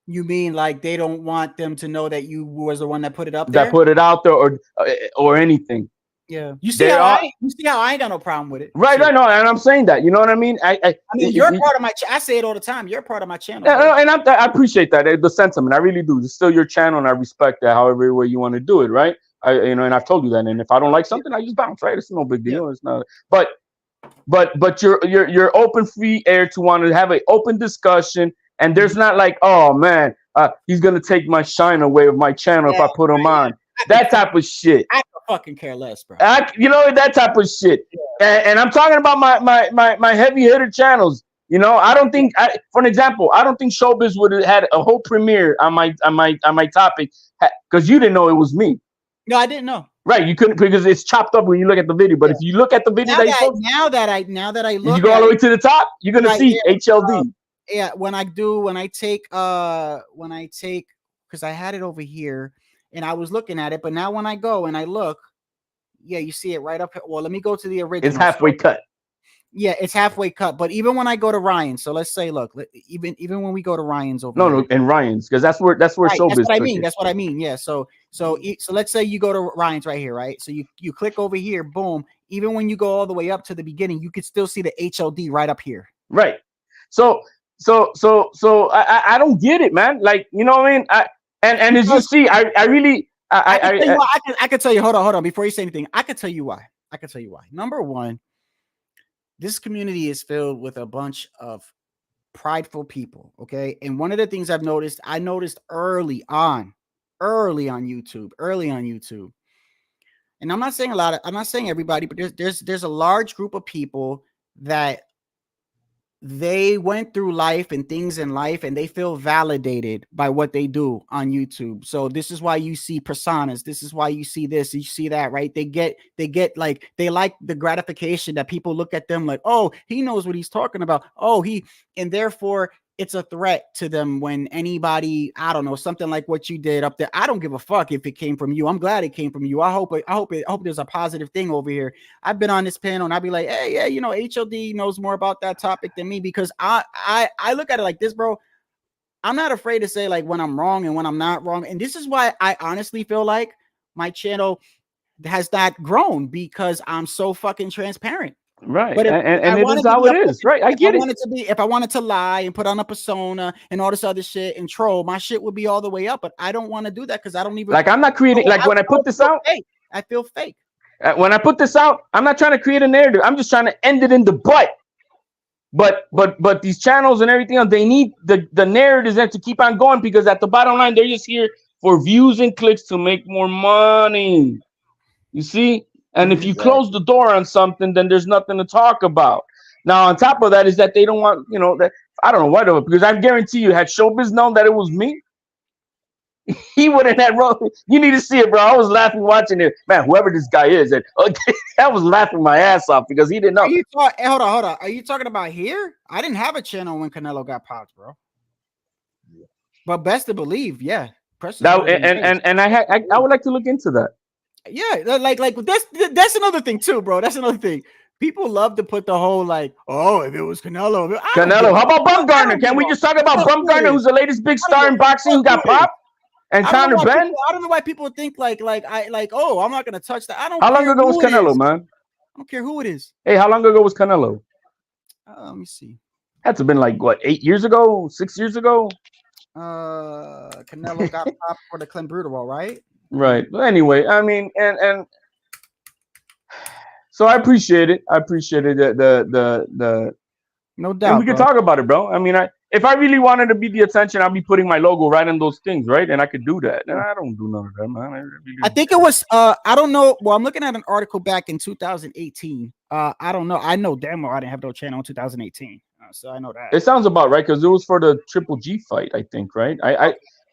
You mean like they don't want them to know that you was the one that put it up there? That put it out there or anything. Yeah. You see how I ain't got no problem with it. Right, I know, and I'm saying that. You know what I mean? I mean, you're part of my I say it all the time. You're part of my channel. And I appreciate that, the sentiment. I really do. It's still your channel, and I respect that however way you want to do it, right? And I've told you that. And if I don't like something, I just bounce, right? It's no big deal. It's not. But you're open, free air to want to have an open discussion, and there's not like, oh man, he's gonna take my shine away of my channel if I put him on. That type of shit. I fucking care less, bro. You know, that type of shit. And I'm talking about my heavy hitter channels. You know, I don't think, for an example, I don't think Showbiz would have had a whole premiere on my topic because you didn't know it was me. No, I didn't know. Right, you couldn't because it's chopped up when you look at the video. But if you look at the video, now that I look, you go all the way to the top, you're gonna see HLD. When I take, because I had it over here. And I was looking at it, but now when I go and I look, you see it right up here. Well, let me go to the original. It's halfway cut. Yeah, it's halfway cut. But even when I go to Ryan's, so let's say, look, even when we go to Ryan's over here. No, and Ryan's, because that's where Showbiz. That's what I mean. That's what I mean. Yeah. So let's say you go to Ryan's right here, right? So you click over here, boom. Even when you go all the way up to the beginning, you could still see the HLD right up here. Right. So I don't get it, man. Like, you know what I mean? And as you see, I really I can tell you. Hold on. Before you say anything, I can tell you why. Number one, this community is filled with a bunch of prideful people. Okay, and one of the things I noticed early on YouTube. And I'm not saying everybody, but there's a large group of people that they went through life and things in life and they feel validated by what they do on YouTube. So this is why you see personas. This is why you see this, you see that, right? They get like, they like the gratification that people look at them like, oh, he knows what he's talking about. And therefore it's a threat to them when anybody, I don't know, something like what you did up there. I don't give a fuck if it came from you. I'm glad it came from you. I hope there's a positive thing over here. I've been on this panel and I'd be like, hey, yeah, HOD knows more about that topic than me, because I look at it like this, bro. I'm not afraid to say like when I'm wrong and when I'm not wrong. And this is why I honestly feel like my channel has not grown, because I'm so fucking transparent. Right. But and it is how it is. Right. I get it. If I wanted to lie and put on a persona and all this other shit and troll, my shit would be all the way up. But I don't want to do that because I don't even, like, I'm not creating, like, when I put this out, I feel fake. When I put this out, I'm not trying to create a narrative. I'm just trying to end it in the butt. But these channels and everything else, they need the narratives and to keep on going, because at the bottom line, they're just here for views and clicks to make more money. You see? And if you close the door on something, then there's nothing to talk about. Now, on top of that is that they don't want, that I don't know why, because I guarantee you, had Showbiz known that it was me, he wouldn't have wrote. You need to see it, bro. I was laughing watching it, man. Whoever this guy is, and I was laughing my ass off because he didn't know. Hold on. Are you talking about here? I didn't have a channel when Canelo got popped, bro. But best to believe, yeah. And I would like to look into that. Yeah, like that's another thing too, bro. That's another thing. People love to put the whole like, oh, if it was Canelo. How about Bumgarner? Can we just talk about Bumgarner, who's the latest big star in boxing who got popped? And Conor Ben? I don't know why people think oh, I'm not gonna touch that. I don't. How long ago was Canelo, man? I don't care who it is. Hey, how long ago was Canelo? Let me see. Had to have been like what, 8 years ago, 6 years ago? Canelo got popped for the Clint Brutal, right? Right. But anyway, I mean, and so I appreciate it. I appreciated the no doubt. And we can talk about it, bro. I mean, if I really wanted to be the attention, I'd be putting my logo right in those things, right? And I could do that. And I don't do none of that, man. I think it was I don't know. Well, I'm looking at an article back in 2018. I don't know. I know damn well I didn't have no channel in 2018. So I know that. It sounds about right, because it was for the Triple G fight, I think, right?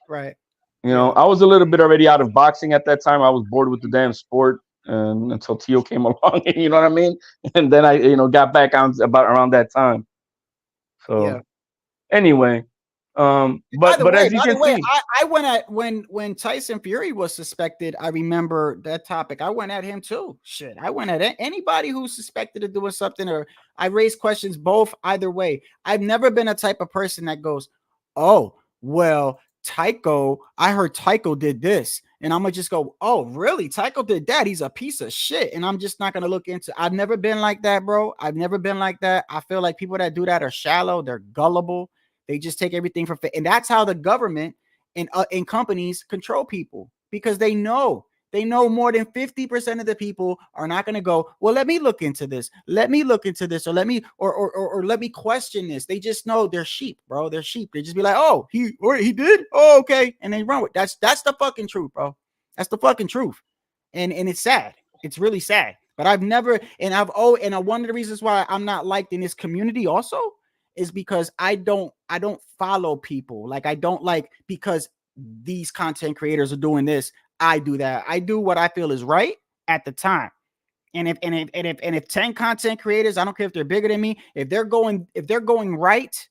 Right. I was a little bit already out of boxing at that time. I was bored with the damn sport, and until Tio came along, you know what I mean? And then I, got back on about around that time. So yeah. Anyway, but as you can see, I went at when Tyson Fury was suspected. I remember that topic. I went at him too. Shit, I went at anybody who's suspected of doing something, or I raised questions both either way. I've never been a type of person that goes, oh, well, Tycho, I heard Tycho did this, and I'm gonna just go, oh, really? Tycho did that? He's a piece of shit, and I'm just not gonna look into. I've never been like that, bro. I've never been like that. I feel like people that do that are shallow. They're gullible. They just take everything for faith, and that's how the government and companies control people, because they know more than 50% of the people are not going to go, well, let me look into this. Let me look into this, or let me or let me question this. They just know they're sheep, bro. They're sheep. They just be like, oh, he did. Oh, okay, and they run with that's the fucking truth, bro. That's the fucking truth, and it's sad. It's really sad. But I've never, and one of the reasons why I'm not liked in this community also is because I don't follow people. Like, I don't like, because these content creators are doing this, I do that. I do what I feel is right at the time. And if 10 content creators, I don't care if they're bigger than me, if they're going right,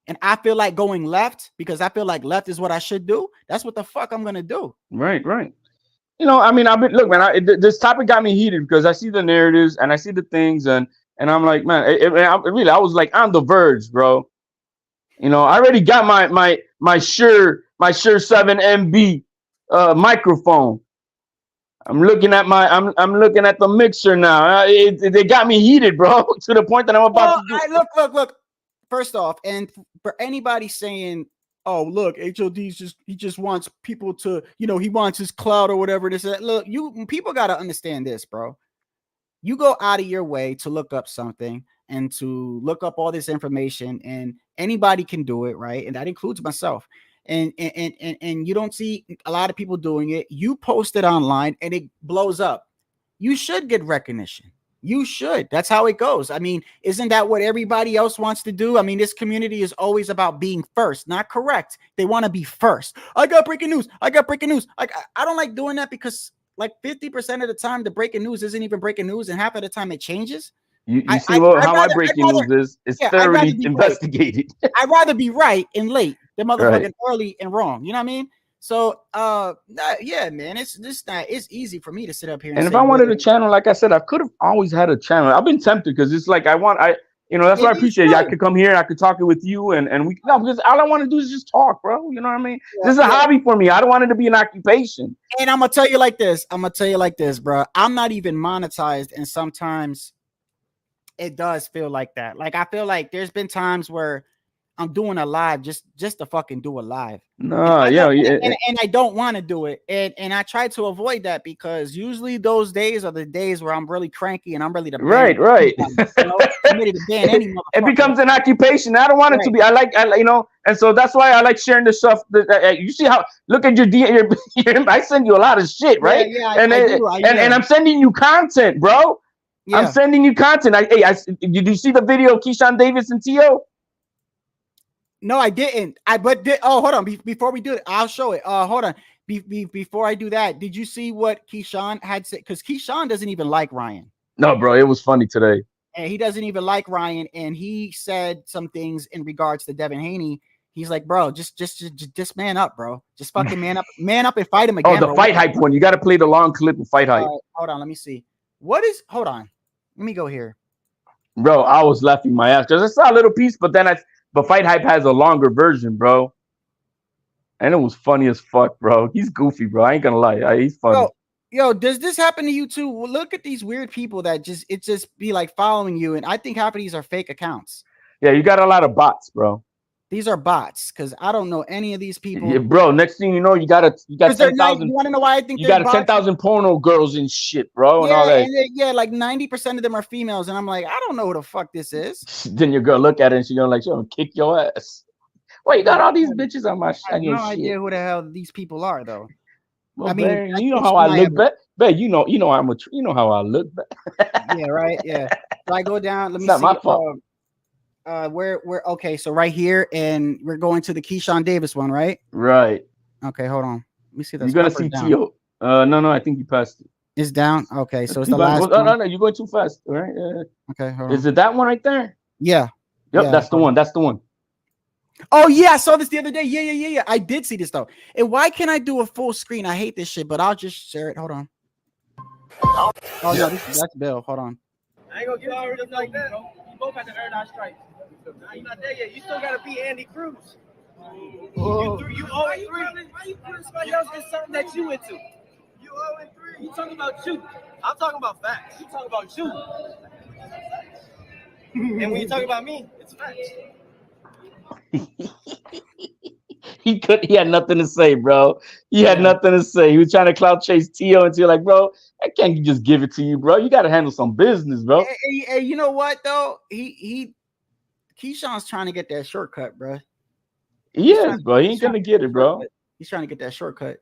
and I feel like going left because I feel like left is what I should do, that's what the fuck I'm gonna do. Right. I mean, look, man, this topic got me heated because I see the narratives and I see the things, and I'm like, man, I was like on the verge, bro. I already got my Shure 7 MB microphone. I'm looking at the mixer now. They got me heated, bro, to the point that I'm about to do. Look. First off, and for anybody saying, oh, look, HOD's he just wants people to, he wants his clout or whatever. This, that. Look, people got to understand this, bro. You go out of your way to look up something and to look up all this information, and anybody can do it, right? And that includes myself. And you don't see a lot of people doing it. You post it online and it blows up. You should get recognition. You should. That's how it goes. I mean, isn't that what everybody else wants to do? I mean, this community is always about being first, not correct. They want to be first. I got breaking news. I don't like doing that because like 50% of the time, the breaking news isn't even breaking news, and half of the time it changes. You see how my breaking news is? It's thoroughly investigated. I'd rather be right and late than motherfucking early and wrong. You know what I mean? So, yeah, man, it's easy for me to sit up here. And if I wanted a channel, like I said, I could have always had a channel. I've been tempted because it's like that's why I appreciate it. I could come here, I could talk it with you, and because all I want to do is just talk, bro. You know what I mean? This is a hobby for me. I don't want it to be an occupation. And I'm gonna tell you like this, bro. I'm not even monetized, and sometimes it does feel like that. Like I feel like there's been times where I'm doing a live just to fucking do a live. No, and I don't want to do it. And I try to avoid that because usually those days are the days where I'm really cranky and I'm really the right. I'm ready to ban any motherfucker. It becomes an occupation. I don't want it to be. I like, and so that's why I like sharing the stuff. You see how? Look at your I send you a lot of shit, right? Yeah, and I'm sending you content, bro. Yeah. I'm sending you content. Did you see the video of Keyshawn Davis and T.O.? No, I didn't. Hold on. Before we do it, I'll show it. Hold on. Before I do that, did you see what Keyshawn had said? Because Keyshawn doesn't even like Ryan. No, bro, it was funny today. And he doesn't even like Ryan, and he said some things in regards to Devin Haney. He's like, bro, just man up, bro. Just fucking man up and fight him again. Oh, the fight hype one. You got to play the long clip of fight hype. Hold on, let me see. Hold on. Let me go here. Bro, I was laughing my ass because I saw a little piece, but Fight Hype has a longer version, bro. And it was funny as fuck, bro. He's goofy, bro. I ain't gonna lie. He's funny. Yo, does this happen to you too? Well, look at these weird people that just be like following you, and I think half of these are fake accounts. Yeah, you got a lot of bots, bro. These are bots because I don't know any of these people. Yeah, bro. Next thing you know, you got 10,000. You want to know why I think you got 10,000 porno girls and shit, bro, and all that. Like 90% of them are females, and I'm like, I don't know who the fuck this is. Then your girl look at it and she's gonna kick your ass. Well, you got all these bitches on my shit. I have no idea who the hell these people are, though. Well, I mean, man, you know how I look, bet. You know how I look, Yeah, right. Yeah. So I go down. Let me see. Not my fault. We're okay. So right here, and we're going to the Keyshawn Davis one, right? Right. Okay, hold on. Let me see that. You're gonna see T.O. No, I think you passed it. It's down. Okay, so it's the last one. No, you're going too fast. All right. Okay, hold on. Is it that one right there? Yeah. Yep, yeah, that's the one. That's the one. Oh yeah, I saw this the other day. Yeah. I did see this though. And why can't I do a full screen? I hate this shit, but I'll just share it. Hold on. Oh no, that's Bill. Hold on. I ain't gonna give you just like that. You both have to earn our stripes. Nah, you're not there yet. You still gotta beat Andy Cruz. You 0-3. Why you putting somebody else in something that you into? You 0-3. You talking about you. I'm talking about facts. You talking about you. And when you talk about me, it's facts. He had nothing to say, bro. He had nothing to say. He was trying to clout chase T.O. and you're like, bro, I can't just give it to you, bro. You got to handle some business, bro. Hey, you know what though? Keyshawn's trying to get that shortcut, bro. He is, bro. He ain't gonna get it, bro. He's trying to get that shortcut,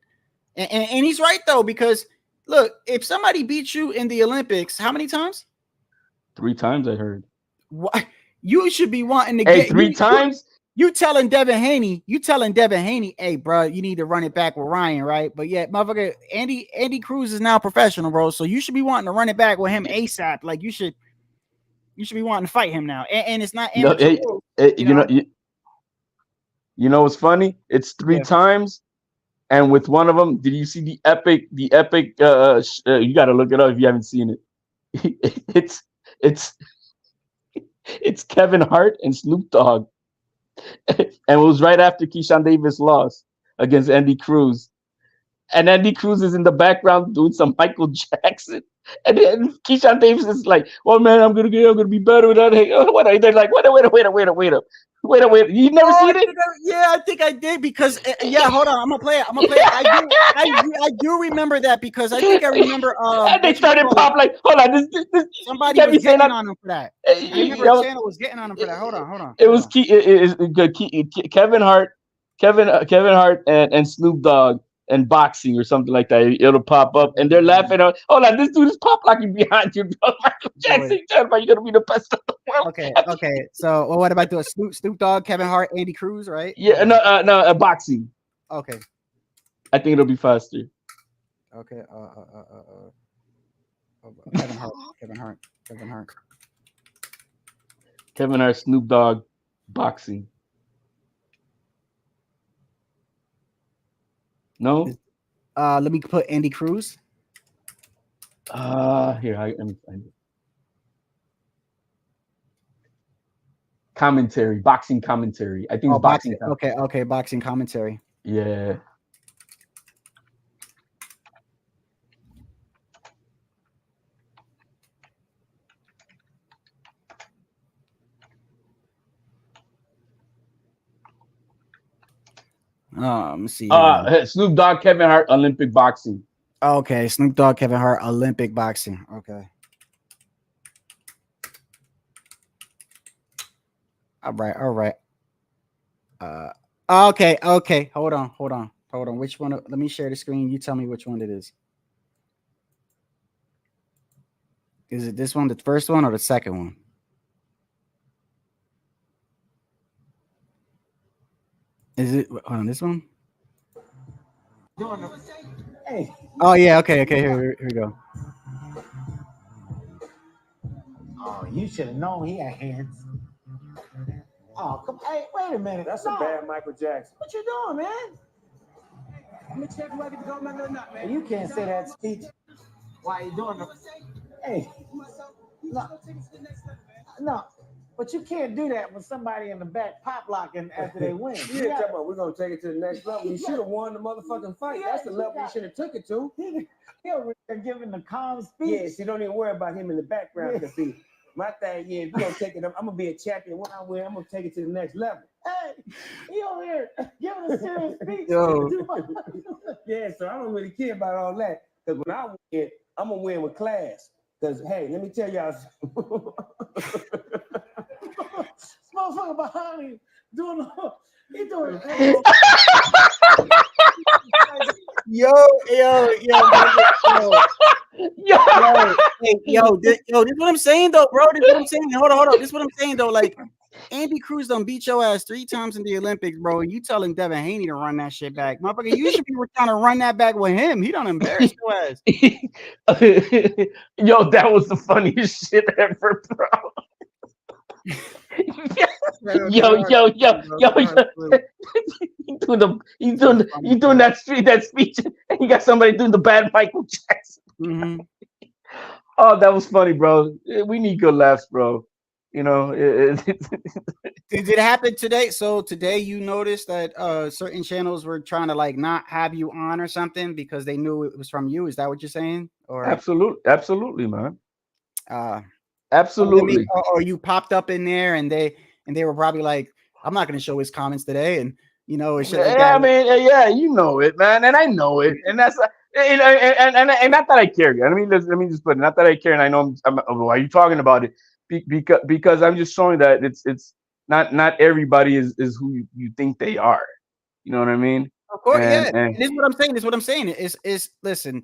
and he's right though, because look, if somebody beats you in the Olympics, how many times? 3 times, I heard. What? You should be wanting to get 3 times. You telling Devin Haney, hey, bro, you need to run it back with Ryan, right? But yeah, motherfucker, Andy Cruz is now professional, bro. So you should be wanting to run it back with him ASAP. Like you should be wanting to fight him now. And it's not amateur. You know what's funny? It's 3 times, and with one of them, did you see the epic? You got to look it up if you haven't seen it. It's Kevin Hart and Snoop Dogg. And it was right after Keyshawn Davis lost against Andy Cruz. And Andy Cruz is in the background doing some Michael Jackson. And then Keyshawn Davis is like, well, man, I'm gonna be better without. They're like, wait up. Wait. You never seen it? Yeah, I think I did because yeah. Hold on, I'm gonna play it. I do remember that because I think I remember. And they started pop like, hold on, this somebody was getting on him for that. I remember a channel was getting on him for that. Hold on. It was Kevin Hart, Kevin Hart, and Snoop Dogg and boxing or something like that. It'll pop up and they're laughing. Hold on, this dude is pop locking behind you, bro. Michael Jackson, you're gonna be the best of the world. Okay. So, what about doing Snoop Dogg, Kevin Hart, Andy Cruz, right? Yeah, no, boxing. Okay. I think it'll be faster. Okay. Kevin Hart, Snoop Dogg, boxing. No. Let me put Andy Cruz. Here I am. Commentary, boxing commentary. I think it's boxing. Okay, boxing commentary. Yeah. Let me see. Snoop Dogg, Kevin Hart, Olympic boxing. Okay, Snoop Dogg, Kevin Hart, Olympic boxing. Okay. All right. Okay. Hold on. Which one? Let me share the screen. You tell me which one it is. Is it this one, the first one, or the second one? Is it on this one? Hey. Oh yeah. Okay. Here we go. Oh, you should have known he had hands. Oh, come! Hey, wait a minute. That's a bad Michael Jackson. What you doing, man? I'm gonna check whether to go or not, man. You can't say that speech. Why are you doing it? Hey, no, but you can't do that with somebody in the back pop locking after they win. Talking about we're gonna take it to the next level. You should have won the motherfucking fight. That's the level you should have took it to. He over there giving the calm speech. Yeah, so don't even worry about him in the background because see. My thing is, we're gonna take it. I'm gonna be a champion when I win. I'm gonna take it to the next level. Hey, he over here giving a serious speech. Yo. Yeah, so I don't really care about all that. Because when I win, I'm gonna win with class. Because hey, let me tell y'all. This motherfucker behind me doing. He doing. Yo, this is what I'm saying though, bro. This is what I'm saying. Hold on. This is what I'm saying though. Like, Andy Cruz done beat your ass 3 times in the Olympics, bro. And you telling Devin Haney to run that shit back, motherfucker. You should be trying to run that back with him. He done embarrassed your ass. Yo, that was the funniest shit ever, bro. Yo. He's doing that speech, and you got somebody doing the bad Michael Jackson. Mm-hmm. Oh, that was funny, bro. We need good laughs, bro. You know, did it happen today? So today you noticed that certain channels were trying to like not have you on or something because they knew it was from you. Is that what you're saying? Or absolutely, man. Absolutely. Or you popped up in there and they were probably like, I'm not going to show his comments today, and you know, it should. I mean, yeah, you know it, man, and I know it, and that's and not that I care. I mean, let me just put it, not that I care, and I know I'm why are you talking about it? Because I'm just showing that it's not everybody is who you think they are. You know what I mean? Of course, yeah. This is what I'm saying. Is listen,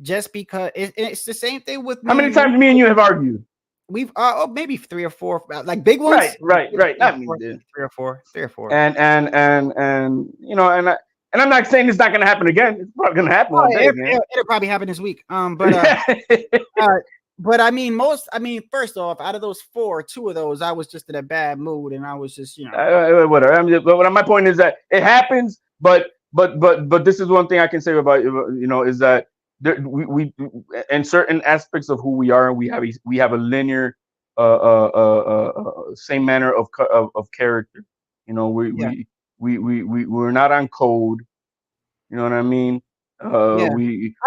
just because it's the same thing with me. How many times me and you have argued? We've maybe 3 or 4, like big ones. Right. Not me, 3 or 4. And you know, and I'm not saying it's not going to happen again. It's probably going to happen one day, man. It'll probably happen this week. But I mean, first off, out of those 4, 2 of those, I was just in a bad mood, and I was just, you know, whatever. But my point is that it happens, but this is one thing I can say about, you know, is that we in certain aspects of who we are, we have a linear, same manner of character. You know, we're not on code. You know what I mean? That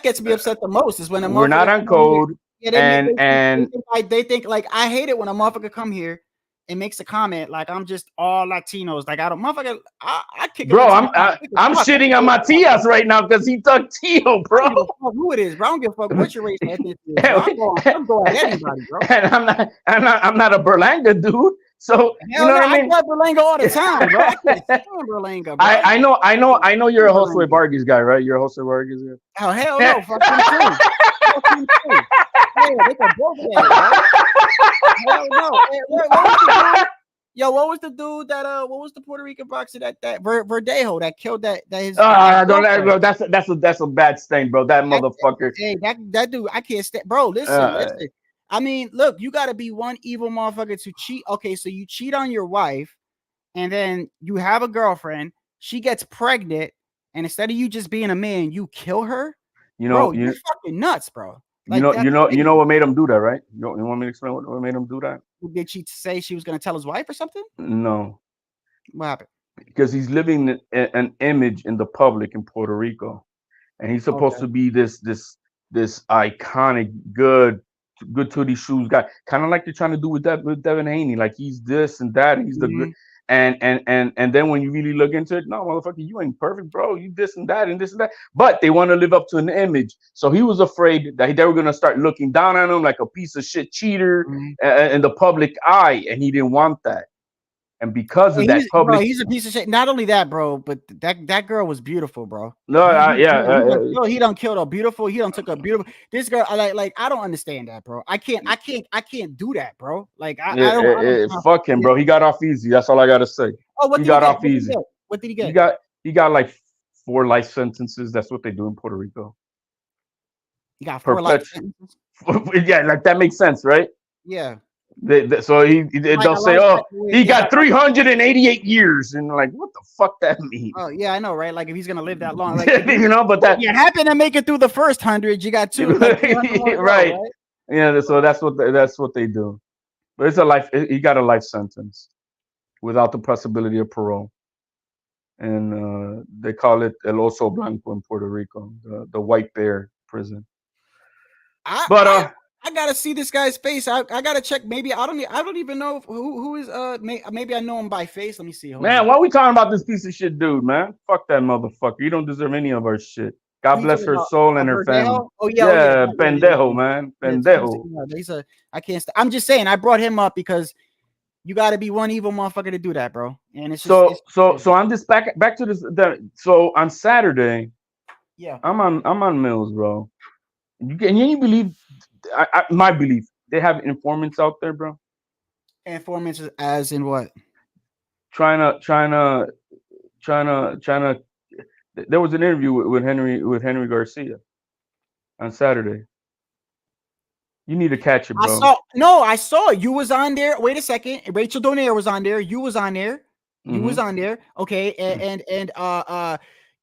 gets me upset the most is when we're not on code, and they think like I hate it when a motherfucker come here and makes a comment like I'm just all Latinos. Like I don't, motherfucker. I kick Bro, a I'm shitting on Matias right now because he took Tio, bro. I don't give a fuck who it is, bro. I don't give a fuck what your race or ethnicity is, bro. I'm going at anybody, bro. And I'm not a Berlanga dude. So you know what I mean? I Berlanga all the time, bro. I can't stand Berlanga, bro. I know you're a Josue Vargas guy, right? You're a Josue Vargas guy. Oh hell no, fuck him too. Fuck him too. Yeah, they can both get it, bro. Hell no. Hey, what was the dude? Yo, what was the dude that what was the Puerto Rican boxer that Verdejo that killed that his bro, that's a bad stain, bro. That motherfucker. Hey, that dude, I can't stand, bro. Listen. I mean, look, you got to be one evil motherfucker to cheat. Okay, so you cheat on your wife, and then you have a girlfriend. She gets pregnant, and instead of you just being a man, you kill her. You know, bro, you're fucking nuts, bro. Like, you know what made him do that, right? You want me to explain what made him do that? Did she say she was going to tell his wife or something? No. What happened? Because he's living an image in the public in Puerto Rico, and he's supposed to be this iconic, good to these shoes guy, kind of like they're trying to do with Devin Haney. Like he's this and that, and he's the good. And then when you really look into it, no, motherfucker, you ain't perfect, bro. You this and that and this and that. But they want to live up to an image. So he was afraid that they were gonna start looking down on him like a piece of shit cheater in the public eye, and he didn't want that. And because of that public, bro, he's a piece of shit. Not only that, bro, but that girl was beautiful, bro. No, he done killed a beautiful. He done took a beautiful. This girl, like I don't understand that, bro. I can't do that, bro. Like I don't fuck him, bro. He got off easy. That's all I gotta say. Oh, what he did got he off easy. What did he get? He got like 4 life sentences. That's what they do in Puerto Rico. He got 4 life sentences. Yeah, like that makes sense, right? Yeah. So they'll say, oh, he got 388 years, and like, what the fuck that means? Oh yeah, I know, right? Like if he's gonna live that long, like but that you happen to make it through the first 100, you got 2, like, right? Yeah, so that's what they do. But it's a life. He got a life sentence without the possibility of parole, and they call it El Oso Blanco in Puerto Rico, the white bear prison. I gotta see this guy's face. I gotta check. Maybe I don't even know who is. Maybe I know him by face. Let me see. Man, why are we talking about this piece of shit, dude? Man, fuck that motherfucker. You don't deserve any of our shit. God bless her soul and her family. Oh yeah, pendejo, man, pendejo. I can't. I'm just saying. I brought him up because you got to be one evil motherfucker to do that, bro. And it's just, so I'm just back to this. So on Saturday, yeah, I'm on Mills, bro. Can you believe? My belief, they have informants out there, bro. Informants as in what? Trying to. There was an interview with Henry Garcia on Saturday. You need to catch it, bro. I saw it. You was on there. Wait a second. Rachel Donaire was on there. You was on there. You was on there. Okay, and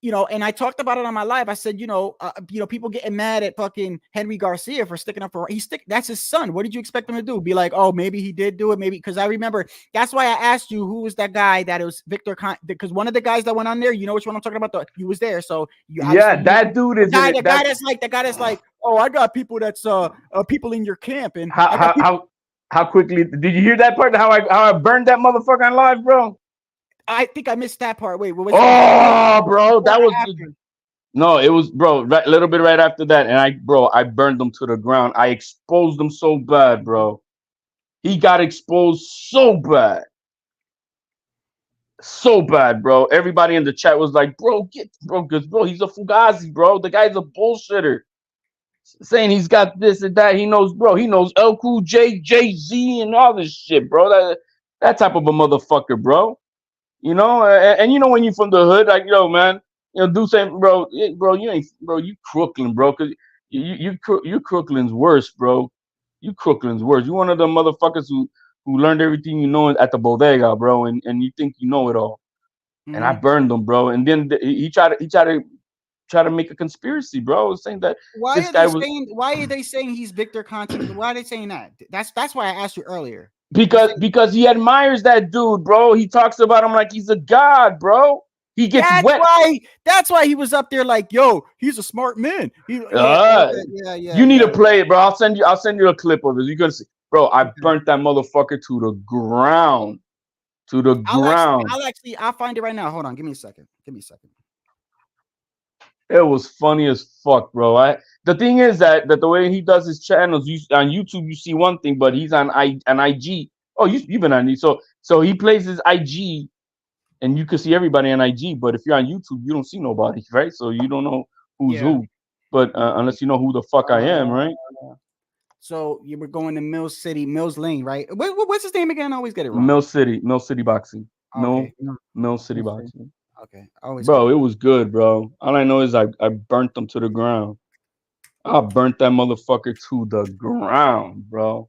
you know, and I talked about it on my live. I said, people getting mad at fucking Henry Garcia for sticking up for that's his son. What did you expect him to do? Be like, oh, maybe he did do it, maybe, because I remember that's why I asked you who was that guy that it was Victor because one of the guys that went on there, you know which one I'm talking about. You was there, so that dude is the guy that's like, oh, I got people that's people in your camp, and how quickly did you hear that part? How I burned that motherfucker on live, bro? I think I missed that part. Wait, what was bro, that was no, it was, bro, a little bit right after that, and I burned them to the ground. I exposed them so bad, bro. He got exposed so bad, bro. Everybody in the chat was like, because he's a fugazi, bro. The guy's a bullshitter, saying he's got this and that. He knows, bro. He knows El Cool J, Jay-Z, and all this shit, bro. That type of a motherfucker, bro. You know, and you know when you're from the hood, like, man, do something, bro. You ain't, bro. You Crooklyn, bro, because you Crooklyn's worse, bro. You Crooklyn's worse. You one of the motherfuckers who learned everything you know at the bodega, bro, and you think you know it all. And I burned them, bro. And then he tried to make a conspiracy, bro, saying that why are they saying he's Victor Conti? Why are they saying that? That's why I asked you earlier. Because he admires that dude, bro. He talks about him like he's a god, bro. He gets wet. That's why he was up there like, yo, he's a smart man. You need to play it, bro. I'll send you a clip of it. You're gonna see, bro, I burnt that motherfucker to the ground. To the ground. I'll find it right now. Hold on, give me a second. It was funny as fuck, bro. The thing is that the way he does his channels, on YouTube you see one thing, but he's on IG. Oh, you've been on it. So he plays his IG, and you can see everybody on IG. But if you're on YouTube, you don't see nobody, right? So you don't know who's who. But unless you know who the fuck I am, right? So you were going to Mills Lane, right? What's his name again? I always get it wrong. Mill City Boxing. Okay. Mill City Boxing. Okay. Always. Bro, it was good, bro. All I know is I burnt them to the ground. I burnt that motherfucker to the ground, bro.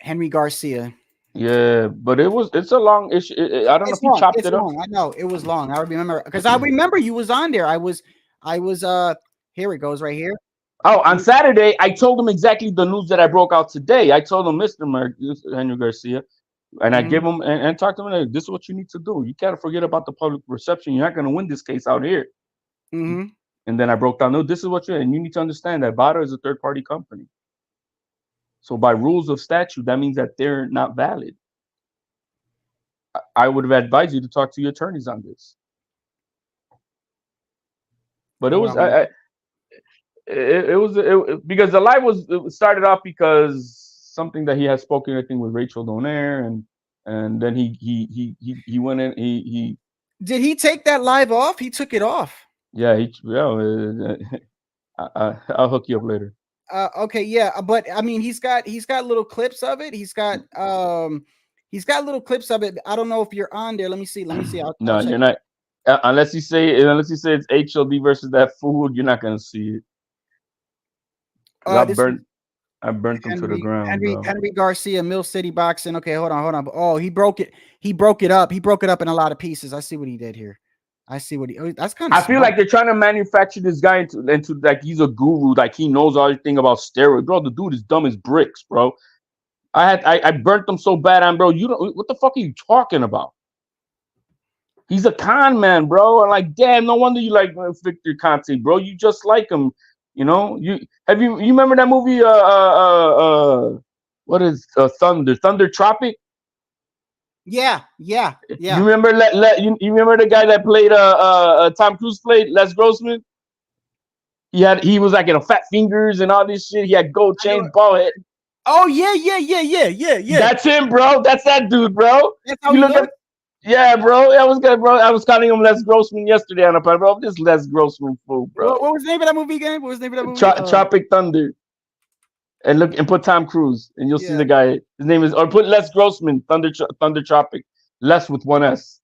Henry Garcia. Yeah, but it's a long issue. I don't know if you chopped it up. I know it was long. I remember because I remember you was on there. I was here it goes right here. Oh, on Saturday, I told him exactly the news that I broke out today. I told him, Mr. Henry Garcia, and I gave him and talked to him. Like, this is what you need to do. You can't forget about the public perception. You're not going to win this case out here. Mm-hmm. And then I broke down, no, this is what and you need to understand that VADA is a third-party company. So by rules of statute, that means that they're not valid. I would have advised you to talk to your attorneys on this. But it was because the live started off because something that he had spoken, I think, with Rachel Donaire, and then he went in. He did he take that live off? He took it off. Yeah, I'll hook you up later. Okay, yeah, but I mean, he's got little clips of it. He's got little clips of it. I don't know if you're on there. Let me see. No, you're not. Unless you say it's HLD versus that fool, you're not gonna see it. I burnt them to the ground. Henry Garcia, Mill City Boxing. Okay, hold on. Oh, he broke it. He broke it up in a lot of pieces. I see what he did here. That's kind of. I feel like they're trying to manufacture this guy into like he's a guru, like he knows everything about steroids, bro. The dude is dumb as bricks, bro. I burnt them so bad, bro. You don't. What the fuck are you talking about? He's a con man, bro. And like, damn, no wonder you like Victor Conte, bro. You just like him, you know. You remember that movie? What is Thunder Tropic? Yeah. You remember you remember the guy that played Tom Cruise played Les Grossman? He was like in a fat fingers and all this shit. He had gold chain, bald head. Oh yeah. That's him, bro. That's that dude, bro. That's how you look. Yeah, bro. That was good, bro. I was calling him Les Grossman yesterday on a pod, bro. This Les Grossman fool, bro. What was the name of that movie again? Tropic Thunder. And look and put Tom Cruise, and you'll see the guy. His name is, or put Les Grossman, Thunder Tropic, Les with one S.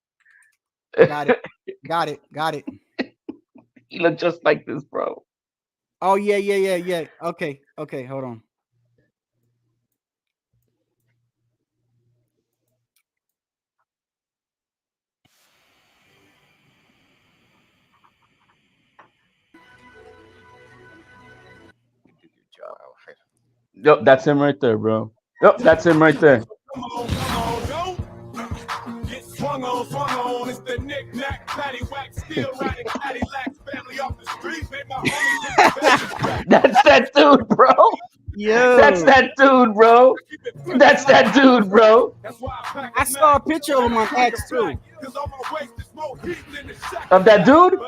Got it. He looked just like this, bro. Oh yeah. Okay, hold on. Yep, that's him right there, bro. Yep, that's him right there. Come on, get swung on. It's the knick-knack, paddywhack, still riding Cadillacs, family off the street, made my homies. That's that dude, bro. Yeah, that's that dude, bro. I saw a picture of him on X too. Of that dude?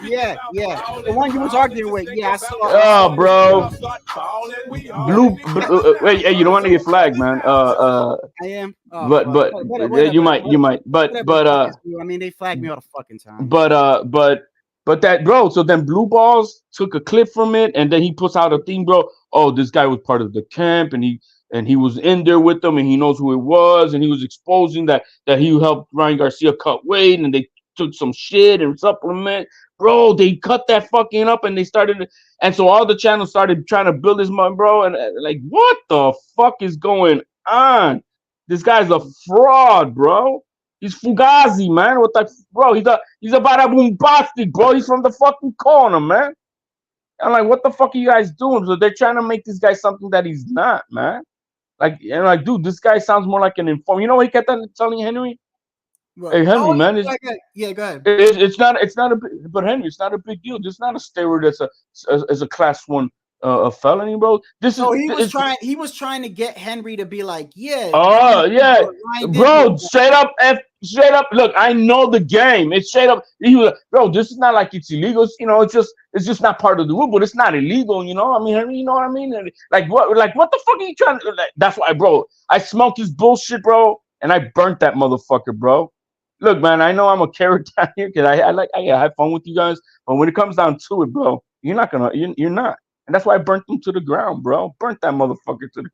Yeah. The one you were talking with. Yeah, I saw. Oh, bro. Blue. Wait, hey, you don't want to get flagged, man. I am. But you might. But I mean, they flagged me all the fucking time. But that, bro. So then Blue Balls took a clip from it, and then he puts out a thing, bro. Oh, this guy was part of the camp, and he was in there with them, and he knows who it was, and he was exposing that he helped Ryan Garcia cut weight, and they took some shit and supplement. Bro, they cut that fucking up, and they started, and so all the channels started trying to build this money, bro, and like, what the fuck is going on? This guy's a fraud, bro. He's Fugazi, man. What the bro? He's a bada bombastic, bro. He's from the fucking corner, man. I'm like, what the fuck are you guys doing? So they're trying to make this guy something that he's not, man. Like, and like, dude, this guy sounds more like an informer. You know what he kept on telling Henry? Right. Hey, Henry, man. Yeah, go ahead. It's not a, but Henry, it's not a big deal. It's not a steroid as a class 1 a felony, bro. This So is he was trying to get Henry to be like, yeah. Oh yeah, Ryan did bro. this. Straight up. Look, I know the game. It's straight up. He was, bro. This is not like it's illegal. It's just not part of the rule, but it's not illegal. You know. I mean, Henry. You know what I mean? Like what the fuck are you trying to? Like, that's why, bro. I smoked this bullshit, bro, and I burnt that motherfucker, bro. Look, man. I know I'm a carrot down here because I have fun with you guys, but when it comes down to it, bro, you're not gonna. You're not. And that's why I burnt him to the ground, bro. Burnt that motherfucker to the.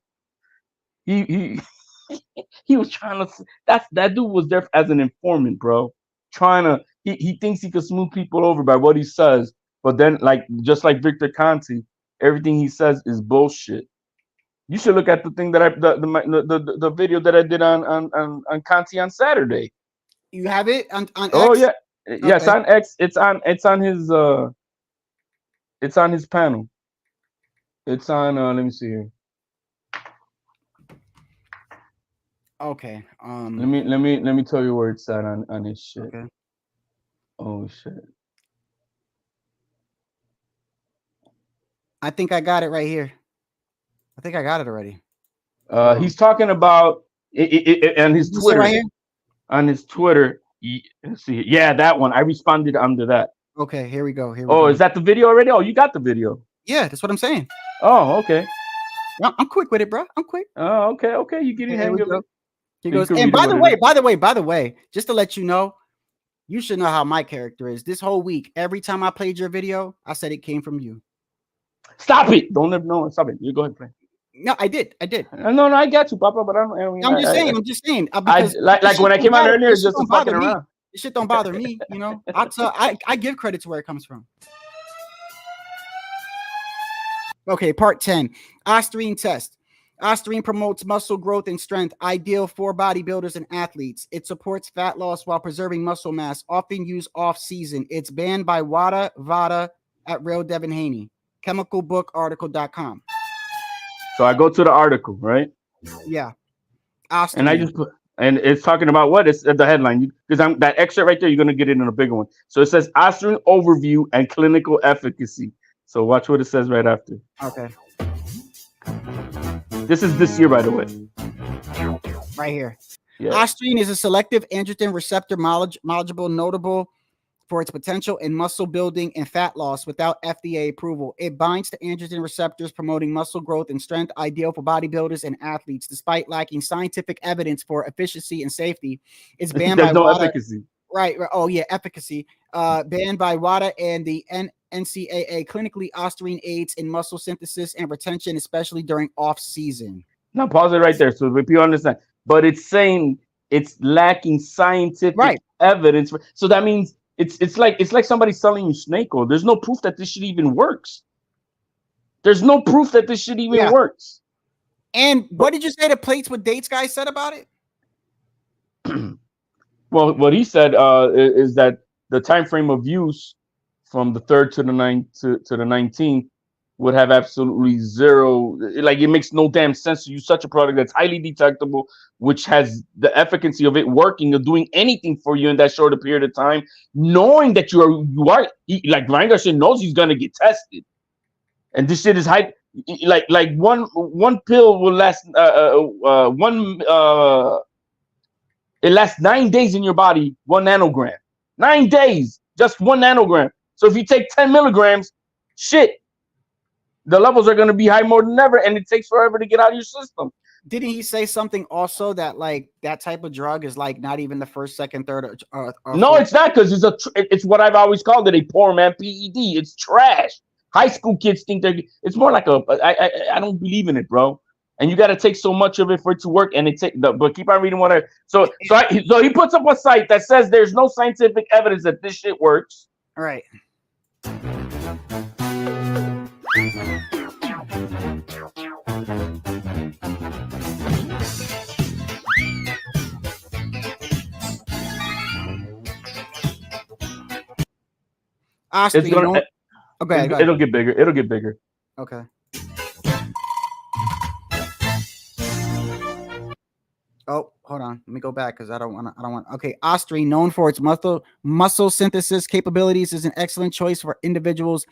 He was trying to. That dude was there as an informant, bro. Trying to. He thinks he can smooth people over by what he says, but then just like Victor Conti, everything he says is bullshit. You should look at the thing that the video that I did on Conti on Saturday. You have it on Oh X? yeah, yeah. It's Okay. on X. It's on his It's on his panel. It's on. Let me see here. Okay. Let me tell you where it's at on his shit. Okay. Oh shit. I think I got it right here. I think I got it already. He's talking about it on his You see Twitter. right here? On his Twitter. Let's see. Yeah, that one. I responded under that. Okay, here we go. Oh, is that the video already? Oh, you got the video. Yeah, that's what I'm saying. Oh, okay. I'm quick with it, bro. I'm quick. Oh, okay, okay. You getting hang of it. He goes, and by the way, just to let you know, you should know how my character is. This whole week, every time I played your video, I said it came from you. Stop it! Don't let no. Stop it. You go ahead and play. No, I did. No, I got you, Papa. But I'm just saying. Because like when I came out earlier, it's just fucking around. This shit don't bother me. You know, I give credit to where it comes from. Okay, part 10. Ostarine test. Ostarine promotes muscle growth and strength, ideal for bodybuilders and athletes. It supports fat loss while preserving muscle mass, often used off-season. It's banned by WADA, VADA at Real Devin Haney. Chemicalbookarticle.com. So I go to the article, right? Yeah. Ostarine. And I just put, and it's talking about what? It's the headline. Because I'm that excerpt right there, you're going to get it in a bigger one. So it says Ostarine overview and clinical efficacy. So watch what it says right after. Okay. This is this year, by the way. Right here. Yeah. Ostarine is a selective androgen receptor molecule notable for its potential in muscle building and fat loss without FDA approval. It binds to androgen receptors, promoting muscle growth and strength, ideal for bodybuilders and athletes. Despite lacking scientific evidence for efficiency and safety, it's banned by WADA. Efficacy. Right. Oh, yeah, efficacy. Banned by WADA and the NCAA. Clinically, Ostarine aids in muscle synthesis and retention, especially during off-season. Now pause it right there so if you understand. But it's saying it's lacking scientific evidence. So that means it's like somebody selling you snake oil. There's no proof that this shit even works. There's no proof that this shit even works. And what did you say the Plates with Dates guy said about it? Well, what he said is that the time frame of use from the 3rd to the 9th to the 19th would have absolutely zero. Like, it makes no damn sense to use such a product that's highly detectable, which has the efficacy of it working or doing anything for you in that short period of time, knowing that you are like Ryan Garcia knows he's gonna get tested, and this shit is high. Like one pill will last it lasts 9 days in your body, 1 nanogram. 9 days, just 1 nanogram. So if you take 10 milligrams, shit, the levels are going to be high more than ever, and it takes forever to get out of your system. Didn't he say something also that like that type of drug is like not even the first, second, third? No, it's not, because it's what I've always called it, a poor man PED. It's trash. High school kids think it's more like I don't believe in it, bro. And you got to take so much of it for it to work. And but keep on reading what so he puts up a site that says there's no scientific evidence that this shit works. All right. It'll get bigger. It'll get bigger. Okay. Oh, hold on. Let me go back because I don't want. Okay, Osterine, known for its muscle synthesis capabilities, is an excellent choice for individuals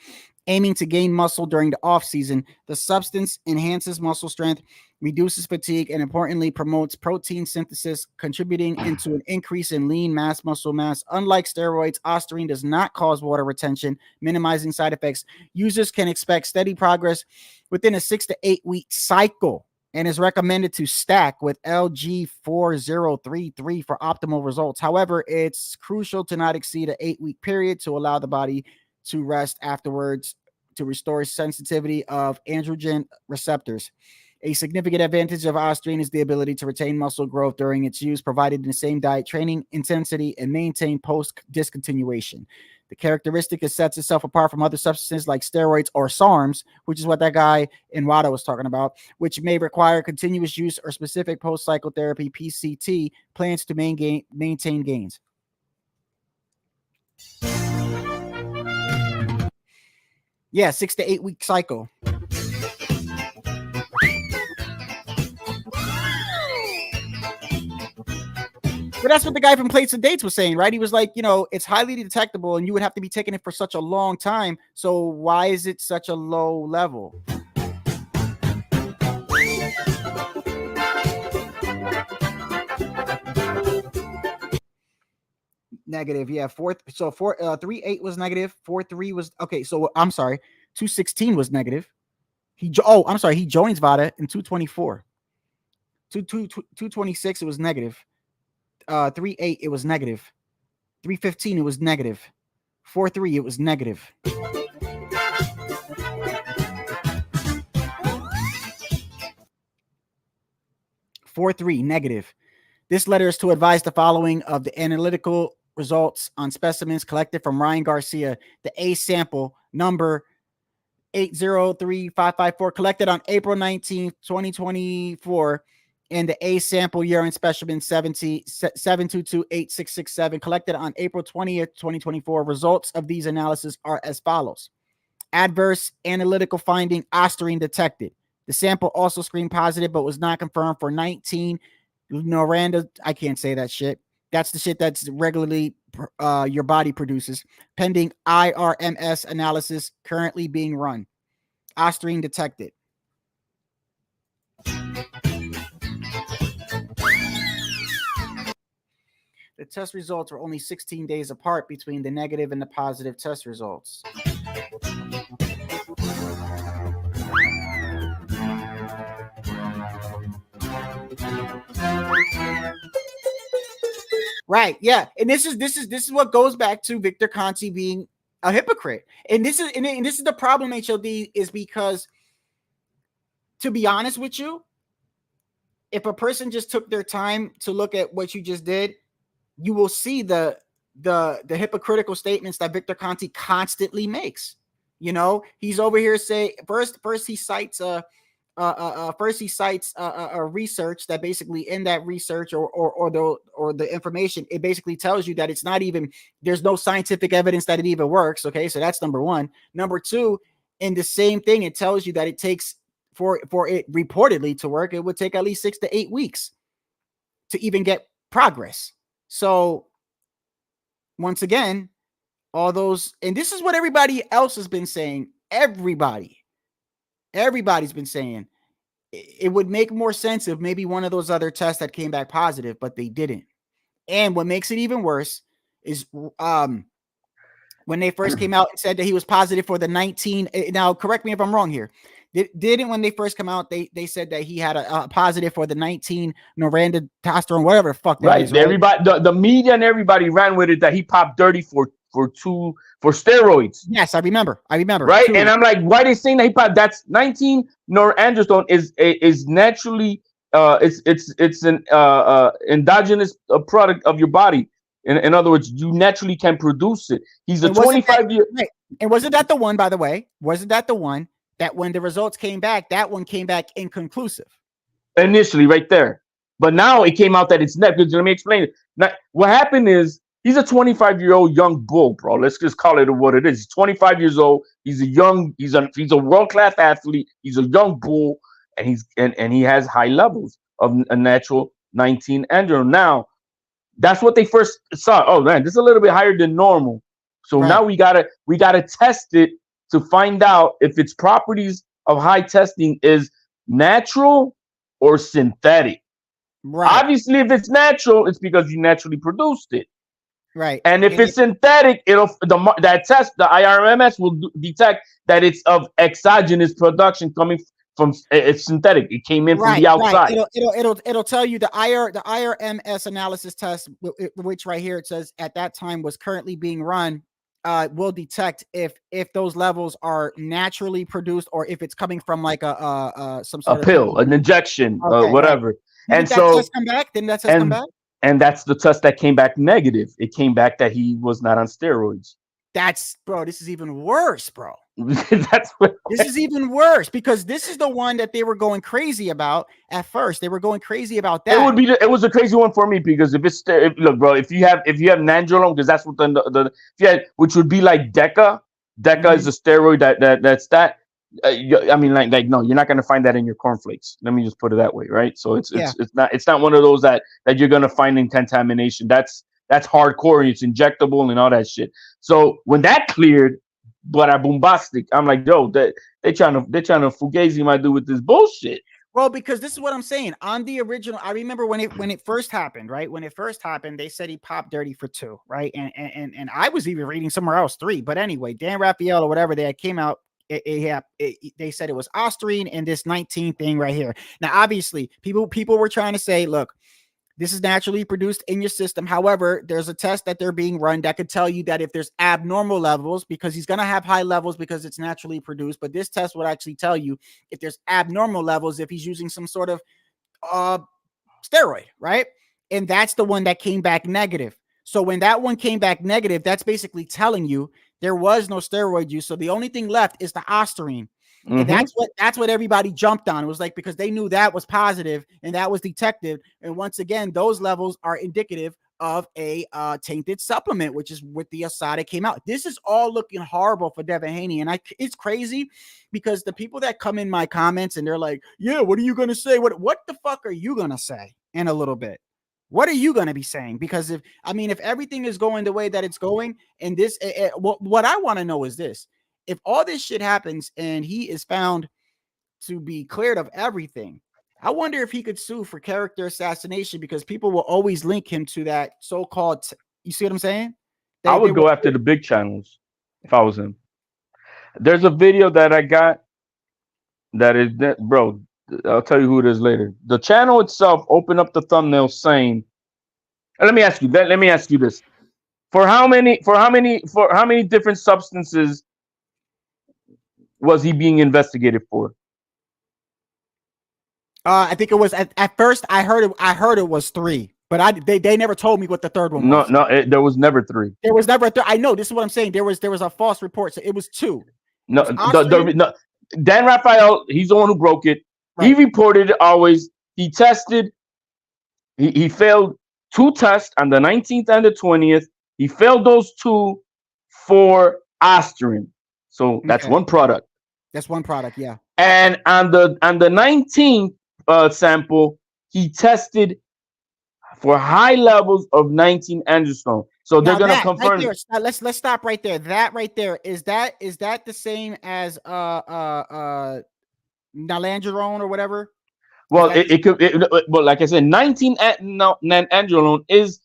aiming to gain muscle during the off season. The substance enhances muscle strength, reduces fatigue, and importantly promotes protein synthesis, contributing into an increase in lean muscle mass. Unlike steroids, Osterine does not cause water retention, minimizing side effects. Users can expect steady progress within a 6 to 8 week cycle, and is recommended to stack with LG4033 for optimal results. However, it's crucial to not exceed an 8-week period to allow the body to rest afterwards to restore sensitivity of androgen receptors. A significant advantage of Osterine is the ability to retain muscle growth during its use, provided in the same diet, training intensity, and maintain post-discontinuation. The characteristic that sets itself apart from other substances like steroids or SARMs, which is what that guy in WADA was talking about, which may require continuous use or specific post-cycle therapy, PCT, plans to maintain gains. Yeah, 6 to 8 week cycle. But that's what the guy from Plates and Dates was saying, right? He was like, you know, it's highly detectable and you would have to be taking it for such a long time. So why is it such a low level? Negative, yeah. 3.8 was negative. 4.3 was okay. So I'm sorry, 2.16 was negative. He joins VADA in 2.24. 2.26 it was negative. 3.8 it was negative. 3.15 it was negative. 4.3 it was negative. Negative. This letter is to advise the following of the analytical results on specimens collected from Ryan Garcia. The A sample number 803554 collected on April 19th, 2024. And the A sample urine specimen 7228667 collected on April 20th, 2024. Results of these analyses are as follows. Adverse analytical finding, Osterine detected. The sample also screened positive, but was not confirmed for 19 Noranda. I can't say that shit. That's the shit that's regularly your body produces. Pending IRMS analysis currently being run. Osterine detected. The test results were only 16 days apart between the negative and the positive test results. Right, yeah. And this is what goes back to Victor Conti being a hypocrite. And this is the problem, HLD, is because, to be honest with you, if a person just took their time to look at what you just did, you will see the hypocritical statements that Victor Conti constantly makes. You know, he's over here saying first he cites a research that basically in that research or the information, it basically tells you that it's not even, there's no scientific evidence that it even works. Okay, so that's number one. Number two, in the same thing, it tells you that it takes for it reportedly to work, it would take at least 6 to 8 weeks to even get progress. So once again, all those, and this is what everybody else has been saying. Everybody's been saying it would make more sense if maybe one of those other tests that came back positive, but they didn't. And what makes it even worse is when they first came out and said that he was positive for the 19. Now, correct me if I'm wrong here. Didn't when they first come out, they said that he had a positive for the 19 Noranda testosterone, whatever the fuck that is, right? Everybody, the media and everybody ran with it that he popped dirty for steroids. Yes, I remember. Right, too. And I'm like, why are they saying that he popped? That's 19 norandrostone is naturally it's an endogenous product of your body. In other words, you naturally can produce it. He's a 25-year. Right. And wasn't that the one, by the way? Wasn't that the one that when the results came back, that one came back inconclusive? Initially, right there. But now it came out that it's not. Let me explain it. Now, what happened is he's a 25-year-old young bull, bro. Let's just call it what it is. He's 25 years old. He's a world-class athlete. He's a young bull, and he has high levels of a natural 19-androgen. Now, that's what they first saw. Oh man, this is a little bit higher than normal. So now we gotta test it to find out if its properties of high testing is natural or synthetic. Right. Obviously, if it's natural, it's because you naturally produced it. Right. And if it's synthetic, the IRMS will detect that it's of exogenous production coming from it's synthetic. It came in from the outside. It'll tell you the IRMS analysis test, which right here it says at that time was currently being run, will detect if those levels are naturally produced or if it's coming from like some sort of pill, an injection, whatever. Right. And so test come back? Didn't that test come back? And that's the test that came back negative. It came back that he was not on steroids. Bro, this is even worse, bro. This is even worse because this is the one that they were going crazy about at first. They were going crazy about that. It was a crazy one for me because look, bro, if you have nandrolone, because that's what which would be like Deca. Deca is a steroid that's I mean, like no, you're not gonna find that in your cornflakes. Let me just put it that way, right? So it's not one of those that you're gonna find in contamination. That's hardcore and it's injectable and all that shit. So when that cleared, but I bombastic, I'm like, yo, they trying to fugazi my dude with this bullshit. Well, because this is what I'm saying. On the original, I remember when it first happened, right? When it first happened, they said he popped dirty for 2, right? And I was even reading somewhere else 3. But anyway, Dan Raphael or whatever, they came out. They said it was Osterine and this 19 thing right here. Now, obviously, people were trying to say, look, this is naturally produced in your system. However, there's a test that they're being run that could tell you that if there's abnormal levels, because he's going to have high levels because it's naturally produced. But this test would actually tell you if there's abnormal levels, if he's using some sort of steroid, right? And that's the one that came back negative. So when that one came back negative, that's basically telling you there was no steroid use. So the only thing left is the Osterine. And that's what everybody jumped on. It was like, because they knew that was positive and that was detected. And once again, those levels are indicative of a tainted supplement, which is with the Asada came out. This is all looking horrible for Devin Haney. And it's crazy because the people that come in my comments and they're like, yeah, what are you going to say? What the fuck are you going to say in a little bit? What are you going to be saying? Because if everything is going the way that it's going, and this, what I want to know is this: if all this shit happens and he is found to be cleared of everything, I wonder if he could sue for character assassination, because people will always link him to that so-called. You see what I'm saying? I would go after the big channels if I was him. There's a video that I got that is that, bro. I'll tell you who it is later. The channel itself opened up the thumbnail saying, let me ask you this. For how many different substances was he being investigated for? I think it was at first I heard it was 3, but they never told me what the third one was. No, there was never 3. There was never a third. I know, this is what I'm saying. There was a false report, so it was 2. No, Dan Raphael, he's the one who broke it. Right. He reported it always. He tested. He failed 2 tests on the 19th and the 20th. He failed those 2 for Osterine. So that's one product. That's one product, yeah. And on the 19th sample, he tested for high levels of 19-androgen. So they're going to confirm. Right there, let's stop right there. That right there, is that the same as nalandrolone or whatever? Well, it could. But like I said, 19-androgen is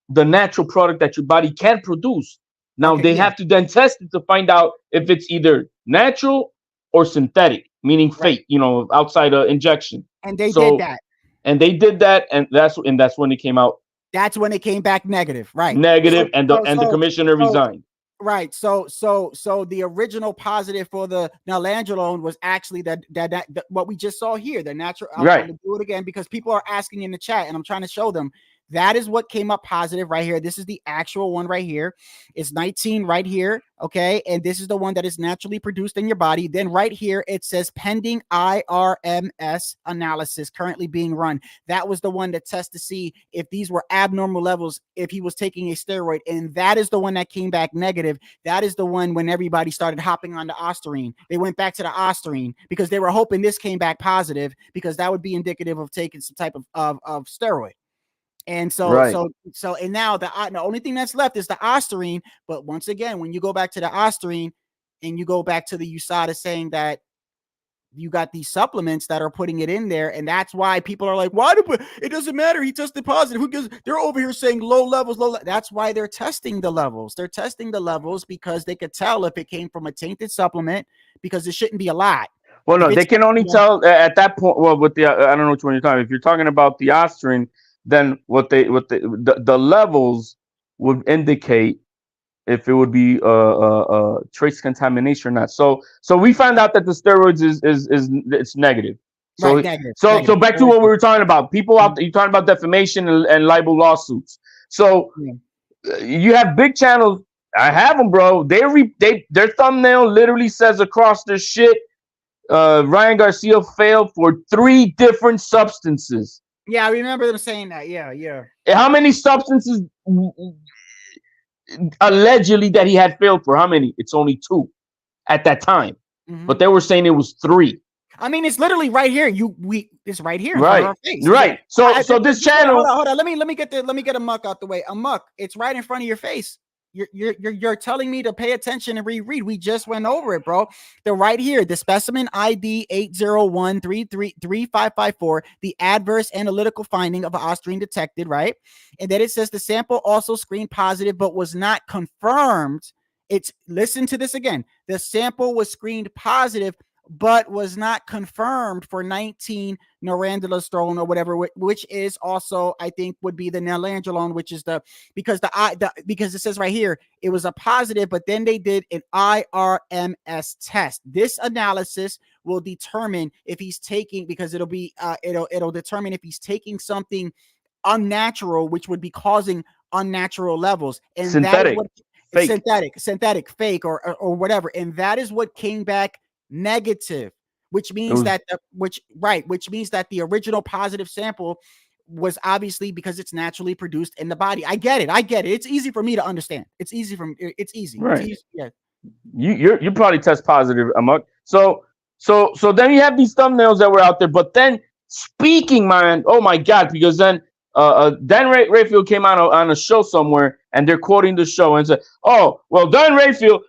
the natural product that your body can produce. Now they have to then test it to find out if it's either natural or synthetic, meaning fake, outside of injection. And they did that. And they did that, and that's when it came out. That's when it came back negative, right? Negative, and the commissioner resigned. Right. So the original positive for the nalandrolone was actually that what we just saw here, the natural. I'm going to do it again because people are asking in the chat, and I'm trying to show them That is what came up positive right here. This is the actual one right here. It's 19 right here. Okay. And this is the one that is naturally produced in your body. Then right here, it says pending IRMS analysis currently being run. That was the one that tests to see if these were abnormal levels, if he was taking a steroid. And that is the one that came back negative. That is the one when everybody started hopping on the Ostarine. They went back to the Ostarine because they were hoping this came back positive, because that would be indicative of taking some type of steroid. And so, Right. and now the only thing that's left is the Ostarine. But once again, when you go back to the Ostarine and you go back to the USADA saying that you got these supplements that are putting it in there, and that's why people are like, why do it doesn't matter? He tested positive. Who gives? They're over here saying low levels, That's why they're testing the levels. They're testing the levels because they could tell if it came from a tainted supplement, because it shouldn't be a lot. Well, no, they can only tell at that point. Well, with the I don't know which one you're talking. If you're talking about the Ostarine, then the levels would indicate if it would be trace contamination or not. So we found out that the steroids is it's negative. So right, negative, so negative. So back to what we were talking about. People out there, you're talking about defamation and libel lawsuits. So you have big channels. I have them, bro. Their thumbnail literally says across their shit, Ryan Garcia failed for 3 different substances. Yeah, I remember them saying that. Yeah. How many substances allegedly that he had failed for? How many? It's only 2 at that time, but they were saying it was 3. I mean, it's literally right here. It's right here in right, front of our face. right. So this channel. Hold on. Let me get Amok out the way. Amok, it's right in front of your face. You're telling me to pay attention and reread. We just went over it, bro. They're right here. The specimen ID 801333554. The adverse analytical finding of Ostarine detected, right? And then it says the sample also screened positive, but was not confirmed. Listen to this again. The sample was screened positive, but was not confirmed for 19 nerandomilastone or whatever, which is also, I think, would be the naltrexone, which is because it says right here it was a positive, but then they did an IRMS test. This analysis will determine if he's taking, because it'll determine if he's taking something unnatural, which would be causing unnatural levels, and synthetic, that is what synthetic, fake, or whatever, and that is what came back negative, which means that the original positive sample was obviously because it's naturally produced in the body. I get it. It's easy for me to understand. It's easy. Right. It's easy. Yeah. You probably test positive, Amok. So then you have these thumbnails that were out there, but then speaking, man, oh my God, because then Dan Rayfield came out on a show somewhere, and they're quoting the show and said, "Oh, well, Dan Rayfield,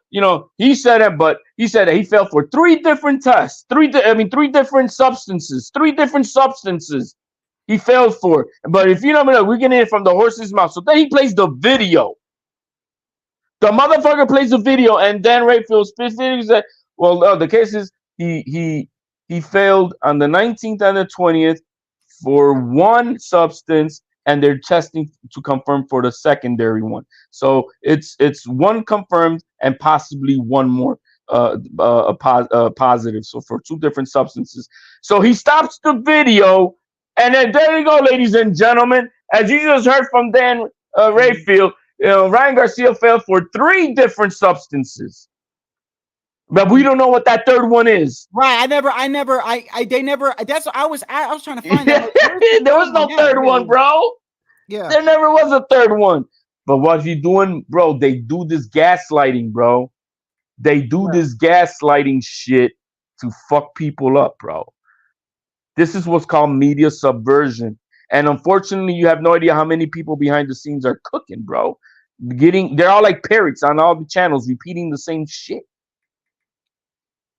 he said that, but he said that he fell for 3 different tests, 3 different substances, 3 different substances he failed for. But if you know, we're getting it from the horse's mouth." So then he plays the video. The motherfucker plays the video, and Dan Rayfield specifically said, "Well, no, the case is he failed on the 19th and the 20th." For 1 substance, and they're testing to confirm for the secondary one. So it's 1 confirmed and possibly 1 more positive. So for 2 different substances. So he stops the video, and then there you go, ladies and gentlemen. As you just heard from Dan Rayfield, Ryan Garcia failed for 3 different substances. But we don't know what that 3rd one is. Right. That's what I was trying to find out. There was no 3rd one, bro. Yeah. There never was a 3rd one. But what you doing, bro? They do this gaslighting, bro. They do this gaslighting shit to fuck people up, bro. This is what's called media subversion. And unfortunately, you have no idea how many people behind the scenes are cooking, bro. They're all like parrots on all the channels, repeating the same shit.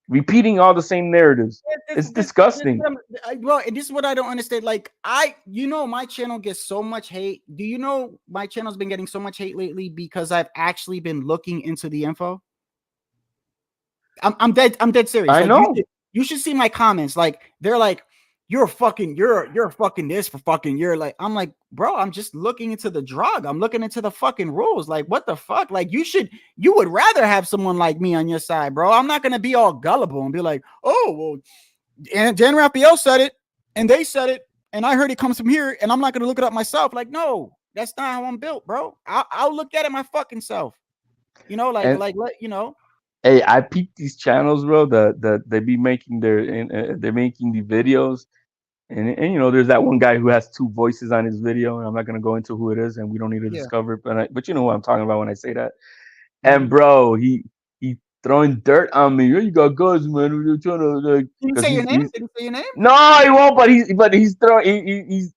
Repeating all the same narratives. It's disgusting. Well, this is what I don't understand. Like, my channel gets so much hate. Do you know my channel's been getting so much hate lately because I've actually been looking into the info? I'm dead serious. I know. You should see my comments. Like, they're like, you're fucking this for fucking, I'm like, bro, I'm just looking into the drug. I'm looking into the fucking rules. Like, what the fuck? Like, you would rather have someone like me on your side, bro. I'm not going to be all gullible and be like, oh, well, and Dan Raphael said it and they said it. and I heard it comes from here, and I'm not gonna look it up myself. Like, no, that's not how I'm built, bro. I'll look at it my fucking self. You know, And you know. hey, I peep these channels, bro. They be making they're making the videos, and you know, there's that one guy who has two voices on his video, and I'm not gonna go into who it is, and we don't need to Yeah. discover it, but you know what I'm talking about when I say that. And Mhm. bro, he throwing dirt on me. You got guns, man. You're trying to like, Did he because say your name? he's Did he say your name? no, he won't. But he's throwing. He's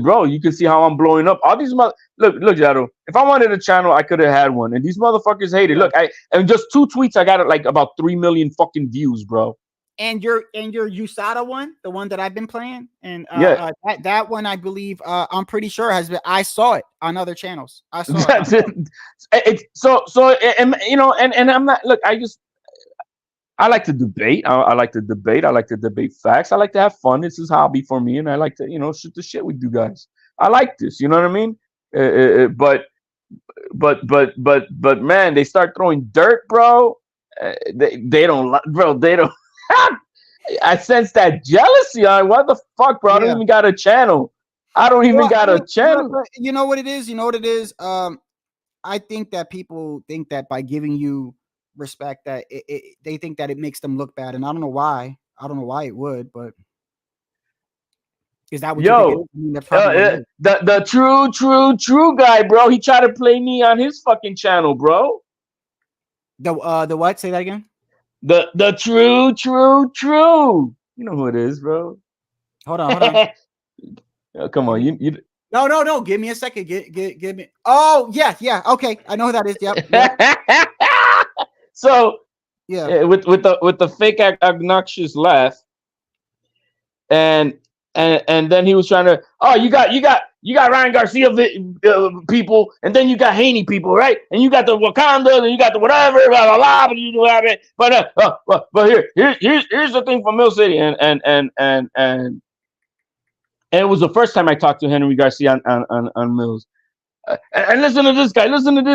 bro. You can see how I'm blowing up. All these look, Jado. If I wanted a channel, I could have had one. And these motherfuckers hate it. Yeah. Look, and just 2 tweets, I got like about 3 million fucking views, bro. And your USADA one, the one that I've been playing, and Yeah. that one, I believe, I'm pretty sure has been. I saw it on other channels. I saw That's it. It's so and you know, and I'm not. Look, I like to debate. I like to debate. I like to debate facts. I like to have fun. This is a hobby for me, and I like to, you know, shoot the shit with you guys. I like this. You know what I mean? But man, they start throwing dirt, bro. They don't, bro. They don't. I sense that jealousy. What the fuck, bro? I don't Yeah. even got a channel. I don't even got a channel. You know what it is? You know what it is? I think that people think that by giving you respect, that they think that it makes them look bad, and I don't know why. I don't know why it would, but is that what you think? It is? I mean, that's probably what it is. The true guy, bro. He tried to play me on his fucking channel, bro. The what? Say that again. The true. You know who it is, bro. Hold on. Oh, come on, you. No. Give me a second. Give me. Oh yeah. Okay, I know who that is. Yep. So yeah, with the fake obnoxious laugh, and then he was trying to. Oh, you got Ryan Garcia people, and then you got Haney people, right? And you got the Wakanda, and you got the whatever, blah blah blah. But you do have it. But here's the thing for Mill City, and it was the first time I talked to Henry Garcia on Mills. And listen to this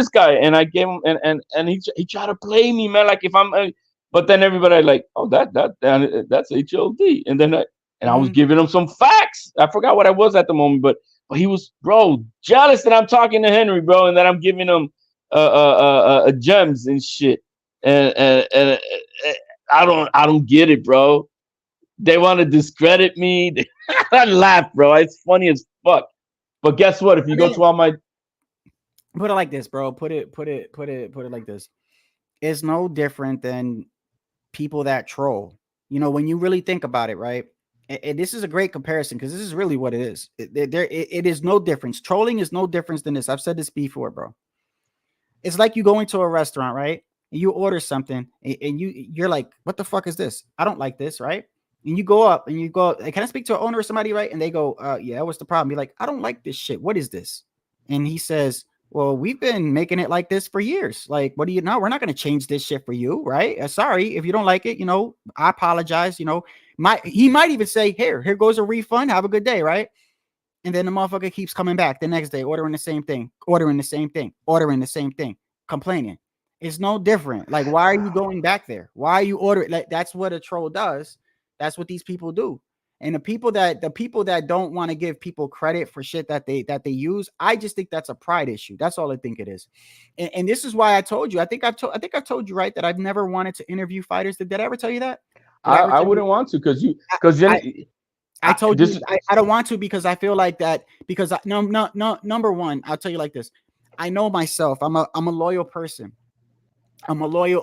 guy. And I gave him, and he tried to play me, man. Like if I'm, but then everybody like, oh, that's HOD. And then I was giving him some facts. I forgot what I was at the moment, but he was, bro, jealous that I'm talking to Henry, bro, and that I'm giving him gems and shit. And I don't get it, bro. They want to discredit me. I laugh, bro. It's funny as fuck. But guess what? If you go to all my, put it like this, bro. Put it like this. It's no different than people that troll. You know, when you really think about it, right? And this is a great comparison because this is really what it is. It is no difference. Trolling is no difference than this. I've said this before, bro. It's like you go into a restaurant, right? And you order something, and you're like, "What the fuck is this? I don't like this," right? And you go up and you go, "Can I speak to an owner or somebody?" Right? And they go, "Yeah, what's the problem?" You're like, "I don't like this shit. What is this?" And he says, "Well, we've been making it like this for years. Like, what do you know? We're not going to change this shit for you, right? Sorry if you don't like it. You know, I apologize. You know, he might even say, here goes a refund. Have a good day, right?" And then the motherfucker keeps coming back the next day, ordering the same thing, complaining. It's no different. Like, why are you going back there? Why are you ordering? Like, that's what a troll does. That's what these people do. And the people that don't want to give people credit for shit that they use, I just think that's a pride issue. That's all I think it is. And this is why I told you. I think I've told you, right, that I've never wanted to interview fighters. Did I ever tell you that? I wouldn't want to because I told you I don't want to because I feel like that because no, number one, I'll tell you like this. I know myself. I'm a loyal person. I'm loyal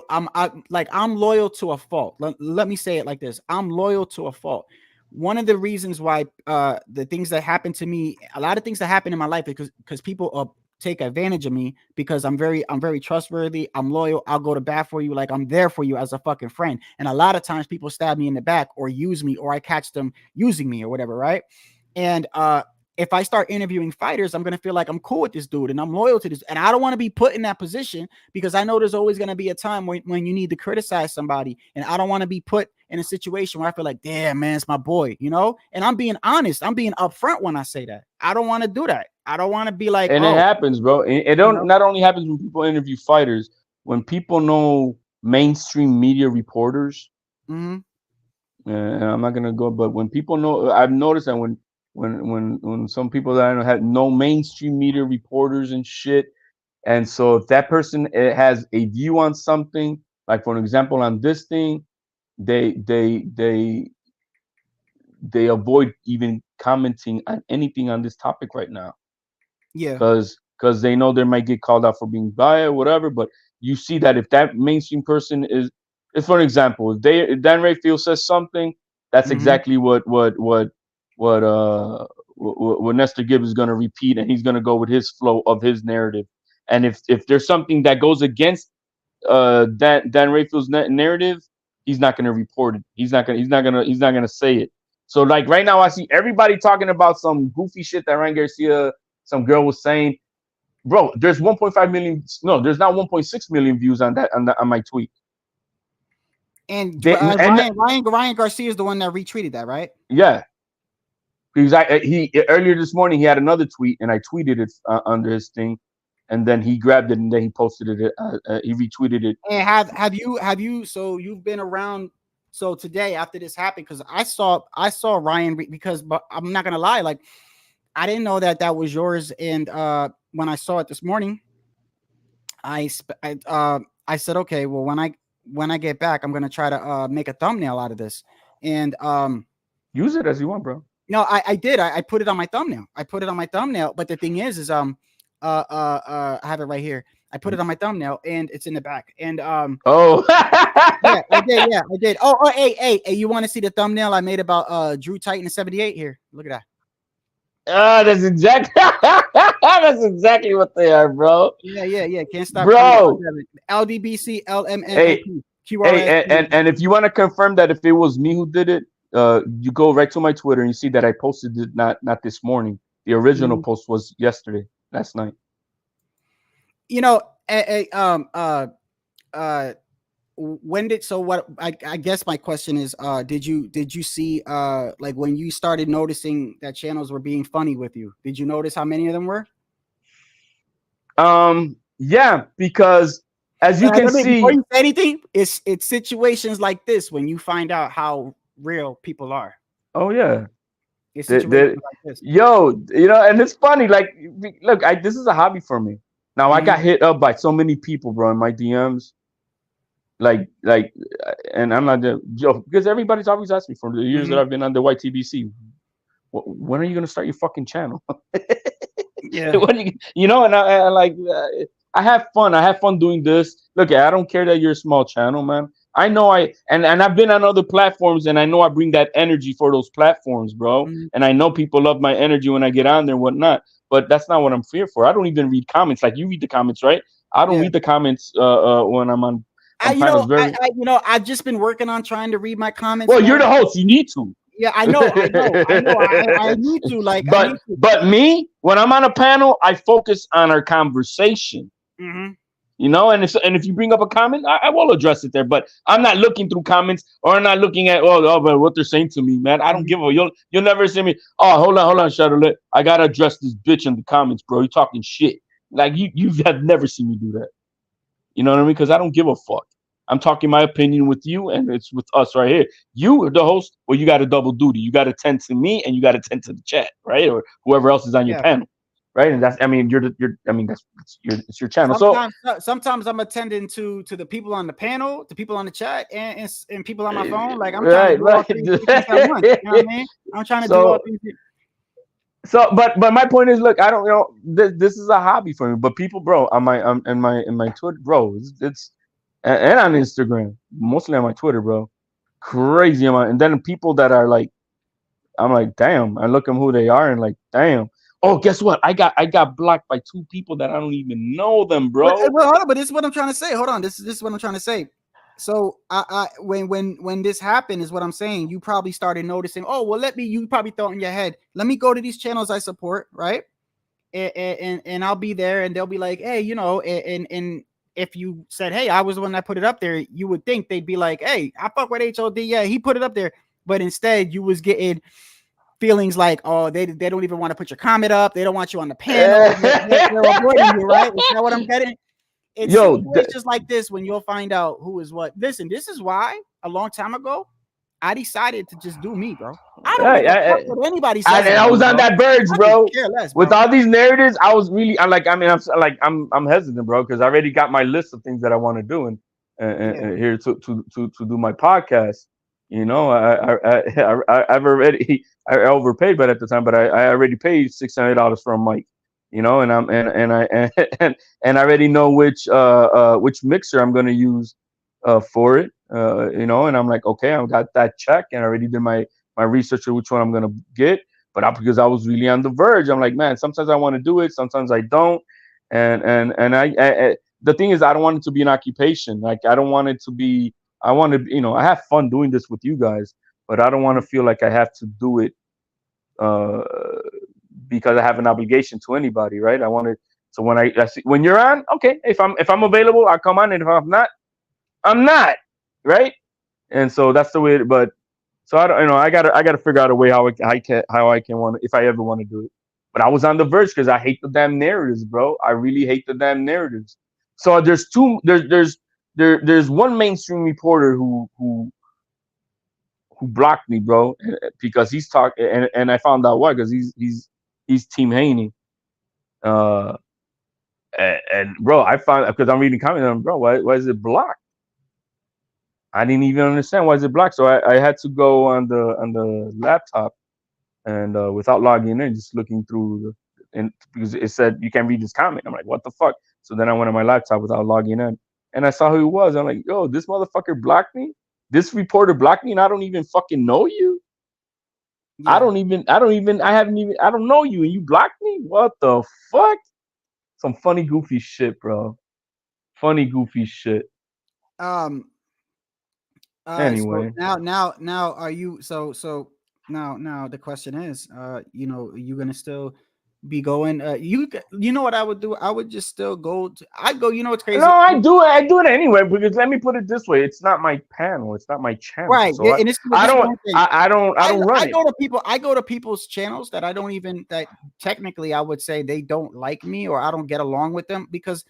to a fault. Let me say it like this. I'm loyal to a fault. One of the reasons why the things that happen to me, a lot of things that happen in my life, because people take advantage of me because I'm very trustworthy. I'm loyal. I'll go to bat for you. Like, I'm there for you as a fucking friend. And a lot of times people stab me in the back or use me, or I catch them using me or whatever. Right. And if I start interviewing fighters, I'm going to feel like I'm cool with this dude and I'm loyal to this. And I don't want to be put in that position because I know there's always going to be a time when you need to criticize somebody. And I don't want to be put in a situation where I feel like, damn, man, it's my boy, you know? And I'm being honest. I'm being upfront when I say that. I don't want to do that. I don't want to be like, and it happens, bro. It don't not only happens when people interview fighters, when people know mainstream media reporters. Mm-hmm. I'm not going to go, but when people know, I've noticed that when when some people that I know had no mainstream media reporters and shit. And so if that person has a view on something, like for an example on this thing, they avoid even commenting on anything on this topic right now. Yeah. Because they know they might get called out for being biased, whatever. But you see that if that mainstream person is for an example, if Dan Rayfield says something, that's exactly what Nestor Gibbs is going to repeat, and he's going to go with his flow of his narrative. And if there's something that goes against Dan Rayfield's narrative, he's not going to report it. He's not going to say it. So like right now, I see everybody talking about some goofy shit that Ryan Garcia, some girl was saying. Bro, there's 1.5 million. No, there's not 1.6 million views on my tweet. And Ryan Garcia is the one that retweeted that, right? Yeah, because he earlier this morning he had another tweet, and I tweeted it under his thing, and then he grabbed it and then he posted it. He retweeted it. And have you? So you've been around. So today after this happened, because I saw Ryan but I'm not gonna lie, like I didn't know that was yours, and when I saw it this morning, I said, okay, well when I get back, I'm gonna try to make a thumbnail out of this, and use it as you want, bro. No, I did. I put it on my thumbnail. But the thing is I have it right here. I put it on my thumbnail, and it's in the back. And oh, yeah, I did. Oh, hey, you want to see the thumbnail I made about Drew Titan 78 here? Look at that. That's exactly what they are, bro. Yeah. Can't stop, bro. LDBC LMN. Hey, and if you want to confirm that if it was me who did it, you go right to my Twitter and you see that I posted it not this morning. The original post was last night. You know, when did what I guess my question is, did you see like when you started noticing that channels were being funny with you, did you notice how many of them were? Yeah, because as you can see, before you say anything, it's situations like this when you find out how real people are. Oh yeah. It's situations like this. Yo, and it's funny, like look, this is a hobby for me. Now I got hit up by so many people, bro, in my DMs. Like, and I'm not because everybody's always asked me for the years that I've been on the YTBC, when are you gonna start your fucking channel? Yeah, and I like I have fun. I have fun doing this. Look, I don't care that you're a small channel, man. I know and I've been on other platforms, and I know I bring that energy for those platforms, bro. And I know people love my energy when I get on there and whatnot. But that's not what I'm here for. I don't even read comments. Like you read the comments, right? I don't read the comments when I'm on. I've just been working on trying to read my comments. Well, you're the host. You need to. Yeah, I know. I need to. Like, but me, when I'm on a panel, I focus on our conversation. And if you bring up a comment, I will address it there. But I'm not looking through comments, or I'm not looking at but what they're saying to me, man. I don't give a. You'll never see me. Oh, hold on, Charlotte. I gotta address this bitch in the comments, bro. You talking shit. Like you have never seen me do that. You know what I mean? Because I don't give a fuck. I'm talking my opinion with you, and it's with us right here. You are the host, well, you got a double duty. You got to tend to me, and you got to tend to the chat, right? Or whoever else is on your panel, right? And that's, it's your channel. Sometimes I'm attending to the people on the panel, the people on the chat, and people on my phone. Like I'm trying to do all things at once. You know what I mean? I'm trying to do all things. So, but my point is, look, I don't, this is a hobby for me. But people, bro, on my Twitter, bro, it's. And on Instagram, mostly on my Twitter, bro, crazy amount. And then people that are like, I'm like, damn. I look at who they are and like, damn. Oh, guess what? I got blocked by 2 people that I don't even know them, bro. Well, hold on, but this is what I'm trying to say. Hold on, this is what I'm trying to say. So, when this happened, is what I'm saying. You probably started noticing. Oh, well, you probably thought in your head, let me go to these channels I support, right? And I'll be there, and they'll be like, hey, and if you said, hey, I was the one that put it up there, you would think they'd be like, hey, I fuck with HOD. Yeah, he put it up there. But instead, you was getting feelings like, oh, they don't even want to put your comment up. They don't want you on the panel. They're avoiding you, right? Is that what I'm getting? It's situations like this when you'll find out who is what. Listen, this is why a long time ago, I decided to just do me, bro. I don't give a fuck what anybody says. I was on that verge, bro. Care less, with bro. all these narratives, I was really, I'm hesitant, bro, because I already got my list of things that I want to do and here to do my podcast. You know, I've already I overpaid, but at the time, but I already paid $600 for a mic. You know, and I already know which mixer I'm gonna use for it. You know, and I'm like, okay, I got that check, and I already did my research of which one I'm gonna get. But because I was really on the verge, I'm like, man, sometimes I want to do it, sometimes I don't. And I the thing is, I don't want it to be an occupation. Like, I don't want it to be. I want to, you know, I have fun doing this with you guys, but I don't want to feel like I have to do it because I have an obligation to anybody, right? I want to. So when I see, when you're on, okay, if I'm available, I'll come on, and if I'm not, I'm not, right? And so that's the way. But so I don't, you know, I gotta figure out a way how I can want if I ever want to do it. But I was on the verge because I hate the damn narratives, bro. I really hate the damn narratives. So there's one mainstream reporter who blocked me, bro, because he's talking, and I found out why, because he's Team Haney. And bro, I found, because I'm reading comments, and bro, why is it blocked? I didn't even understand why is it blocked. So I had to go on the laptop and without logging in, just looking through and because it said you can't read this comment. I'm like, what the fuck? So then I went on my laptop without logging in, and I saw who he was. I'm like, yo, this motherfucker blocked me. This reporter blocked me, and I don't even fucking know you. Yeah. I don't know you, and you blocked me. What the fuck? Some funny, goofy shit, bro. Funny, goofy shit. Anyway, so now are you so now the question is, you know, you gonna still be going? You know what I would do? I would just still go. I'd go. You know what's crazy? No, I do it anyway, because let me put it this way: it's not my panel, it's not my channel, right? So and I don't run it. I go to people's channels that I don't even, that technically I would say they don't like me, or I don't get along with them, because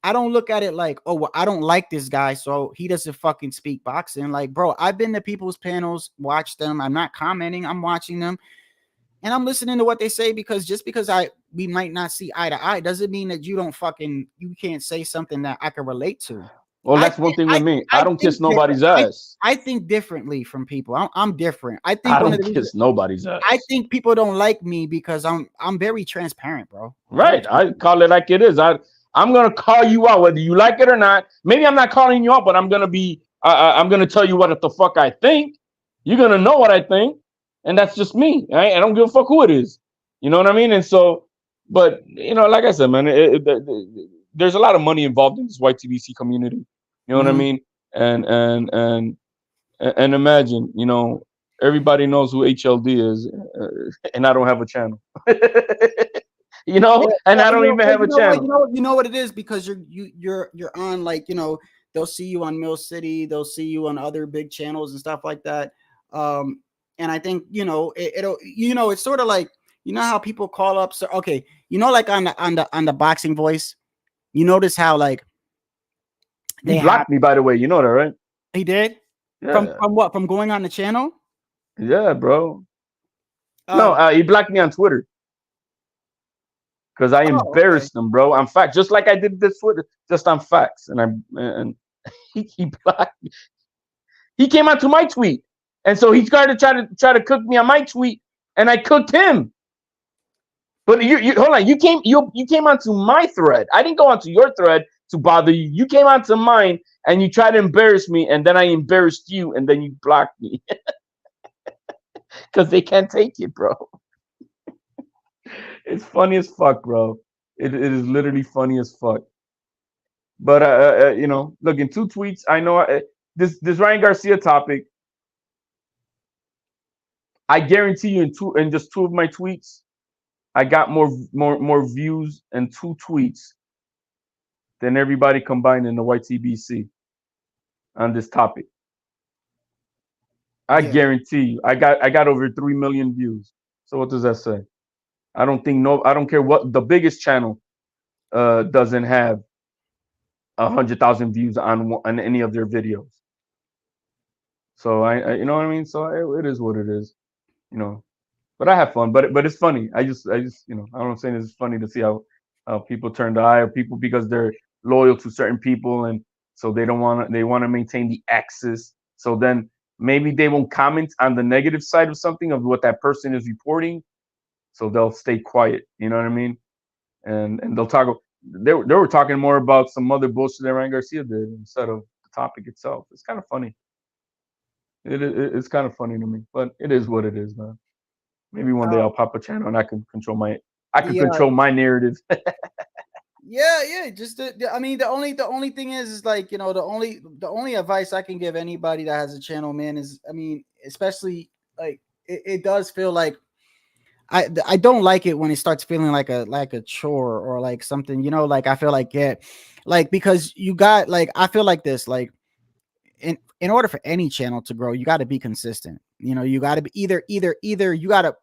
I don't look at it like, oh, well, I don't like this guy, so he doesn't fucking speak boxing. Like, bro, I've been to people's panels, watched them. I'm not commenting, I'm watching them, and I'm listening to what they say, because just because we might not see eye to eye doesn't mean that you can't say something that I can relate to. Well, that's one thing with me. I don't kiss nobody's ass. I think differently from people. I'm different. I don't kiss nobody's ass. I think people don't like me because I'm very transparent, bro. Right. I call it like it is. I'm gonna call you out whether you like it or not. Maybe I'm not calling you out, but I'm gonna tell you what the fuck I think. You're gonna know what I think, and that's just me. Right? I don't give a fuck who it is. You know what I mean? And so, but you know, like I said, man, there's a lot of money involved in this white TBC community. You know what I mean? And imagine, you know, everybody knows who HLD is, and I don't have a channel. You know, and I don't even have a channel. You know what it is, because you're on, like, you know, they'll see you on Mill City, they'll see you on other big channels and stuff like that. And I think, you know, it'll, you know, it's sort of like, you know how people call up, so okay, you know, like on the Boxing Voice, you notice how, like, he blocked me, by the way, you know that, right? He did? Yeah. From what? From going on the channel? Yeah, bro. No, he blocked me on Twitter. Because I embarrassed him, bro. On facts, just like I did this Twitter, just on facts, and he blocked me. He came onto my tweet, and so he started to try to cook me on my tweet, and I cooked him. But you hold on, you came onto my thread. I didn't go onto your thread to bother you. You came onto mine, and you tried to embarrass me, and then I embarrassed you, and then you blocked me because they can't take it, bro. It's funny as fuck, bro. It is literally funny as fuck. But you know, look, in 2 tweets, I know this Ryan Garcia topic. I guarantee you, in just 2 of my tweets, I got more views in 2 tweets than everybody combined in the YTBC on this topic. I guarantee you, I got over 3 million views. So what does that say? I don't care what the biggest channel doesn't have 100,000 views on any of their videos. So I you know what I mean. So it is what it is, you know. But I have fun. But it's funny. I just you know, I don't know, I'm saying it's funny to see how people turn the eye, or people because they're loyal to certain people, and so they want to maintain the axis. So then maybe they won't comment on the negative side of something of what that person is reporting. So they'll stay quiet. You know what I mean? And they'll talk. They were talking more about some other bullshit that Ryan Garcia did instead of the topic itself. It's kind of funny. It's kind of funny to me, but it is what it is, man. Maybe one day I'll pop a channel and I can control my narrative. Yeah. Just I mean, the only thing is like, you know, the only advice I can give anybody that has a channel, man, is, I mean, especially like it does feel like I don't like it when it starts feeling like a chore or like something, you know, like I feel like, yeah, like, because you got, like, I feel like this, like, in order for any channel to grow, you got to be consistent. You know, you got to be either you got to,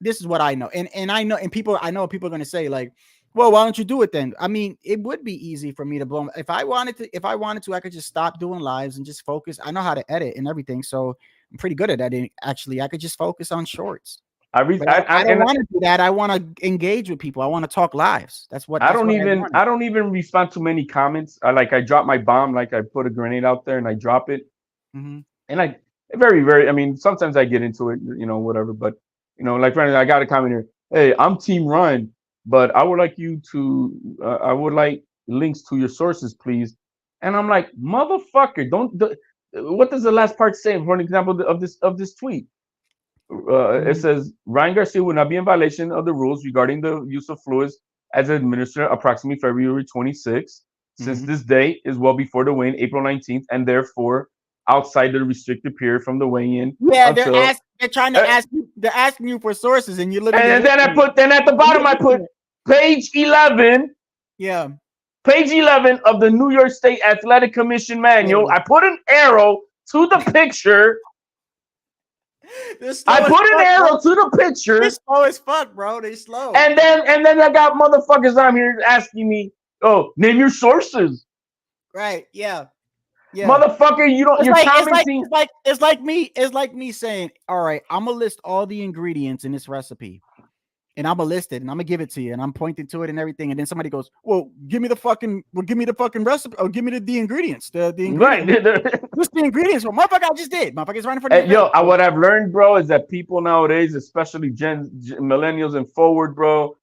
this is what I know. And I know, and I know people are going to say like, well, why don't you do it then? I mean, it would be easy for me to blow. If I wanted to, I could just stop doing lives and just focus. I know how to edit and everything. So I'm pretty good at editing. Actually, I could just focus on shorts. I don't want to do that. I want to engage with people. I want to talk lives. That's what I don't even respond to many comments. I drop my bomb, like I put a grenade out there and I drop it. Mm-hmm. And I very, I mean, sometimes I get into it, you know, whatever. But, you know, like right now, I got a comment here. Hey, I'm Team Ryan, but I would like you to, I would like links to your sources, please. And I'm like, motherfucker, what does the last part say? For an example of this tweet. It says Ryan Garcia will not be in violation of the rules regarding the use of fluids as administered approximately February 26th, since this date is well before the weigh-in, April 19th, and therefore outside the restricted period from the weigh-in. Yeah, they're trying to ask you. They're asking you for sources, and you literally. And then at the bottom I put page 11. Yeah. Page 11 of the New York State Athletic Commission manual. Yeah. I put an arrow to the picture. I put an arrow to the picture. They're slow as fuck, bro. They're slow. And then I got motherfuckers on here asking me, "Oh, name your sources." Right? Yeah. Motherfucker, you're commenting. It's like me saying, "All right, I'm gonna list all the ingredients in this recipe, and I'm gonna list it, and I'm gonna give it to you, and I'm pointing to it and everything." And then somebody goes, "Well, give me the fucking recipe, or give me the ingredients, the ingredients." Right. What's the ingredients? Well, motherfucker, I just did. Motherfucker's running for the what I've learned, bro, is that people nowadays, especially millennials and forward, bro,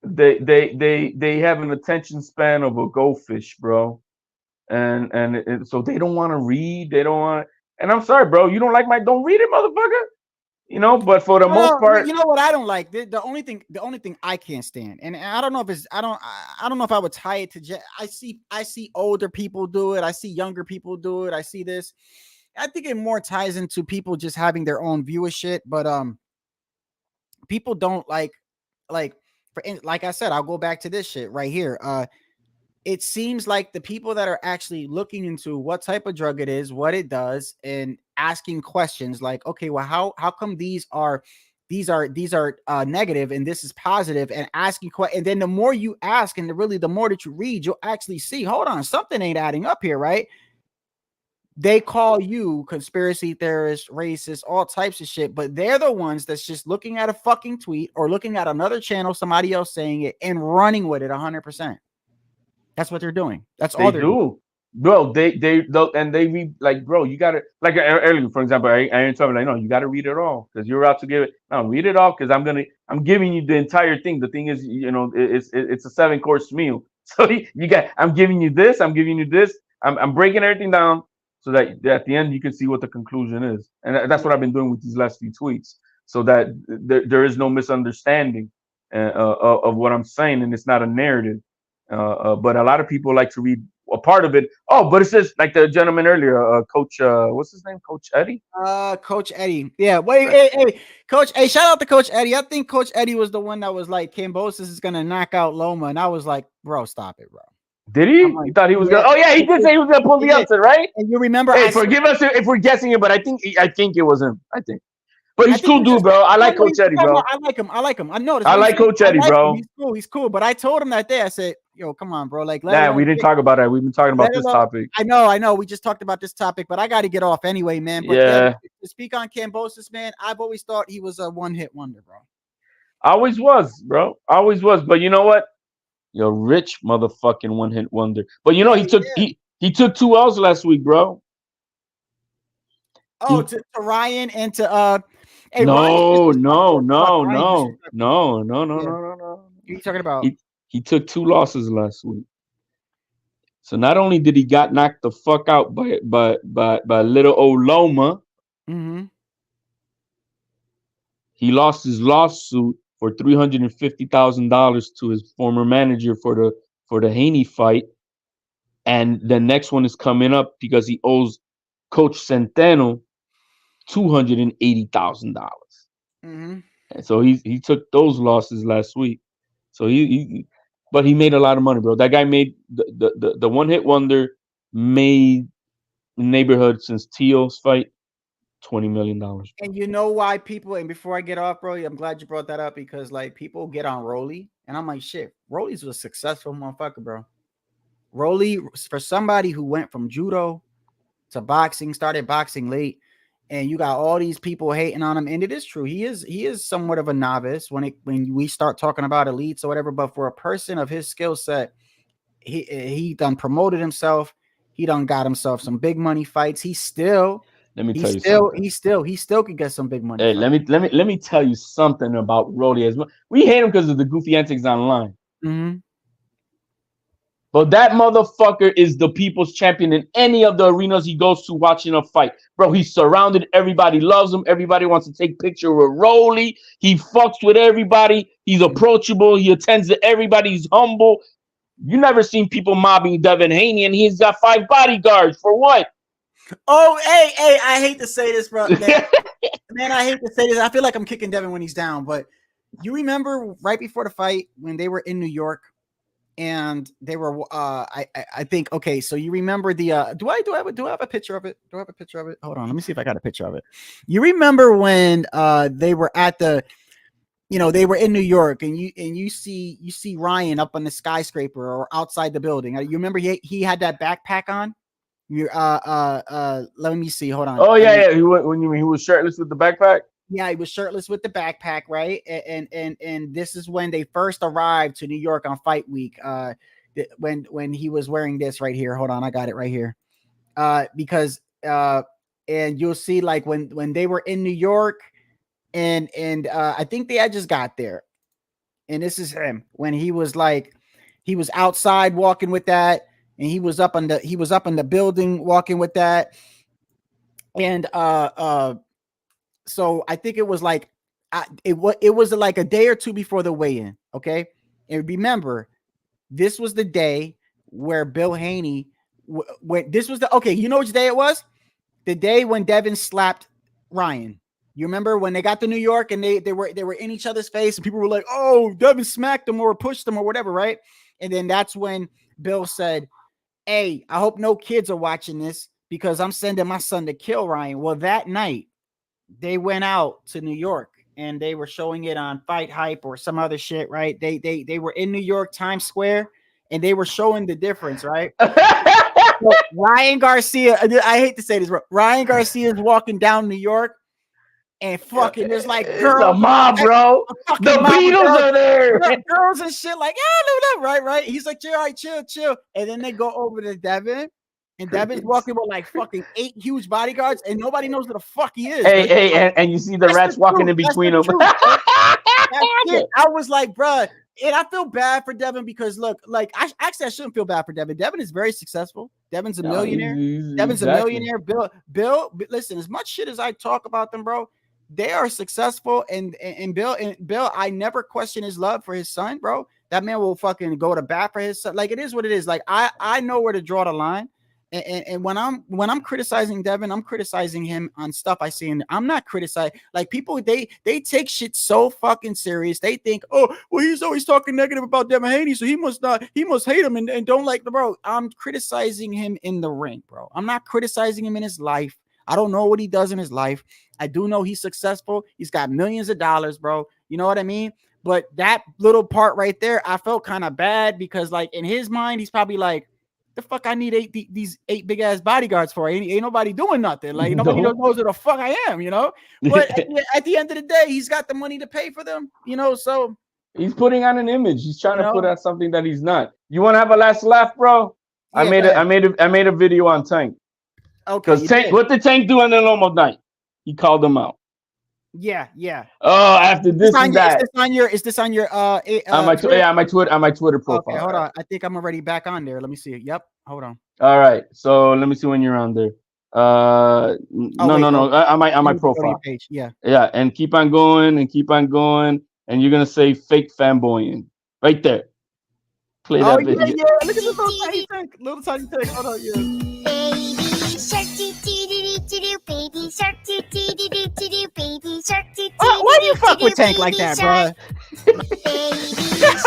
they have an attention span of a goldfish, bro, and so they don't want to read. They don't want. And I'm sorry, bro, you don't like don't read it, motherfucker. You know, but for the most part, you know what I don't like. The only thing I can't stand, and I don't know if it's I don't know if I would tie it to. I see older people do it. I see younger people do it. I see this. I think it more ties into people just having their own view of shit. But people don't like I said. I'll go back to this shit right here. It seems like the people that are actually looking into what type of drug it is, what it does, and asking questions like, okay, well, how come these are negative and this is positive, and asking questions. And then the more you ask, and the more that you read, you'll actually see, hold on, something ain't adding up here, right? They call you conspiracy theorists, racist, all types of shit, but they're the ones that's just looking at a fucking tweet or looking at another channel, somebody else saying it, and running with it 100%. That's what they're doing. That's all they're doing. Bro, they read, like, bro, you gotta, like earlier, for example, I ain't talking like, no, you gotta read it all because you're out to give it. No, read it all because I'm giving you the entire thing. The thing is, you know, it's a 7-course meal. So I'm giving you this, I'm giving you this, I'm breaking everything down so that at the end you can see what the conclusion is. And that's what I've been doing with these last few tweets, so that there is no misunderstanding of what I'm saying, and it's not a narrative. But a lot of people like to read a part of it. Oh, but it says, like the gentleman earlier, Coach, what's his name? Coach Eddie? Coach Eddie. Yeah. Wait, hey, Coach. Hey, shout out to Coach Eddie. I think Coach Eddie was the one that was like, Kambosos is gonna knock out Loma, and I was like, bro, stop it, bro. Did he? Like, you thought he was gonna? Oh yeah, he did say he was gonna pull the upset, right? And you remember? Hey, forgive us if we're guessing it, but I think it was him. I think. But he's cool dude, bro. I like Coach Eddie, bro. I like him. I like him. I noticed. I like Coach Eddie, bro. He's cool. But I told him that day. I said, yo, come on, bro. Like, Nah, we didn't talk about that. We've been talking about this topic. I know. We just talked about this topic, but I got to get off anyway, man. But yeah, to speak on Kambosos, man, I've always thought he was a one-hit wonder, bro. Always was, bro. Always was. But you know what? You're rich motherfucking one-hit wonder. But you know, he took 2 L's last week, bro. Oh, to Ryan and to hey, no. What are you talking about? He took 2 losses last week. So not only did he got knocked the fuck out by little old Loma, he lost his lawsuit for $350,000 to his former manager for the Haney fight, and the next one is coming up because he owes Coach Centeno $280,000. And so he took those losses last week. So but he made a lot of money, bro. That guy made the one-hit wonder made neighborhood since Teal's fight $20 million. And you know why people, and before I get off, bro, I'm glad you brought that up, because like people get on Rolly, and I'm like, shit, Rolly's a successful motherfucker, bro. Rolly, for somebody who went from judo to boxing, started boxing late, and you got all these people hating on him, and it is true, he is somewhat of a novice when we start talking about elites or whatever. But for a person of his skill set, he done promoted himself. He done got himself some big money fights. He still could get some big money. Hey, let me tell you something about Rolly. We hate him because of the goofy antics online. But that motherfucker is the people's champion in any of the arenas he goes to watching a fight. Bro, he's surrounded. Everybody loves him. Everybody wants to take picture with Rolly. He fucks with everybody. He's approachable. He attends to everybody. He's humble. You never seen people mobbing Devin Haney, and he's got 5 bodyguards. For what? Oh, hey, I hate to say this, bro. Man, I hate to say this. I feel like I'm kicking Devin when he's down. But you remember right before the fight when they were in New York? And they were, I think, okay. So you remember the, do I have a picture of it? Do I have a picture of it? Hold on, let me see if I got a picture of it. You remember when they were at the, they were in New York, and you see Ryan up on the skyscraper or outside the building. You remember he had that backpack on. Let me see. Hold on. Oh yeah. He was shirtless with the backpack. Yeah, he was shirtless with the backpack, right? And this is when they first arrived to New York on fight week. When he was wearing this right here. Hold on, I got it right here. Because and you'll see like when they were in New York, and I think they had just got there. And this is him when he was outside walking with that, and he was up in the building walking with that. And so I think it was like it was like a day or two before the weigh-in. Okay. And remember, this was the day where Bill Haney you know which day it was? The day when Devin slapped Ryan. You remember when they got to New York and they were in each other's face, and people were like, oh, Devin smacked him or pushed him or whatever, right? And then that's when Bill said, hey, I hope no kids are watching this because I'm sending my son to kill Ryan. Well, that night, they went out to New York and they were showing it on Fight Hype or some other shit, right? They were in New York, Times Square, and they were showing the difference, right? So Ryan Garcia, I hate to say this, bro. Ryan Garcia is walking down New York, and fucking there's like girls, the mob, bro. The Beatles are there, girls and shit, like right. He's like, all right, chill, and then they go over to Devin. And Devin's walking with like fucking 8 huge bodyguards, and nobody knows who the fuck he is. And you see the rats walking in between them. I was like, bruh, and I feel bad for Devin because look, like I shouldn't feel bad for Devin. Devin is very successful. Devin's a millionaire. Devin's a millionaire. Bill, listen, as much shit as I talk about them, bro, they are successful. And Bill, I never question his love for his son, bro. That man will fucking go to bat for his son. Like it is what it is. Like I know where to draw the line. And when I'm criticizing Devin, I'm criticizing him on stuff I see, and I'm not criticizing like people. They take shit so fucking serious. They think, oh, well, he's always talking negative about Devin Haney, so he must hate him and don't like the bro. I'm criticizing him in the ring, bro. I'm not criticizing him in his life. I don't know what he does in his life. I do know he's successful. He's got millions of dollars, bro. You know what I mean? But that little part right there, I felt kind of bad because, like, in his mind, he's probably like, the fuck I need these 8 big ass bodyguards for? Ain't nobody doing nothing. Like, nobody knows who the fuck I am, you know? But at the end of the day, he's got the money to pay for them, you know? So he's putting on an image. He's trying to put know? out something that he's not. You want to have a last laugh, bro? Yeah, I made a video on Tank. Okay. Because Tank, what did Tank do on the normal night? He called him out. Yeah. Oh, after this and that. Is this on your on my Twitter profile. Okay, hold on. I think I'm already back on there. Let me see. Yep. Hold on. All right. So let me see when you're on there. No. On my profile. Page. Yeah. Yeah, and keep on going, and you're gonna say fake fanboying right there. Play that video. Yeah. Look at this little tiny tank. Hold on, Baby shark, baby shark, why do you fuck with Tank like that, bro? Baby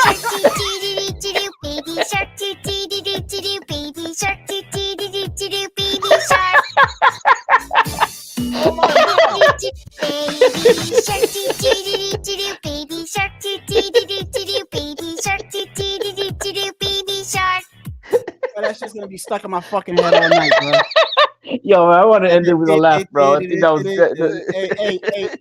shark, baby shark, baby shark. Oh my god. Baby shark, baby shark, baby shark. Oh, that shit's gonna be stuck in my fucking head all night, bro. Yo, I want to end it with a laugh, bro. I think that was.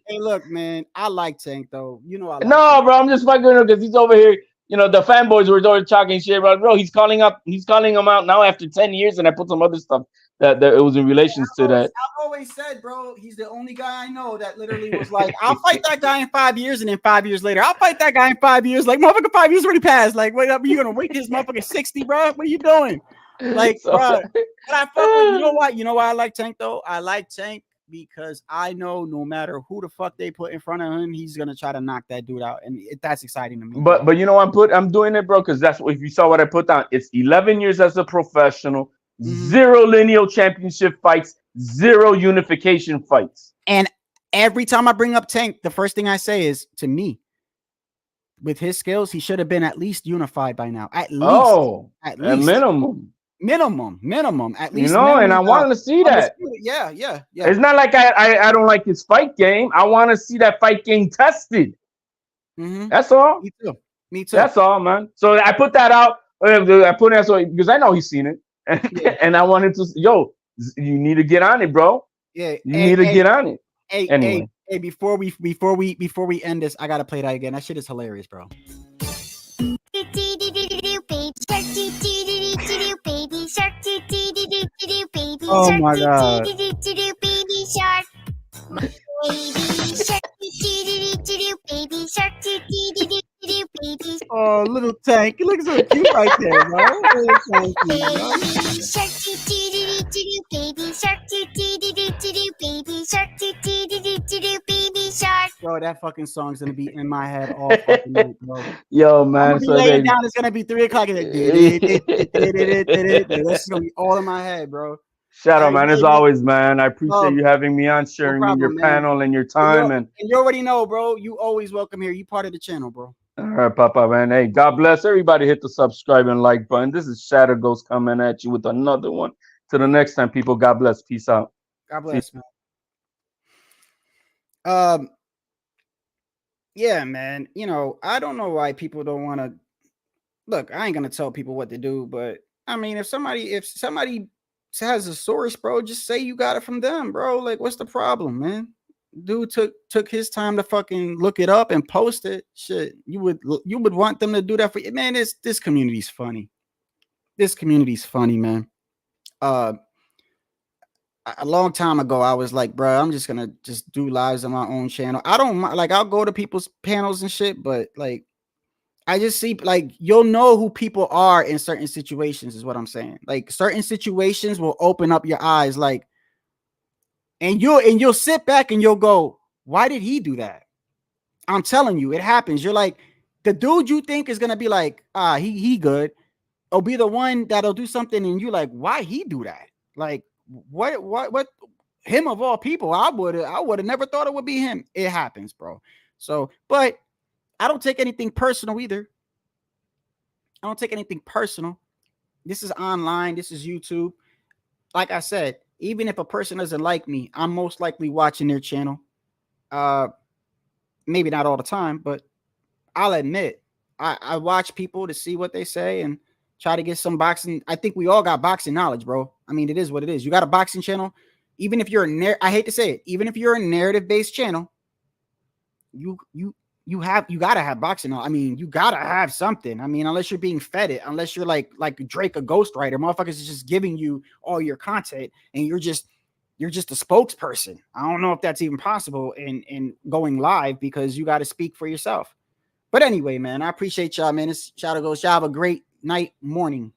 Hey, look, man. I like Tank though. You know I like No, Tank. bro. I'm just fucking with him because he's over here. You know, the fanboys were always talking shit, bro. He's calling him out now after 10 years, and I put some other stuff that it was in relations to that. I've always said, bro, he's the only guy I know that literally was like, I'll fight that guy in 5 years, and then 5 years later, I'll fight that guy in 5 years. Like, motherfucker, 5 years already passed. Like, wait up, you gonna wait this motherfucker 60, bro? What are you doing? Like, bro, but I fuck with, you know what? You know why I like Tank though? I like Tank because I know no matter who the fuck they put in front of him, he's gonna try to knock that dude out, and that's exciting to me. But you know, I'm doing it, bro, because that's what, if you saw what I put down, it's 11 years as a professional, 0 lineal championship fights, 0 unification fights. And every time I bring up Tank, the first thing I say is, to me, with his skills, he should have been at least unified by now. At least, at minimum. At least, you know, and I want to see that. Yeah. It's not like I don't like his fight game. I want to see that fight game tested. That's all. Me too. That's all, man. So I put that out. I put that so because I know he's seen it, and I wanted to. Yo, you need to get on it, bro. Yeah, you need to get on it. Hey, before we end this, I gotta play that again. That shit is hilarious, bro. Oh my god. Baby shark. Baby shark. Oh, little Tank. He looks so cute right there, bro. Baby shark. Baby shark. Baby shark. Bro, that fucking song's gonna be in my head all fucking night, bro. Yo, man. So laying down, it's gonna be 3 o'clock. This is gonna be all in my head, bro. Shout out, man. As always, man. I appreciate you having me on, sharing your panel and your time. And you already know, bro. You always welcome here. You part of the channel, bro. All right, Papa, man. Hey, God bless everybody. Hit the subscribe and like button. This is Shadow Ghost coming at you with another one. Till the next time, people. God bless. Peace out. God bless, man. Yeah, man. You know, I don't know why people don't want to look. I ain't gonna tell people what to do, but I mean, if somebody has a source, bro, just say you got it from them, bro. Like, what's the problem, man? Dude took his time to fucking look it up and post it. Shit, you would want them to do that for you, man. This community's funny. This community's funny, man. A long time ago, I was like, bro, I'm just gonna just do lives on my own channel. I don't like, I'll go to people's panels and shit, but like, I just see, like, you'll know who people are in certain situations, is what I'm saying. Like, certain situations will open up your eyes, like, and you'll sit back and you'll go, why did he do that? I'm telling you, it happens. You're like, the dude you think is gonna be like, he good, will be the one that'll do something, and you're like, why he do that? Like, what him of all people? I would have never thought it would be him. It happens, bro. So, but I don't take anything personal either. I don't take anything personal. This is online. This is YouTube. Like I said, even if a person doesn't like me, I'm most likely watching their channel. Maybe not all the time, but I'll admit, I watch people to see what they say and try to get some boxing. I think we all got boxing knowledge, bro. I mean, it is what it is. You got a boxing channel, even if you're I hate to say it, even if you're a narrative-based channel, you gotta have boxing knowledge. I mean, you gotta have something. I mean, unless you're being fed it, unless you're like Drake, a ghostwriter, motherfuckers is just giving you all your content and you're just a spokesperson. I don't know if that's even possible in going live because you got to speak for yourself. But anyway, man, I appreciate y'all, man. It's Shadow Ghost. Y'all have a great night, morning.